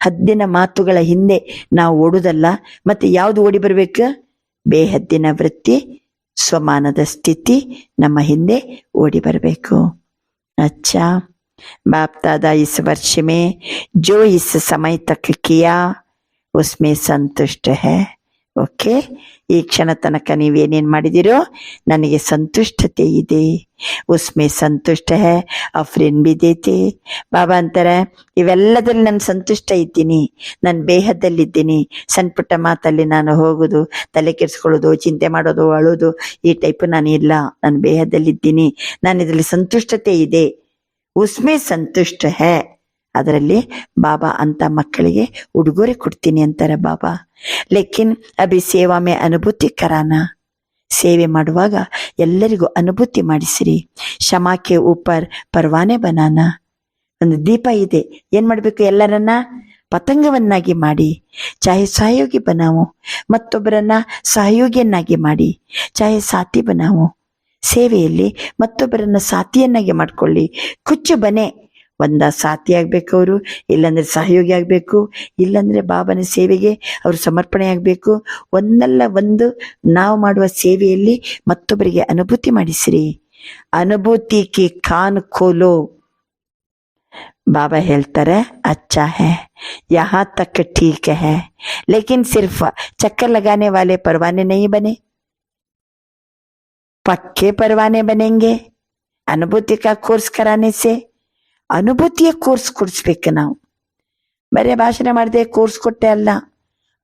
Speaker 3: ಹದ್ದಿನ ಮಾತುಗಳ ಹಿಂದೆ ನಾವು ಓಡುದಲ್ಲ, ಮತ್ತೆ ಯಾವ್ದು ಓಡಿ ಬರ್ಬೇಕು? ಬೇಹದ್ದಿನ ವೃತ್ತಿ, ಸ್ವಮಾನದ ಸ್ಥಿತಿ ನಮ್ಮ ಹಿಂದೆ ಓಡಿ ಬರಬೇಕು. अच्छा, बाप दादा इस वर्ष में जो इस समय तक किया उसमें संतुष्ट है. ಓಕೆ, ಈ ಕ್ಷಣ ತನಕ ನೀವೇನೇನ್ ಮಾಡಿದಿರೋ ನನಗೆ ಸಂತುಷ್ಟತೆ ಇದೆ. ಉಸ್ಮೆ ಸಂತುಷ್ಟ ಹೇ ಅಫ್ರಿನ್ ಬಿ ದೇತೆ. ಬಾಬಾ ಅಂತಾರೆ, ಇವೆಲ್ಲದಲ್ಲಿ ನಾನು ಸಂತುಷ್ಟ ಇದ್ದೀನಿ, ನಾನು ಬೇಹದ್ದಲ್ಲಿದ್ದೀನಿ. ಸಣ್ಣ ಪುಟ್ಟ ಮಾತಲ್ಲಿ ನಾನು ಹೋಗುದು, ತಲೆ ಕೆಡಿಸ್ಕೊಳ್ಳೋದು, ಚಿಂತೆ ಮಾಡೋದು, ಅಳೋದು, ಈ ಟೈಪ್ ನಾನು ಇಲ್ಲ. ನಾನು ಬೇಹದ್ದಲ್ಲಿದ್ದೀನಿ, ನಾನು ಇದರಲ್ಲಿ ಸಂತುಷ್ಟತೆ ಇದೆ. ಉಸ್ಮೆ ಸಂತುಷ್ಟ ಹೇ. ಅದರಲ್ಲಿ ಬಾಬಾ ಅಂತ ಮಕ್ಕಳಿಗೆ ಉಡುಗೊರೆ ಕೊಡ್ತೀನಿ ಅಂತಾರೆ ಬಾಬಾ. ಲೇಕಿನ್ ಅಭಿ ಸೇವಾ ಮೇ ಅನುಭೂತಿ ಕರಾನ. ಸೇವೆ ಮಾಡುವಾಗ ಎಲ್ಲರಿಗೂ ಅನುಭೂತಿ ಮಾಡಿಸಿರಿ. ಶಮಾಕೆ ಊಪರ್ ಪರ್ವಾನೆ ಬನಾನ. ಒಂದು ದೀಪ ಇದೆ, ಏನ್ ಮಾಡ್ಬೇಕು? ಎಲ್ಲರನ್ನ ಪತಂಗವನ್ನಾಗಿ ಮಾಡಿ. ಚಾಹೆ ಸಹಯೋಗಿ ಬನಾವು, ಮತ್ತೊಬ್ಬರನ್ನ ಸಹಯೋಗಿಯನ್ನಾಗಿ ಮಾಡಿ. ಚಾಹೆ ಸಾಥಿ ಬನಾವು, ಸೇವೆಯಲ್ಲಿ ಮತ್ತೊಬ್ಬರನ್ನ ಸಾಥಿಯನ್ನಾಗಿ ಮಾಡ್ಕೊಳ್ಳಿ. ಕುಚ್ಚು ಬನೆ, ಒಂದ ಸಾಥಿ ಆಗ್ಬೇಕು ಅವರು, ಇಲ್ಲಾಂದ್ರೆ ಸಹಯೋಗಿ ಆಗ್ಬೇಕು, ಇಲ್ಲಾಂದ್ರೆ ಬಾಬನ ಸೇವೆಗೆ ಅವರು ಸಮರ್ಪಣೆ ಆಗ್ಬೇಕು. ಒಂದಲ್ಲ ಒಂದು ನಾವು ಮಾಡುವ ಸೇವೆಯಲ್ಲಿ ಮತ್ತೊಬ್ಬರಿಗೆ ಅನುಭೂತಿ ಮಾಡಿಸಿರಿ. ಅನುಭೂತಿ ಕಿ ಖಾನ್ ಖೋಲೋ. ಬಾಬಾ ಹೇಳ್ತಾರೆ, अच्छा है, यहाँ तक ठीक है, लेकिन सिर्फ चक्कर लगाने वाले परवाने नहीं बने, पक्के परवाने बनेंगे. अनुभूति का कोर्स कराने से ಅನುಭೂತಿಯ ಕೋರ್ಸ್ ಕೊಡಿಸ್ಬೇಕು. ನಾವು ಬರೀ ಭಾಷಣ ಮಾಡಿದೆ, ಕೋರ್ಸ್ ಕೊಟ್ಟೆ ಅಲ್ಲ.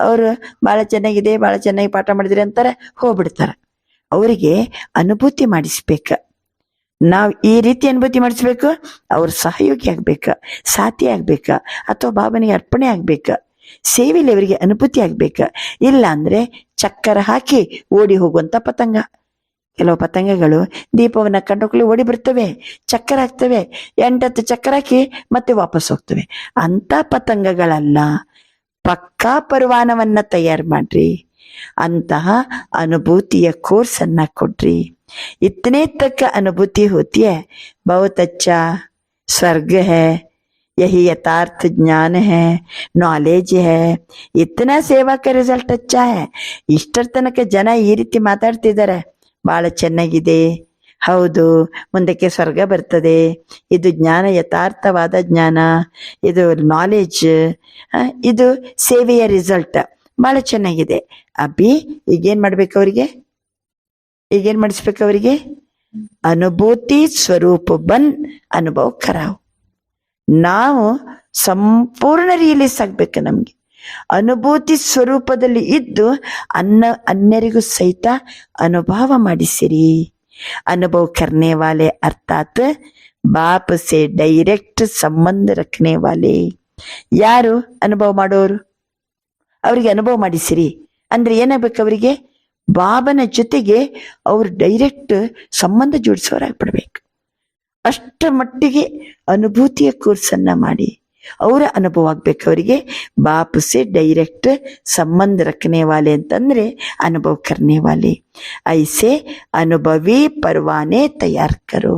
Speaker 3: ಅವರು ಬಹಳ ಚೆನ್ನಾಗಿದೆ, ಬಹಳ ಚೆನ್ನಾಗಿ ಪಾಠ ಮಾಡಿದ್ರಿ ಅಂತಾರೆ, ಹೋಗ್ಬಿಡ್ತಾರ. ಅವರಿಗೆ ಅನುಭೂತಿ ಮಾಡಿಸ್ಬೇಕ. ನಾವು ಈ ರೀತಿ ಅನುಭೂತಿ ಮಾಡಿಸ್ಬೇಕು. ಅವ್ರ ಸಹಯೋಗಿ ಆಗ್ಬೇಕ, ಸಾಥಿ ಆಗ್ಬೇಕ, ಅಥವಾ ಬಾಬನಿಗೆ ಅರ್ಪಣೆ ಆಗ್ಬೇಕ. ಸೇವೆಯಲ್ಲಿ ಅವರಿಗೆ ಅನುಭೂತಿ ಆಗ್ಬೇಕು. ಇಲ್ಲ ಅಂದ್ರೆ ಚಕ್ಕರ ಹಾಕಿ ಓಡಿ ಹೋಗುವಂತ ಪತಂಗ. ಕೆಲವು ಪತಂಗಗಳು ದೀಪವನ್ನ ಕಂಡೋಗ್ಲಿ ಓಡಿ ಬರ್ತವೆ, ಚಕ್ಕರ ಹಾಕ್ತವೆ, 8 ಚಕ್ಕರ ಹಾಕಿ ಮತ್ತೆ ವಾಪಸ್ ಹೋಗ್ತವೆ. ಅಂತ ಪತಂಗಗಳಲ್ಲ, ಪಕ್ಕಾ ಪರ್ವಾನವನ್ನ ತಯಾರು ಮಾಡ್ರಿ. ಅಂತಹ ಅನುಭೂತಿಯ ಕೋರ್ಸ್ ಅನ್ನ ಕೊಡ್ರಿ. इतने तक अनुभूति होती है, बहुत अच्छा स्वर्ग है, यही यथार्थ ज्ञान है, नॉलेज है, इतना सेवा का रिजल्ट अच्छा है. ಇಷ್ಟರ ತನಕ ಜನ ಈ ರೀತಿ ಮಾತಾಡ್ತಿದ್ದಾರೆ, ಬಹಳ ಚೆನ್ನಾಗಿದೆ, ಹೌದು ಮುಂದಕ್ಕೆ ಸ್ವರ್ಗ ಬರ್ತದೆ, ಇದು ಜ್ಞಾನ, ಯಥಾರ್ಥವಾದ ಜ್ಞಾನ, ಇದು ನಾಲೆಜ್, ಇದು ಸೇವೆಯ ರಿಸಲ್ಟ್, ಬಹಳ ಚೆನ್ನಾಗಿದೆ. ಅಭಿ ಈಗೇನ್ ಮಾಡ್ಬೇಕು ಅವರಿಗೆ, ಈಗೇನ್ ಮಾಡಿಸ್ಬೇಕು ಅವರಿಗೆ? ಅನುಭೂತಿ ಸ್ವರೂಪ ಬನ್ ಅನುಭವ ಕರಾವ್. ನಾವು ಸಂಪೂರ್ಣ ರಿಯಲೈಸ್ ಆಗ್ಬೇಕು. ನಮ್ಗೆ ಅನುಭೂತಿ ಸ್ವರೂಪದಲ್ಲಿ ಇದ್ದು ಅನ್ಯರಿಗೂ ಸಹಿತ ಅನುಭವ ಮಾಡಿಸಿರಿ. ಅನುಭವ ಕರ್ನೆ ವಾಲೆ ಅರ್ಥಾತ್ ಬಾಪ್ ಸೆ ಡೈರೆಕ್ಟ್ ಸಂಬಂಧ ರಖನೆ ವಾಲೆ. ಯಾರು ಅನುಭವ ಮಾಡೋರು? ಅವರಿಗೆ ಅನುಭವ ಮಾಡಿಸಿರಿ ಅಂದ್ರೆ ಏನಾಗ್ಬೇಕು? ಅವರಿಗೆ ಬಾಬನ ಜೊತೆಗೆ ಅವ್ರು ಡೈರೆಕ್ಟ್ ಸಂಬಂಧ ಜೋಡಿಸೋರಾಗ್ಬಿಡ್ಬೇಕು. ಅಷ್ಟರ ಮಟ್ಟಿಗೆ ಅನುಭೂತಿಯ ಕೋರ್ಸನ್ನ ಮಾಡಿ ಅವರ ಅನುಭವ ಆಗ್ಬೇಕು ಅವರಿಗೆ. ಬಾಪ್ ಸೆ ಡೈರೆಕ್ಟ್ ಸಂಬಂಧ ರಖನೆ ವಾಲೆ ಅಂತಂದ್ರೆ ಅನುಭವ ಕರ್ನೆ ವಾಲೆ. ಐಸೆ ಅನುಭವಿ ಪರ್ವಾನೆ ತಯಾರ್ ಕರೋ.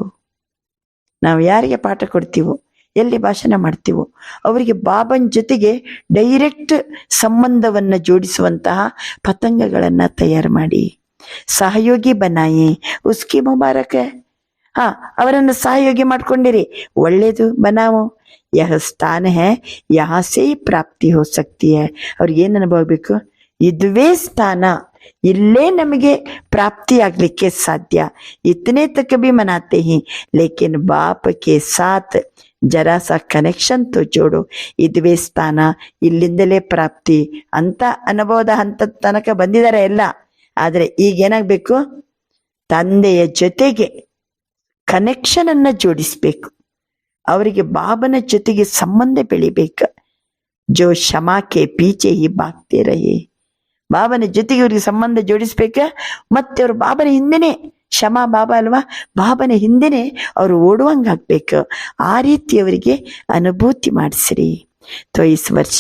Speaker 3: ನಾವು ಯಾರಿಗೆ ಪಾಠ ಕೊಡ್ತೀವೋ, ಎಲ್ಲಿ ಭಾಷಣ ಮಾಡ್ತೀವೋ ಅವರಿಗೆ ಬಾಬನ್ ಜೊತೆಗೆ ಡೈರೆಕ್ಟ್ ಸಂಬಂಧವನ್ನ ಜೋಡಿಸುವಂತಹ ಪತಂಗಗಳನ್ನ ತಯಾರು ಮಾಡಿ. ಸಹಯೋಗಿ ಬನಾಯಿ ಉಸ್ಕಿ ಮುಬಾರಕ್. ಅವರನ್ನು ಸಹಯೋಗಿ ಮಾಡ್ಕೊಂಡಿರಿ, ಒಳ್ಳೇದು. ಬನಾವು ಯಹ ಸ್ಥಾನ ಹೇ, ಯಹಾ ಸೇ ಪ್ರಾಪ್ತಿ ಹೋ ಸಕ್ತಿ ಹೇ. ಅವ್ರಿಗೆ ಏನ್ ಅನುಭವ ಬೇಕು? ಇದುವೇ ಸ್ಥಾನ, ಇಲ್ಲೇ ನಮಗೆ ಪ್ರಾಪ್ತಿ ಆಗ್ಲಿಕ್ಕೆ ಸಾಧ್ಯ. ಇತನೆ ತಕ ಭಿ ಮನಾತೆ ಹಿ, ಲೇಕಿನ್ ಬಾಪ್ ಕೆ ಸಾಥ್ ಜರಾ ಸಾ ಕನೆಕ್ಷನ್ ತೋ ಜೋಡು. ಇದುವೇ ಸ್ಥಾನ, ಇಲ್ಲಿಂದಲೇ ಪ್ರಾಪ್ತಿ ಅಂತ ಅನುಭವದ ಹಂತದ ತನಕ ಬಂದಿದ್ದಾರೆ ಎಲ್ಲ. ಆದ್ರೆ ಈಗ ಏನಾಗ್ಬೇಕು? ತಂದೆಯ ಜೊತೆಗೆ ಕನೆಕ್ಷನ್ ಅನ್ನ ಜೋಡಿಸ್ಬೇಕು. ಅವರಿಗೆ ಬಾಬನ ಜೊತೆಗೆ ಸಂಬಂಧ ಬೆಳಿಬೇಕು. ಜೋ ಶಮಾಕೆ ಪೀಚೆ ಹಿ ಬಾಗ್ತೇ ರಹೆ. ಬಾಬನ ಜೊತೆಗೆ ಅವ್ರಿಗೆ ಸಂಬಂಧ ಜೋಡಿಸ್ಬೇಕ. ಮತ್ತೆ ಅವ್ರು ಬಾಬನ ಹಿಂದೆನೆ, ಶಮಾ ಬಾಬಾ ಅಲ್ವಾ, ಬಾಬನ ಹಿಂದೆನೆ ಅವರು ಓಡುವಂಗಾಗ್ಬೇಕು. ಆ ರೀತಿ ಅವರಿಗೆ ಅನುಭೂತಿ ಮಾಡಿಸ್ರಿ. तो इस वर्ष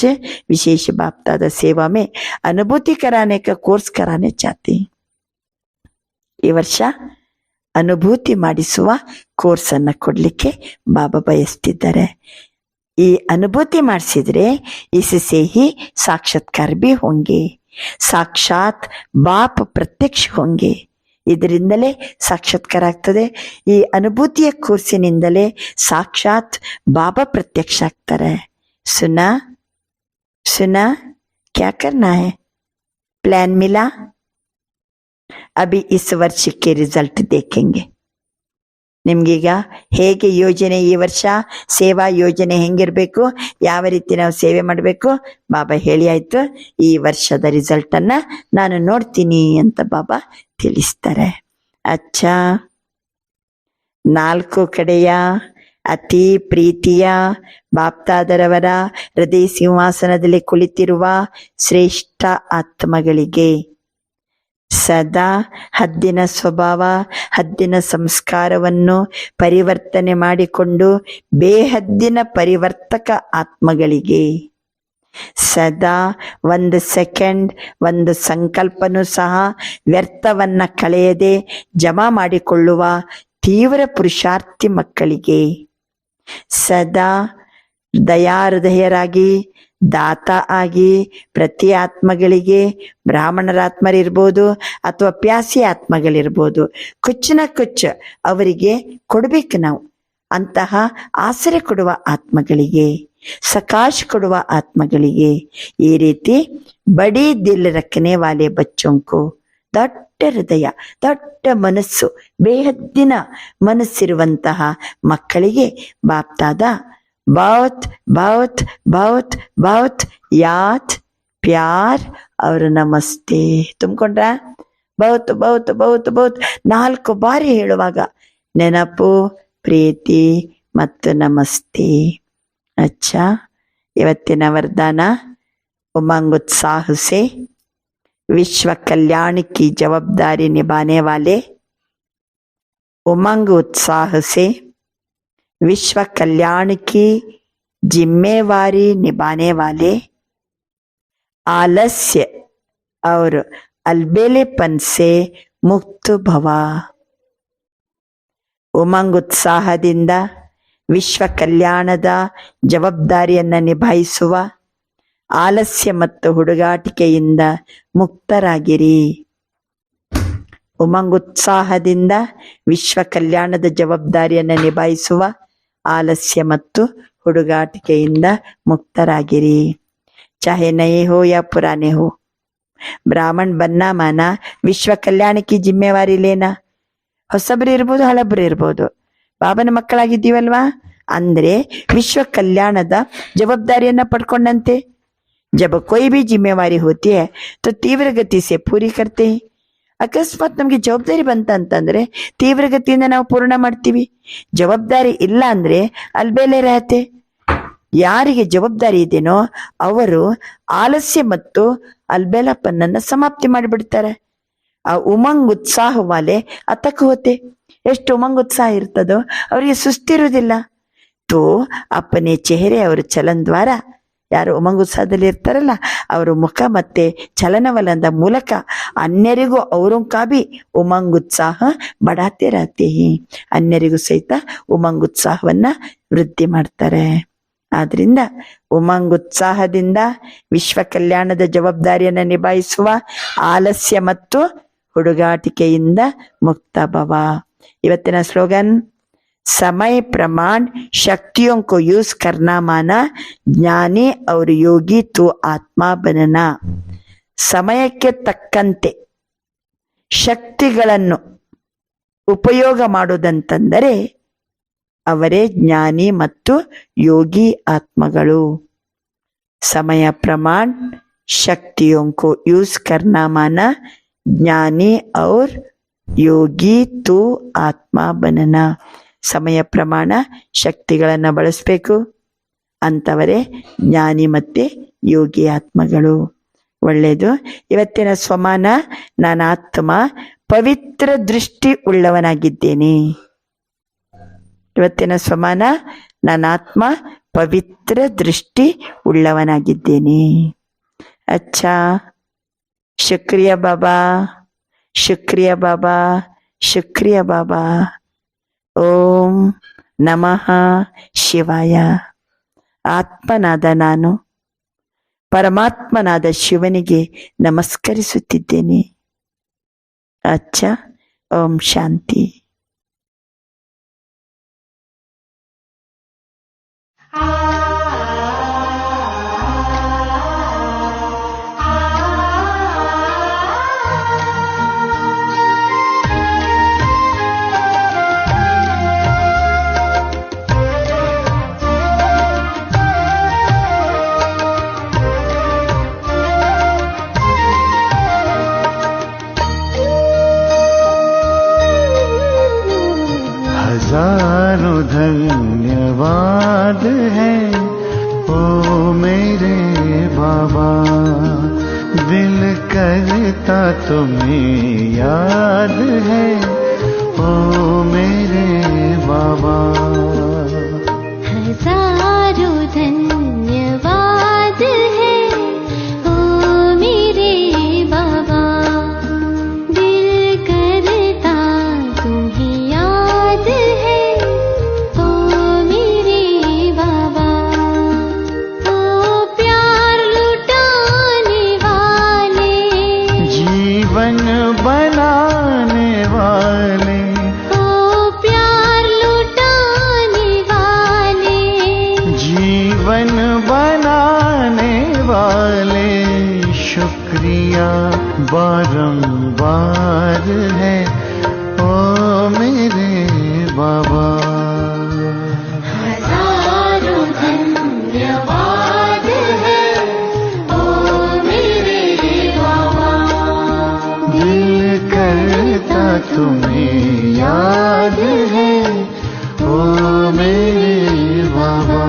Speaker 3: विशेष बाप दादा सेवा में अनुभूति कराने का कोर्स कराने चाहते हैं. ಈ ವರ್ಷ ಅನುಭೂತಿ ಮಾಡಿಸುವ ಕೋರ್ಸ್ ಅನ್ನ ಕೊಡ್ಲಿಕ್ಕೆ ಬಾಬಾ ಬಯಸ್ತಿದ್ದಾರೆ. ಈ ಅನುಭೂತಿ ಮಾಡಿಸಿದ್ರೆ इससे ही साक्षात्कार भी होंगे, ಸಾಕ್ಷಾತ್ ಬಾಪ್ ಪ್ರತ್ಯಕ್ಷ ಹೋಂಗೆ. ಇದರಿಂದಲೇ ಸಾಕ್ಷಾತ್ಕಾರ ಆಗ್ತದೆ. ಈ ಅನುಭೂತಿಯ ಕೋರ್ಸಿನಿಂದಲೇ ಸಾಕ್ಷಾತ್ ಬಾಬಾ ಪ್ರತ್ಯಕ್ಷ ಆಗ್ತಾರೆ. सुना सुना क्या करना है? प्लान मिला? अभी इस वर्ष के रिजल्ट देखेंगे. ನಿಮ್ಗೀಗ ಹೇಗೆ ಯೋಜನೆ, ಈ ವರ್ಷ ಸೇವಾ ಯೋಜನೆ ಹೆಂಗಿರ್ಬೇಕು, ಯಾವ ರೀತಿ ನಾವು ಸೇವೆ ಮಾಡಬೇಕು ಬಾಬಾ ಹೇಳಿ ಆಯ್ತು. ಈ ವರ್ಷದ ರಿಸಲ್ಟ್ ಅನ್ನ ನಾನು ನೋಡ್ತೀನಿ ಅಂತ ಬಾಬಾ ತಿಳಿಸ್ತಾರೆ. ಅಚ್ಚಾ, 4 ಕಡೆಯ ಅತಿ ಪ್ರೀತಿಯ ಬಾಪ್ತಾದರವರ ಹೃದಯ ಸಿಂಹಾಸನದಲ್ಲಿ ಕುಳಿತಿರುವ ಶ್ರೇಷ್ಠ ಆತ್ಮಗಳಿಗೆ ಸದಾ ಹದ್ದಿನ ಸ್ವಭಾವ, ಹದ್ದಿನ ಸಂಸ್ಕಾರವನ್ನು ಪರಿವರ್ತನೆ ಮಾಡಿಕೊಂಡು ಬೇಹದ್ದಿನ ಪರಿವರ್ತಕ ಆತ್ಮಗಳಿಗೆ ಸದಾ 1 ಸೆಕೆಂಡ್ 1 ಸಂಕಲ್ಪನೂ ಸಹ ವ್ಯರ್ಥವನ್ನ ಕಳೆಯದೆ ಜಮಾ ಮಾಡಿಕೊಳ್ಳುವ ತೀವ್ರ ಪುರುಷಾರ್ಥಿ ಮಕ್ಕಳಿಗೆ ಸದಾ ದಯಾಹೃದಯರಾಗಿ ದಾತ ಆಗಿ ಪ್ರತಿ ಆತ್ಮಗಳಿಗೆ, ಬ್ರಾಹ್ಮಣರಾತ್ಮರಿರ್ಬೋದು ಅಥವಾ ಪ್ಯಾಸಿ ಆತ್ಮಗಳಿರ್ಬೋದು, ಕುಚ್ಚನ ಕುಚ್ಚ ಅವರಿಗೆ ಕೊಡ್ಬೇಕು ನಾವು. ಅಂತಹ ಆಸರೆ ಕೊಡುವ ಆತ್ಮಗಳಿಗೆ, ಸಕಾಶ್ ಕೊಡುವ ಆತ್ಮಗಳಿಗೆ ಈ ರೀತಿ ಬಡಿ ದಿಲ್ ರಖನೆ ವಾಲೆ ಬಚ್ಚೋಂಕು, ದೊಡ್ಡ ಹೃದಯ, ದೊಡ್ಡ ಮನಸ್ಸು, ಬೇಹದ್ದಿನ ಮನಸ್ಸಿರುವಂತಹ ಮಕ್ಕಳಿಗೆ ಬಾಪ್ತಾದ बहुत बहुत बहुत बहुत याद प्यार और नमस्ते ತುಂಬಿಕೊಂಡ್ರ? बहुत बहुत बहुत बहुत 4 ಬಾರಿ ಹೇಳುವಾಗ ನೆನಪು, ಪ್ರೀತಿ ಮತ್ತು ನಮಸ್ತೆ. ಅಚ್ಚಾ, ಇವತ್ತಿನ ವರದಾನ उमंग उत्साह से विश्व कल्याण की जवाबदारी निभाने वाले, उमंग उत्साह से विश्व कल्याण की जिम्मेवारी निभाने वाले, आलस्य और अलबेलेपन से मुक्त भव। ಉಮಂಗ್ ಉತ್ಸಾಹದಿಂದ ವಿಶ್ವ ಕಲ್ಯಾಣದ ಜವಾಬ್ದಾರಿಯನ್ನು ನಿಭಾಯಿಸುವ, ಆಲಸ್ಯ ಮತ್ತು ಹುಡುಗಾಟಿಕೆಯಿಂದ ಮುಕ್ತರಾಗಿರಿ. ಉಮಂಗ್ ಉತ್ಸಾಹದಿಂದ ವಿಶ್ವ ಕಲ್ಯಾಣದ ಜವಾಬ್ದಾರಿಯನ್ನು ನಿಭಾಯಿಸುವ, ಆಲಸ್ಯ ಮತ್ತು ಹುಡುಗಾಟಿಕೆಯಿಂದ ಮುಕ್ತರಾಗಿರಿ. चाहे नए हो या पुराने हो, ಬ್ರಾಹ್ಮಣ್ बनना माना ವಿಶ್ವ ಕಲ್ಯಾಣಕ್ಕೆ ಜಿಮ್ಮೆವಾರಿ ಲೇನಾ. ಹೊಸಬ್ರು ಇರ್ಬೋದು, ಹಳಬ್ರು ಇರ್ಬೋದು, ಬಾಬನ ಮಕ್ಕಳಾಗಿದ್ದೀವಲ್ವಾ, ಅಂದ್ರೆ ವಿಶ್ವ ಕಲ್ಯಾಣದ ಜವಾಬ್ದಾರಿಯನ್ನ ಪಡ್ಕೊಂಡಂತೆ. जब कोई भी जिम्मेवारी होती है तो तीव्र गति से पूरी करते हैं. ಅಕಸ್ಮಾತ್ ನಮ್ಗೆ ಜವಾಬ್ದಾರಿ ಬಂತಂತಂದ್ರೆ ತೀವ್ರ ಗತಿಯಿಂದ ನಾವು ಪೂರ್ಣ ಮಾಡ್ತೀವಿ. ಜವಾಬ್ದಾರಿ ಇಲ್ಲ ಅಂದ್ರೆ ಅಲ್ಬೇಲೆ ರಹತೆ. ಯಾರಿಗೆ ಜವಾಬ್ದಾರಿ ಇದೆನೋ ಅವರು ಆಲಸ್ಯ ಮತ್ತು ಅಲ್ಬೇಲಪ್ಪನನ್ನ ಸಮಾಪ್ತಿ ಮಾಡಿಬಿಡ್ತಾರೆ. ಆ ಉಮಂಗ್ ಉತ್ಸಾಹ ವಾಲೆ ಅತಕ್ ಹೋತೆ. ಎಷ್ಟು ಉಮಂಗ್ ಉತ್ಸಾಹ ಇರ್ತದೋ ಅವರಿಗೆ ಸುಸ್ತಿರುವುದಿಲ್ಲ. ತೋ ಅಪ್ಪನೇ ಚೆಹರೆ ಅವರ ಚಲನ್ ದ್ವಾರ, ಯಾರು ಉಮಂಗ್ ಉತ್ಸಾಹದಲ್ಲಿ ಇರ್ತಾರಲ್ಲ ಅವರು ಮುಖ ಮತ್ತೆ ಚಲನವಲನದ ಮೂಲಕ ಅನ್ಯರಿಗೂ ಅವರು ಕಾಬಿ ಉಮಂಗ್ ಉತ್ಸಾಹ ಬಡಾತೆ ರಹತೆ. ಅನ್ಯರಿಗೂ ಸಹಿತ ಉಮಂಗ್ ಉತ್ಸಾಹವನ್ನ ವೃದ್ಧಿ ಮಾಡ್ತಾರೆ. ಆದ್ರಿಂದ ಉಮಂಗ್ ಉತ್ಸಾಹದಿಂದ ವಿಶ್ವ ಕಲ್ಯಾಣದ ಜವಾಬ್ದಾರಿಯನ್ನು ನಿಭಾಯಿಸುವ, ಆಲಸ್ಯ ಮತ್ತು ಹುಡುಗಾಟಿಕೆಯಿಂದ ಮುಕ್ತ ಭವ. ಇವತ್ತಿನ ಸ್ಲೋಗನ್, समय प्रमाण शक्तियों को यूज करना माना ज्ञानी और योगी तो आत्मा बनना. ಸಮಯಕ್ಕೆ ತಕ್ಕಂತೆ ಶಕ್ತಿಗಳನ್ನು ಉಪಯೋಗ ಮಾಡುವುದಂತಂದರೆ ಅವರೇ ಜ್ಞಾನಿ ಮತ್ತು ಯೋಗಿ ಆತ್ಮಗಳು. ಸಮಯ ಪ್ರಮಾಣ ಶಕ್ತಿयों को यूज करना माना ज्ञानी और योगी तो आत्मा बनना. ಸಮಯ ಪ್ರಮಾಣ ಶಕ್ತಿಗಳನ್ನು ಬಳಸಬೇಕು, ಅಂತವರೇ ಜ್ಞಾನಿ ಮತ್ತೆ ಯೋಗಿ ಆತ್ಮಗಳು. ಒಳ್ಳೆಯದು. ಇವತ್ತಿನ ಸ್ವಮಾನ, ನಾನು ಆತ್ಮ ಪವಿತ್ರ ದೃಷ್ಟಿ ಉಳ್ಳವನಾಗಿದ್ದೇನೆ. ಇವತ್ತಿನ ಸ್ವಮಾನ, ನಾನು ಆತ್ಮ ಪವಿತ್ರ ದೃಷ್ಟಿ ಉಳ್ಳವನಾಗಿದ್ದೇನೆ. ಅಚ್ಚಾ, ಶುಕ್ರಿಯ ಬಾಬಾ, ಶುಕ್ರಿಯ ಬಾಬಾ, ಶುಕ್ರಿಯ ಬಾಬಾ. ಓಂ ನಮಃ ಶಿವಾಯ. ಆತ್ಮನಾದ ನಾನು ಪರಮಾತ್ಮನಾದ ಶಿವನಿಗೆ ನಮಸ್ಕರಿಸುತ್ತಿದ್ದೇನೆ. ಅಚ್ಚ, ಓಂ ಶಾಂತಿ.
Speaker 1: हजारों धन्यवाद है ओ मेरे बाबा, दिल करता तुम्हें याद है ओ मेरे बाबा.
Speaker 2: हजारों धन्यवाद है ओ मेरे बाबा, दिल करता तुम्हें याद है ओ मेरे बाबा. ओ प्यार लुटाने वाले,
Speaker 1: जीवन बनाने वाले,
Speaker 2: ओ प्यार लुटाने वाले,
Speaker 1: जीवन बनाने वाले, शुक्रिया बारंबार है ओ मेरे बाबा.
Speaker 2: हजारों धन्यवाद है ओ मेरे बाबा,
Speaker 1: दिल करता तुम्हें याद है ओ मेरे बाबा.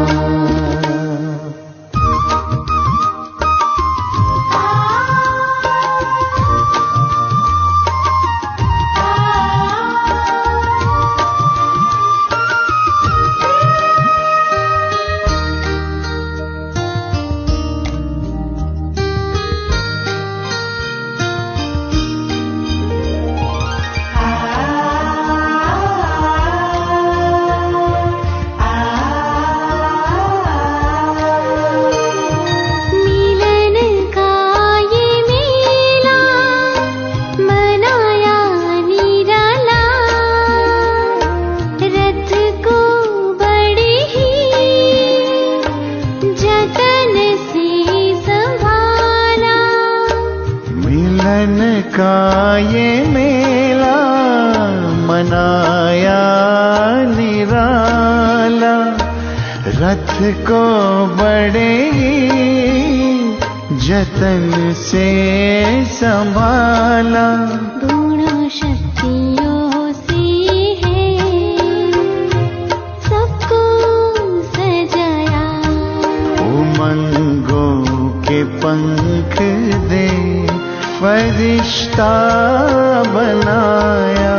Speaker 1: ये मेला मनाया निराला, रथ को बड़े जतन से संभाला।
Speaker 2: गुणों शक्तियों से है सबको सजाया,
Speaker 1: उमंगों के पंख दे फरिश्ता बनाया।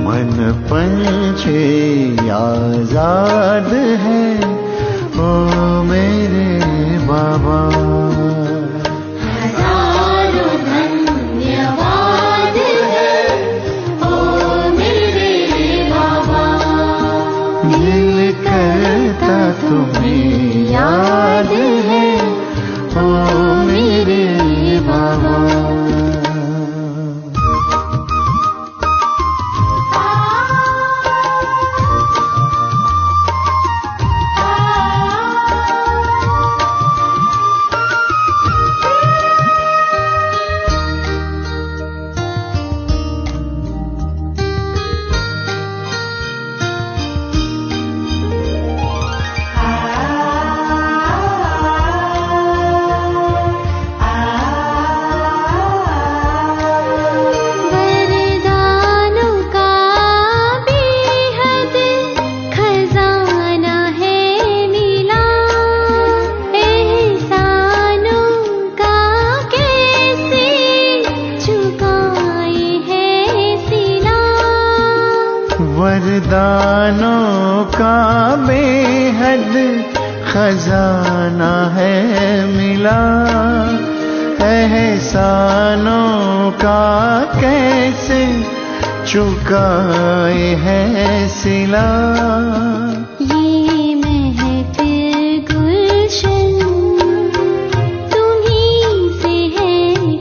Speaker 1: मन पंछी आजाद है ओ मेरे बाबा।
Speaker 2: हजारों धन्यवाद है ओ मेरे बाबा।
Speaker 1: दिल करता तुम्हें याद है ओ मेरे बाबा। वरदानों का बेहद खजाना है मिला, एहसानों का कैसे चुकाए है सिला।
Speaker 2: ये महफिल गुलशन तुम्हीं से है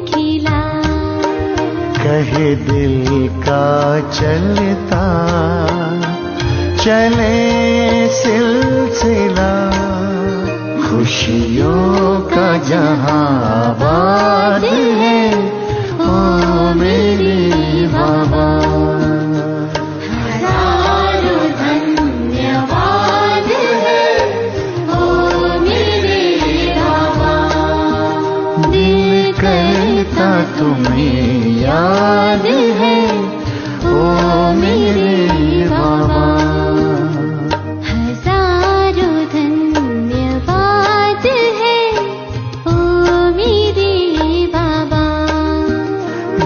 Speaker 2: खिला,
Speaker 1: कहे दिल का चलता चले सिलसिला। खुशियों का जहां आबाद है ओ मेरे बाबा।
Speaker 2: हजारों धन्यवाद है ओ मेरे बाबा।
Speaker 1: दिल करता तुम्हें याद है ओ मेरे बाबा।
Speaker 2: हजारों धन्यवाद है ओ मेरे बाबा।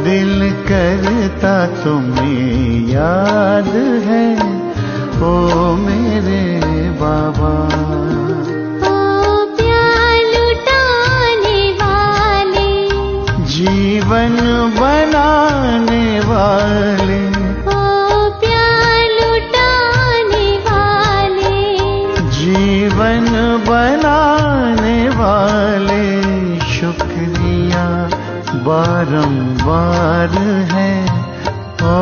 Speaker 1: दिल करता तुम्हें याद है ओ मेरे बाबा।
Speaker 2: ओ प्यार लुटाने वाले,
Speaker 1: जीवन बनाने वाले,
Speaker 2: ओ प्यार लुटाने वाले,
Speaker 1: जीवन बनाने वाले। शुक्रिया बारंबार है ओ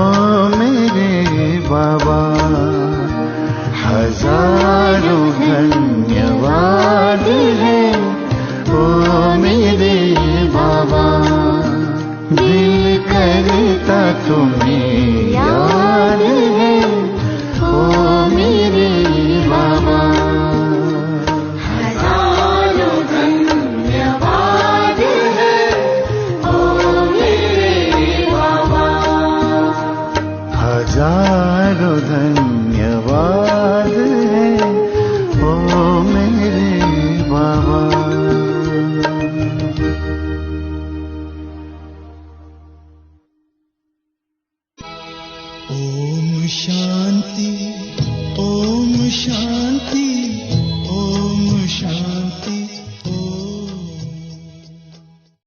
Speaker 1: मेरे बाबा। हजारों धन्यवाद है ओ मेरे बाबा। दिल करता तुम्हें याद है ओ मेरे बाबा।
Speaker 2: हजारों धन्यवाद है ओ मेरे बाबा।
Speaker 1: हजारों धन्यवाद है ओ मेरे बाबा।
Speaker 4: ओम शांति ओम शांति।